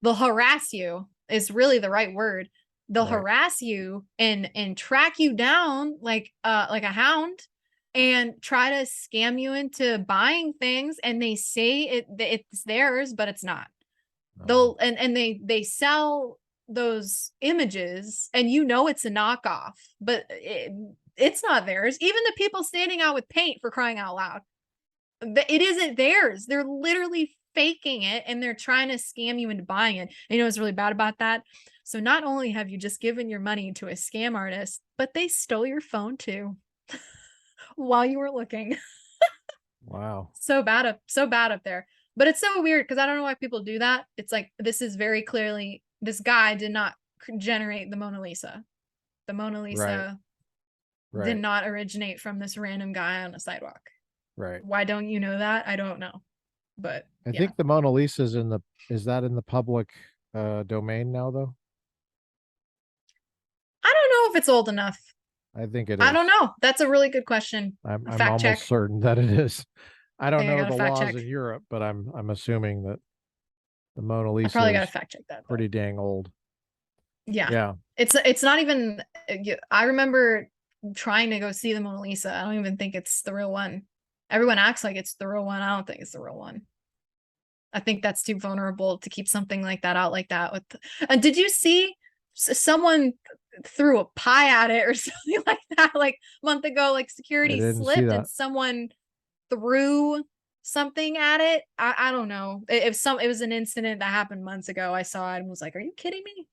harass you is really the right word. They'll Right. harass you and track you down like a hound and try to scam you into buying things, and they say it's theirs, but it's not. They'll and they sell those images, and you know it's a knockoff, but it's not theirs. Even the people standing out with paint, for crying out loud, it isn't theirs. They're literally faking it, and they're trying to scam you into buying it. And you know what's really bad about that? So not only have you just given your money to a scam artist, but they stole your phone too while you were looking. Wow. So bad up there. But it's so weird because I don't know why people do that. It's like, this is very clearly, this guy did not generate the Mona Lisa. The Mona Lisa did not originate from this random guy on a sidewalk. Right. Why don't you know that? I don't know. But I think the Mona Lisa is that in the public domain now though? I don't know if it's old enough. I think it is. I don't know. That's a really good question. I'm almost certain that it is. I don't know the laws check in Europe, but I'm assuming that the Mona Lisa I probably gotta fact check that. Pretty dang old. Yeah. Yeah. It's not even, I remember trying to go see the Mona Lisa. I don't even think it's the real one. Everyone acts like it's the real one. I don't think it's the real one. I think that's too vulnerable to keep something like that out like that. And did you see someone threw a pie at it or something like that like a month ago? Like security slipped and someone threw something at it. I don't know. It was an incident that happened months ago. I saw it and was like, are you kidding me?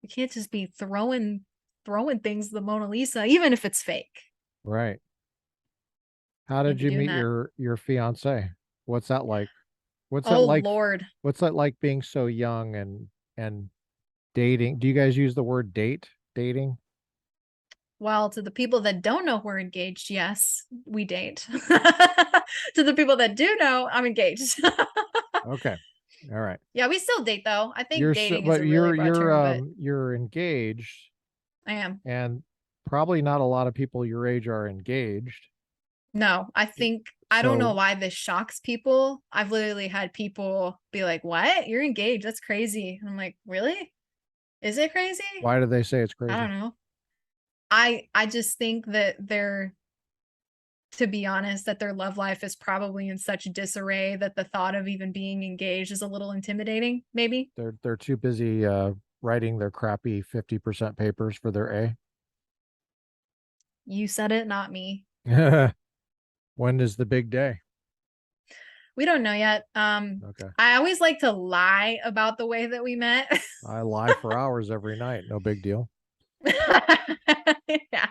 You can't just be throwing things at the Mona Lisa, even if it's fake. Right. How did you meet your fiance? What's that like? What's that like? Lord. What's that like being so young and dating? Do you guys use the word dating? Well, to the people that don't know we're engaged, yes, we date. To the people that do know, I'm engaged. Okay. All right. Yeah, we still date though. I think dating is a really broad term, but you're engaged. I am. And probably not a lot of people your age are engaged. No, I think I don't know why this shocks people. I've literally had people be like, "What? You're engaged? That's crazy." And I'm like, "Really? Is it crazy?" Why do they say it's crazy? I don't know. I just think that to be honest, that their love life is probably in such disarray that the thought of even being engaged is a little intimidating, maybe. They're too busy writing their crappy 50% papers for their A. You said it, not me. When is the big day? We don't know yet. Okay. I always like to lie about the way that we met. I lie for hours every night. No big deal. Yeah.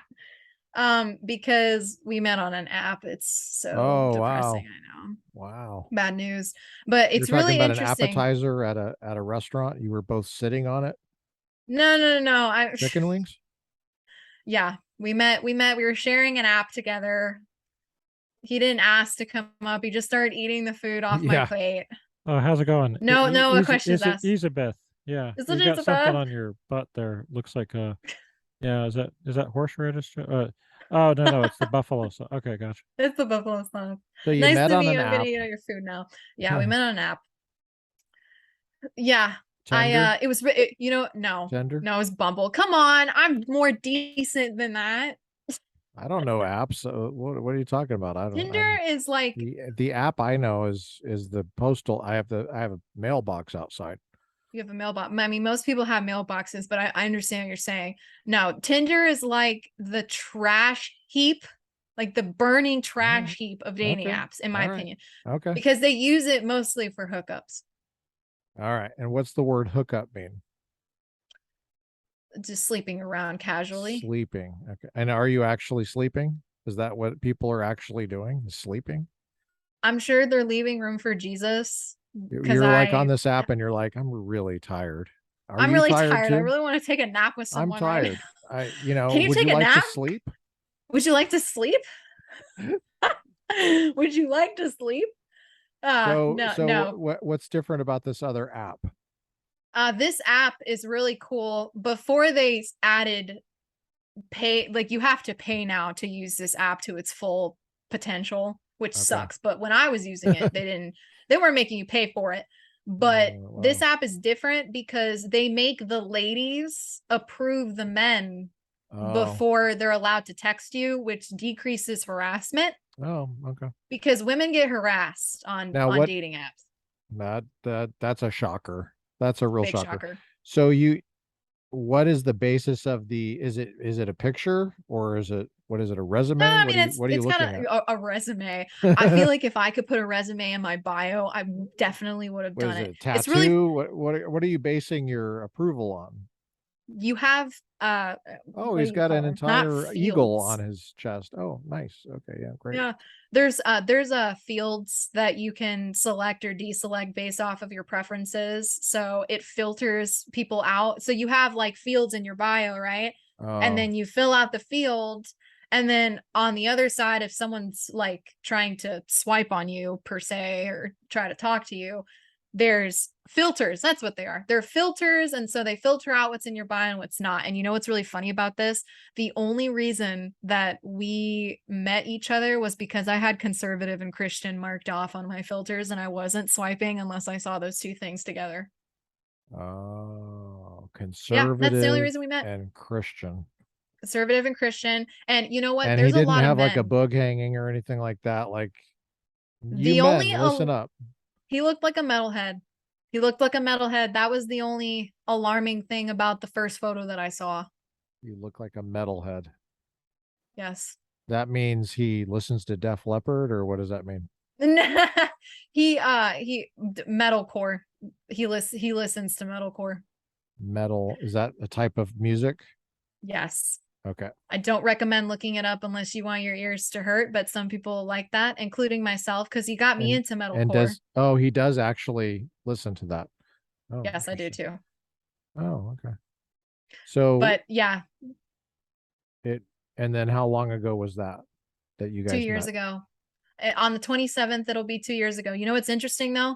Because we met on an app. It's so depressing. I know. Wow. Bad news. But it's really about interesting. An appetizer at a restaurant. You were both sitting on it. No. Chicken wings? Yeah. We met. We were sharing an app together. He didn't ask to come up. He just started eating the food off my plate. Oh, how's it going? No questions asked. Ysabeth. Yeah. Is you got something on your butt there. Looks like yeah, is that horseradish? Oh no, it's the buffalo sauce. Okay, gotcha. It's the buffalo sauce. So you nice met to on meet an you. app. I'm gonna eat all your food now. Yeah, we met on an app. Yeah. Tender? No, Tender? no, it's Bumble. Come on. I'm more decent than that. I don't know apps. What are you talking about? I don't. Tinder is like, The app I know is the postal. I have a mailbox outside. you have a mailbox. I mean, most people have mailboxes, but I understand what you're saying. No, Tinder is like the trash heap, like the burning All trash right. heap of dating Okay. apps, in my All right. opinion, Okay. because they use it mostly for hookups. All right. And what's the word hookup mean? Just sleeping around casually. Sleeping. Okay. And are you actually sleeping? Is that what people are actually doing? Is sleeping? I'm sure they're leaving room for Jesus because You're like on this app and you're like, I'm really tired. Are I'm you really tired tired. I too? really want to take a nap with I'm someone right now. tired. Can you Would you take a like to nap? sleep? Would you like to sleep? Would you like to sleep? No, So no. what's different about this other app? This app is really cool. Before they added pay, like you have to pay now to use this app to its full potential, which Okay. sucks. But when I was using it, they weren't making you pay for it. But this Wow. app is different because they make the ladies approve the men Oh. before they're allowed to text you, which decreases harassment Oh, okay. because women get harassed on Now what dating apps. that's a shocker. That's a real Big shocker. shocker. So what is the basis of is it a picture or what is it, a No, resume? I mean What are you it's kind looking of at? a resume. I feel like if I could put a resume in my bio, I definitely would have What done is it. it, a It's really, tattoo? What are you basing your approval on? you have Oh, what he's do you got an call them? Not entire eagle on fields. his chest. Oh, nice. Okay, yeah, great. Yeah. There's fields that you can select or deselect based off of your preferences. So it filters people out. So you have like fields in your bio, right? And Oh, then you fill out the field. And then on the other side, if someone's like trying to swipe on you per se or try to talk to you, there's filters. That's what they are. They're filters. And so they filter out what's in your bio and what's not. And you know what's really funny about this? The only reason that we met each other was because I had conservative and Christian marked off on my filters and I wasn't swiping unless I saw those two things together. oh, Yeah, that's the only conservative reason we met. and Christian. Conservative and Christian. And you know what? And he There's a didn't lot of have like a men. book hanging or anything like that. Like, you The only men, listen up. he looked like a metalhead. He looked like a metalhead. That was the only alarming thing about the first photo that I saw. You look like a metalhead. Yes. That means he listens to Def Leppard, or what does that mean? he metalcore. He listens to metalcore. Metal, is that a type of music? Yes. Okay. I don't recommend looking it up unless you want your ears to hurt, but some people like that, including myself, because he got me into metalcore. He does actually listen to that. Oh, Yes, I do interesting. too. Oh, okay. So But yeah, and then how long ago was that you 2 years guys met? ago. On the 27th, it'll be 2 years ago. You know what's interesting though?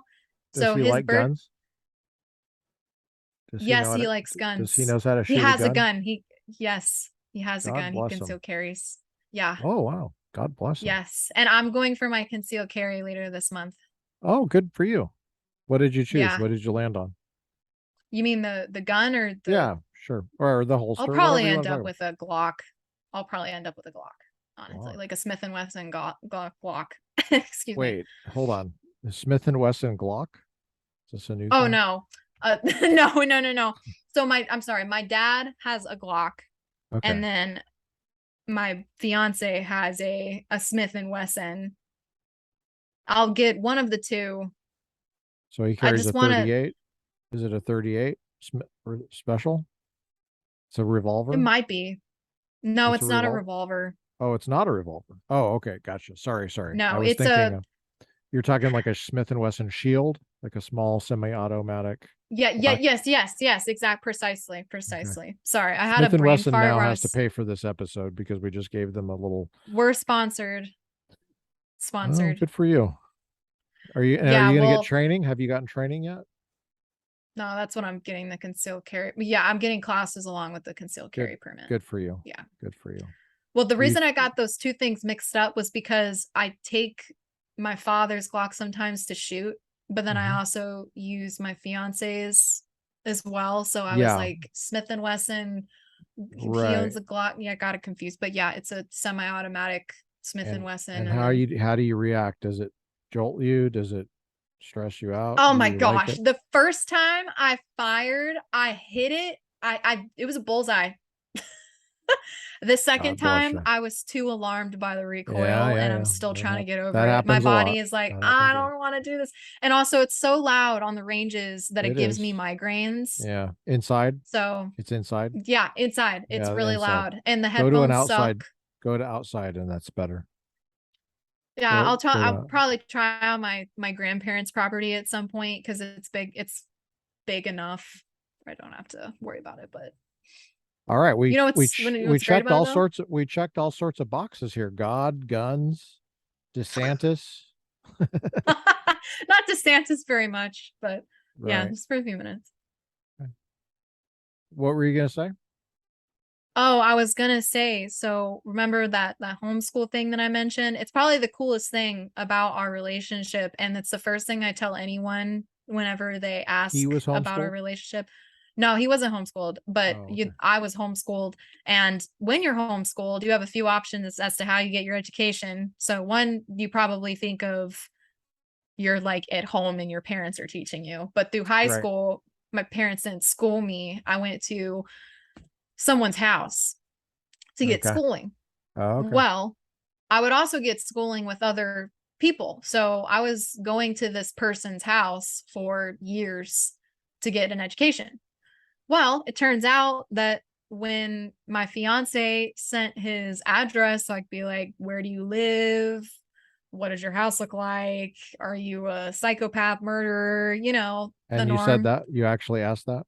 Does So he his like birth, guns? Does he know yes, how he to, likes does he guns. knows how to He shoot a has a gun? gun. Yes, he has a God gun. He bless him. concealed carries. Yeah. Oh, wow. God bless him. Yes. And I'm going for my concealed carry later this month. Oh, good for you. What did you choose? Yeah. What did you land on? You mean the gun or Yeah, sure. Or the I'll holster, probably whatever you want end to talk up about. with a Glock. I'll probably end up with a Glock, honestly, Glock. like a Smith and Wesson Glock. Excuse me. Wait, hold on. The Smith and Wesson Glock? Is this a new Oh thing? no. No. So I'm sorry, my dad has a Glock, Okay. and then my fiance has a Smith and Wesson. I'll get one of the two. So he I carries a just want to. 38. Is it a 38 special? It's a It revolver. might be. No, It's a it's not a revolver. revolver. Oh, it's not a revolver. Oh, okay, gotcha. Sorry. I No, was it's thinking a. you're talking like a Smith and Wesson Shield, like a small semi-automatic. Yeah. Glock. Yes. Precisely. Okay. Sorry, I had a Smith and brain Wesson fart now where I has to was. pay for this episode because we just gave them a little. We're sponsored. Oh, Sponsored. good for you. Are you Yeah, going to get well, training? Have you gotten training yet? no, that's what I'm getting, the concealed carry. Yeah, I'm getting classes along with the concealed Good. carry permit. Good for you. Yeah. Good for you. Well, the Are you reason I got those two things mixed up was because I take my father's Glock sometimes to shoot, but then I Mhm. also use my fiance's as well. So I was Yeah, like Smith and Wesson. He owns right. the Glock. Yeah, I got it confused, but yeah, it's a semi-automatic Smith and Wesson, And and then how do you react? Does it jolt you? Does it stress you out? oh Do my you like gosh, it? the first time I fired, I hit it. I it was a bullseye. The second God bless time, you. I was too alarmed by the Yeah, recoil, yeah, and I'm yeah. still trying to get That over it. My happens a body lot. is like, That I happens a lot. don't want to do this. And also, it's so loud on the ranges that it It gives me is. migraines. Yeah. Inside? So, It's inside? yeah, inside, it's Yeah, really inside. loud, and the Go to an headphones outside, suck. go to outside and that's better. Yeah, Go go I'll to probably try out my grandparents' property at some point because it's big. It's big enough. I don't have to worry about it. But All right, you know what's great about it though? we checked all sorts of boxes here. God, guns, DeSantis. Not DeSantis very much, but yeah, Right. just for a few minutes. What were you gonna say? Oh, I was gonna say, so remember that homeschool thing that I mentioned? It's probably the coolest thing about our relationship, and it's the first thing I tell anyone whenever they He ask was about our homeschooled? relationship. No, he wasn't homeschooled, but Oh, okay. I was homeschooled. And when you're homeschooled, you have a few options as to how you get your education. So one, you probably think of you're like at home and your parents are teaching you. But through high Right. school, my parents didn't school me. I went to someone's house to get Okay. schooling. Oh, okay. Well, I would also get schooling with other people. So I was going to this person's house for years to get an education. Well, it turns out that when my fiance sent his address, so I could be like, where do you live? What does your house look like? Are you a psychopath murderer? You know, the And you said norm. that? You actually asked that?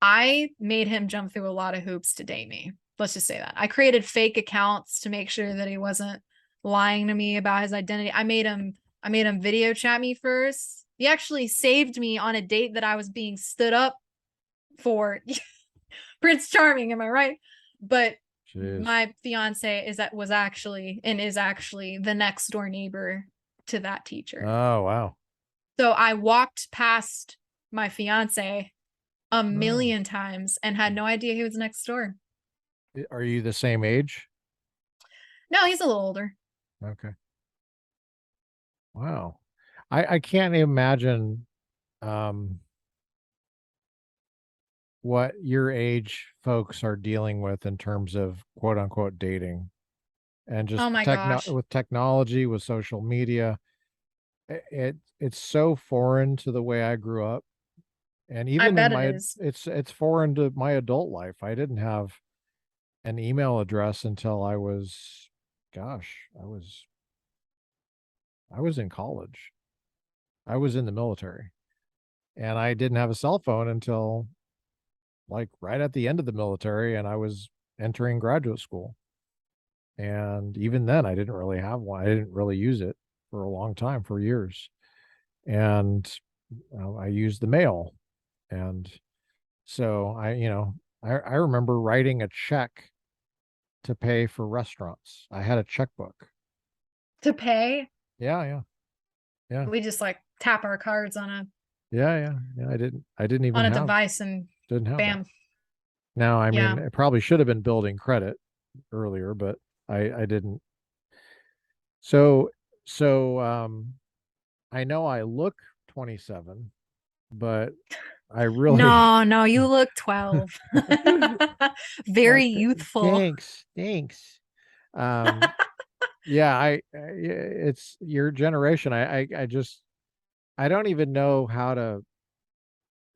I made him jump through a lot of hoops to date me. Let's just say that. I created fake accounts to make sure that he wasn't lying to me about his identity. I made him video chat me first. He actually saved me on a date that I was being stood up for. Prince Charming, am I right? But Jeez. my fiance is actually the next door neighbor to that teacher. Oh, wow. So I walked past my fiance a Oh. million times and had no idea he was next door. Are you the same age? No, he's a little older. Okay. Wow. I can't imagine um what your age folks are dealing with in terms of quote unquote dating and just Oh my gosh. with technology, with social media. It's so foreign to the way I grew up. And I even in bet it my is. it's foreign to my adult life. I didn't have an email address until I was gosh, I was in college. I was in the military. And I didn't have a cell phone until like right at the end of the military and I was entering graduate school. And even then I didn't really have one. I didn't really use it for a long time, for years. And I used the mail. And so I remember writing a check to pay for restaurants. I had a checkbook. To pay, Yeah, yeah, yeah, we just like tap our cards on yeah, yeah, yeah. I didn't even a have device and didn't have that. bam. Now, I mean, Yeah. it probably should have been building credit earlier, but I didn't. So I know I look 27, but I really No, no, you look 12. well, Very youthful. thanks. Um yeah, it's your generation. I just I don't even know how to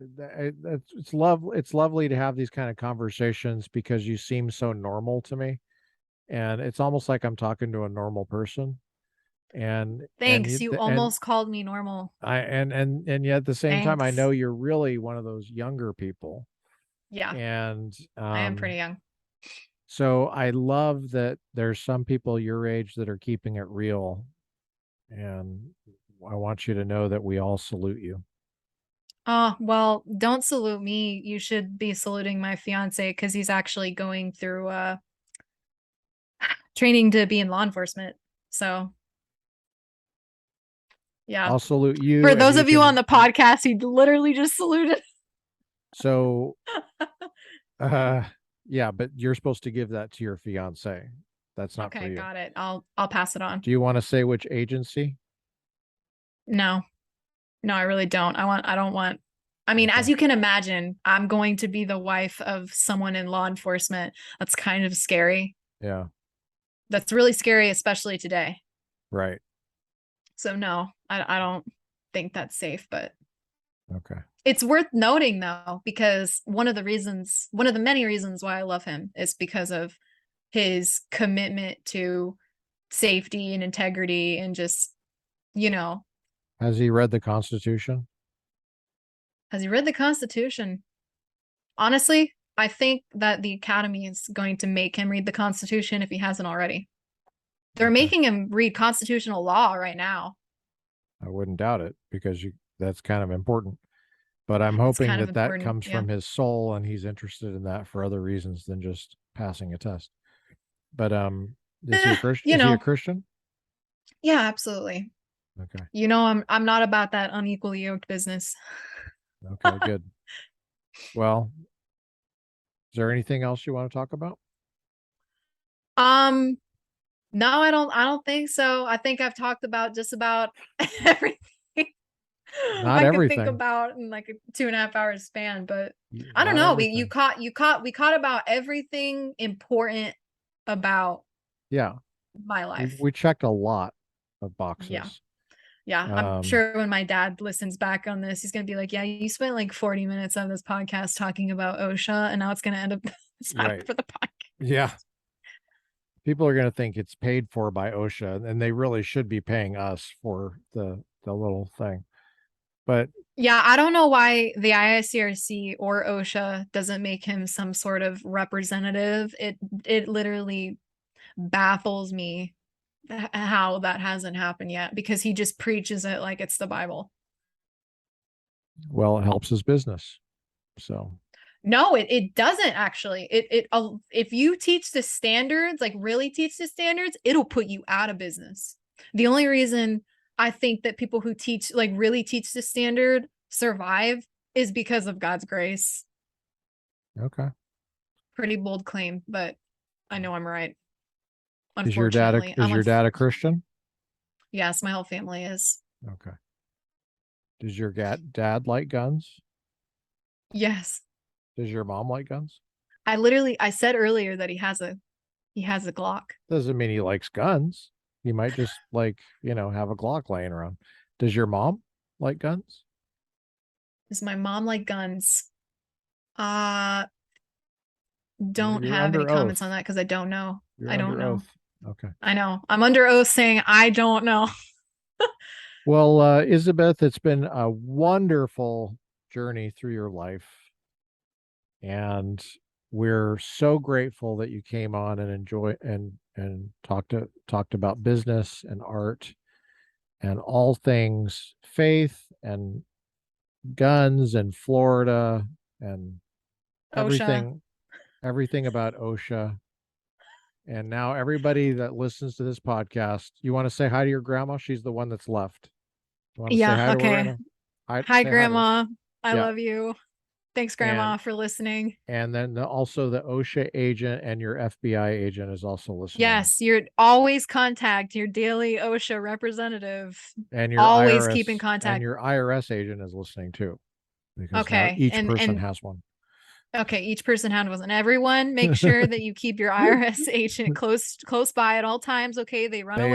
it's lovely to have these kind of conversations because you seem so normal to me and it's almost like I'm talking to a normal person and Thanks. You almost called me normal. and yet at the same time I Thanks. know you're really one of those younger people Yeah, and I am pretty young. so I love that there's some people your age that are keeping it real and I want you to know that we all salute you. Oh, well, don't salute me. You should be saluting my fiance because he's actually going through training to be in law enforcement. So Yeah. I'll salute you. For and those of you on can- the podcast, he literally just saluted. So, yeah, but you're supposed to give that to your fiance. That's not for Okay, you. got it. I'll pass it on. Do you want to say which agency? No. No, I really don't. I don't want. I mean, as Okay. you can imagine, I'm going to be the wife of someone in law enforcement. That's kind of scary. Yeah, That's really scary, especially today. right. So no, I don't think that's safe, but Okay. it's worth noting though, because one of the many reasons why I love him is because of his commitment to safety and integrity and just, Has he read the Constitution? has he read the Constitution? Honestly, I think that the Academy is going to make him read the Constitution if he hasn't already. They're Okay. making him read constitutional law right now. I wouldn't doubt it because that's kind of important. But I'm It's hoping kind of that important. comes Yeah. from his soul and he's interested in that for other reasons than just passing a test. But is he a Christian? Is he a Christian? Yeah, absolutely. Okay. I'm not about that unequally yoked business. Okay, good. Well, is there anything else you want to talk about? No, I don't think so. I think I've talked about just about everything Not I could everything. think about in like a 2.5 hour span, but I don't Not know. everything. We caught about everything important about Yeah. my life. We checked a lot of boxes. Yeah. Yeah, I'm sure when my dad listens back on this, he's gonna be like, "Yeah, you spent like 40 minutes on this podcast talking about OSHA, and now it's gonna end up Right. for the podcast." Yeah. People are going to think it's paid for by OSHA, and they really should be paying us for the little thing. But yeah, I don't know why the IICRC or OSHA doesn't make him some sort of representative. It literally baffles me how that hasn't happened yet, because he just preaches it like it's the Bible. well, it helps his business. So no, it doesn't actually. If you teach the standards, like really teach the standards, it'll put you out of business. The only reason I think that people who teach, like really teach the standard, survive is because of God's grace. okay. Pretty bold claim, but I know I'm right. Is your dad a Christian? Yes, my whole family is. Okay. Does your dad like guns? Yes. Does your mom like guns? I said earlier that he has a Glock. Doesn't mean he likes guns. He might just have a Glock laying around. Does your mom like guns? Does my mom like guns? Don't You're have any under comments oath. on that because I don't know. You're I don't under know. oath. Okay. I know. I'm under oath saying I don't know. Well, Ysabeth, it's been a wonderful journey through your life. And we're so grateful that you came on and enjoy and talked about business and art and all things faith and guns and Florida and OSHA. everything about OSHA. And now everybody that listens to this podcast, you want to say hi to your grandma? She's the one that's left. You want to say hi to her? Hi, Grandma. I Yeah. love you. Thanks, Grandma, for listening. And then also the OSHA agent and your FBI agent is also listening. Yes, you're always contact your daily OSHA representative. And your always IRS, keep in contact. And your IRS agent is listening too. Because now each person has one. Okay, each person has one. And everyone, make sure that you keep your IRS agent close by at all times. Okay, they run away.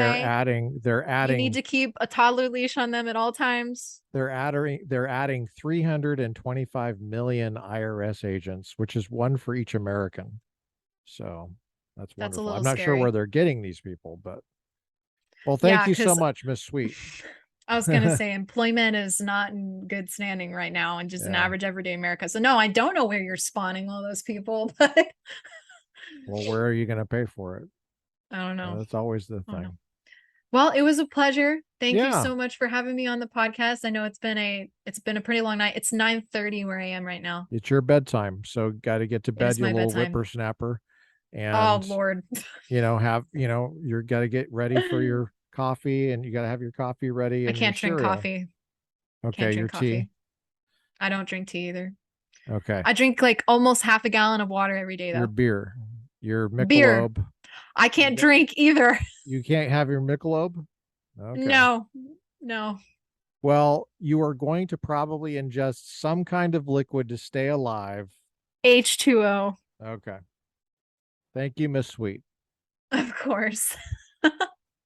They're adding. You need to keep a toddler leash on them at all times. They're adding 325 million IRS agents, which is one for each American. So that's wonderful. That's a little I'm not sure where they're getting these people, but well, thank you so much, Miss Sweet. I was going to say employment is not in good standing right now and just an average everyday America. So no, I don't know where you're spawning all those people, but well, where are you going to pay for it? I don't know. That's always the thing. Well, it was a pleasure. Thank you so much for having me on the podcast. I know it's been a pretty long night. It's 9:30 where I am right now. It's your bedtime. So got to get to bed, you little whippersnapper. And oh Lord. you're got to get ready for your coffee, and you got to have your coffee ready I and your can't drink cereal. coffee. Okay, Can't your drink coffee. tea. I don't drink tea either. Okay. I drink like almost half a gallon of water every day Your though. beer. Your Beer. Michelob. I can't got- drink either. You can't have your Michelob? Okay. No. No. Well, you are going to probably ingest some kind of liquid to stay alive. H2O. Okay. Thank you, Miss Sweet. Of course.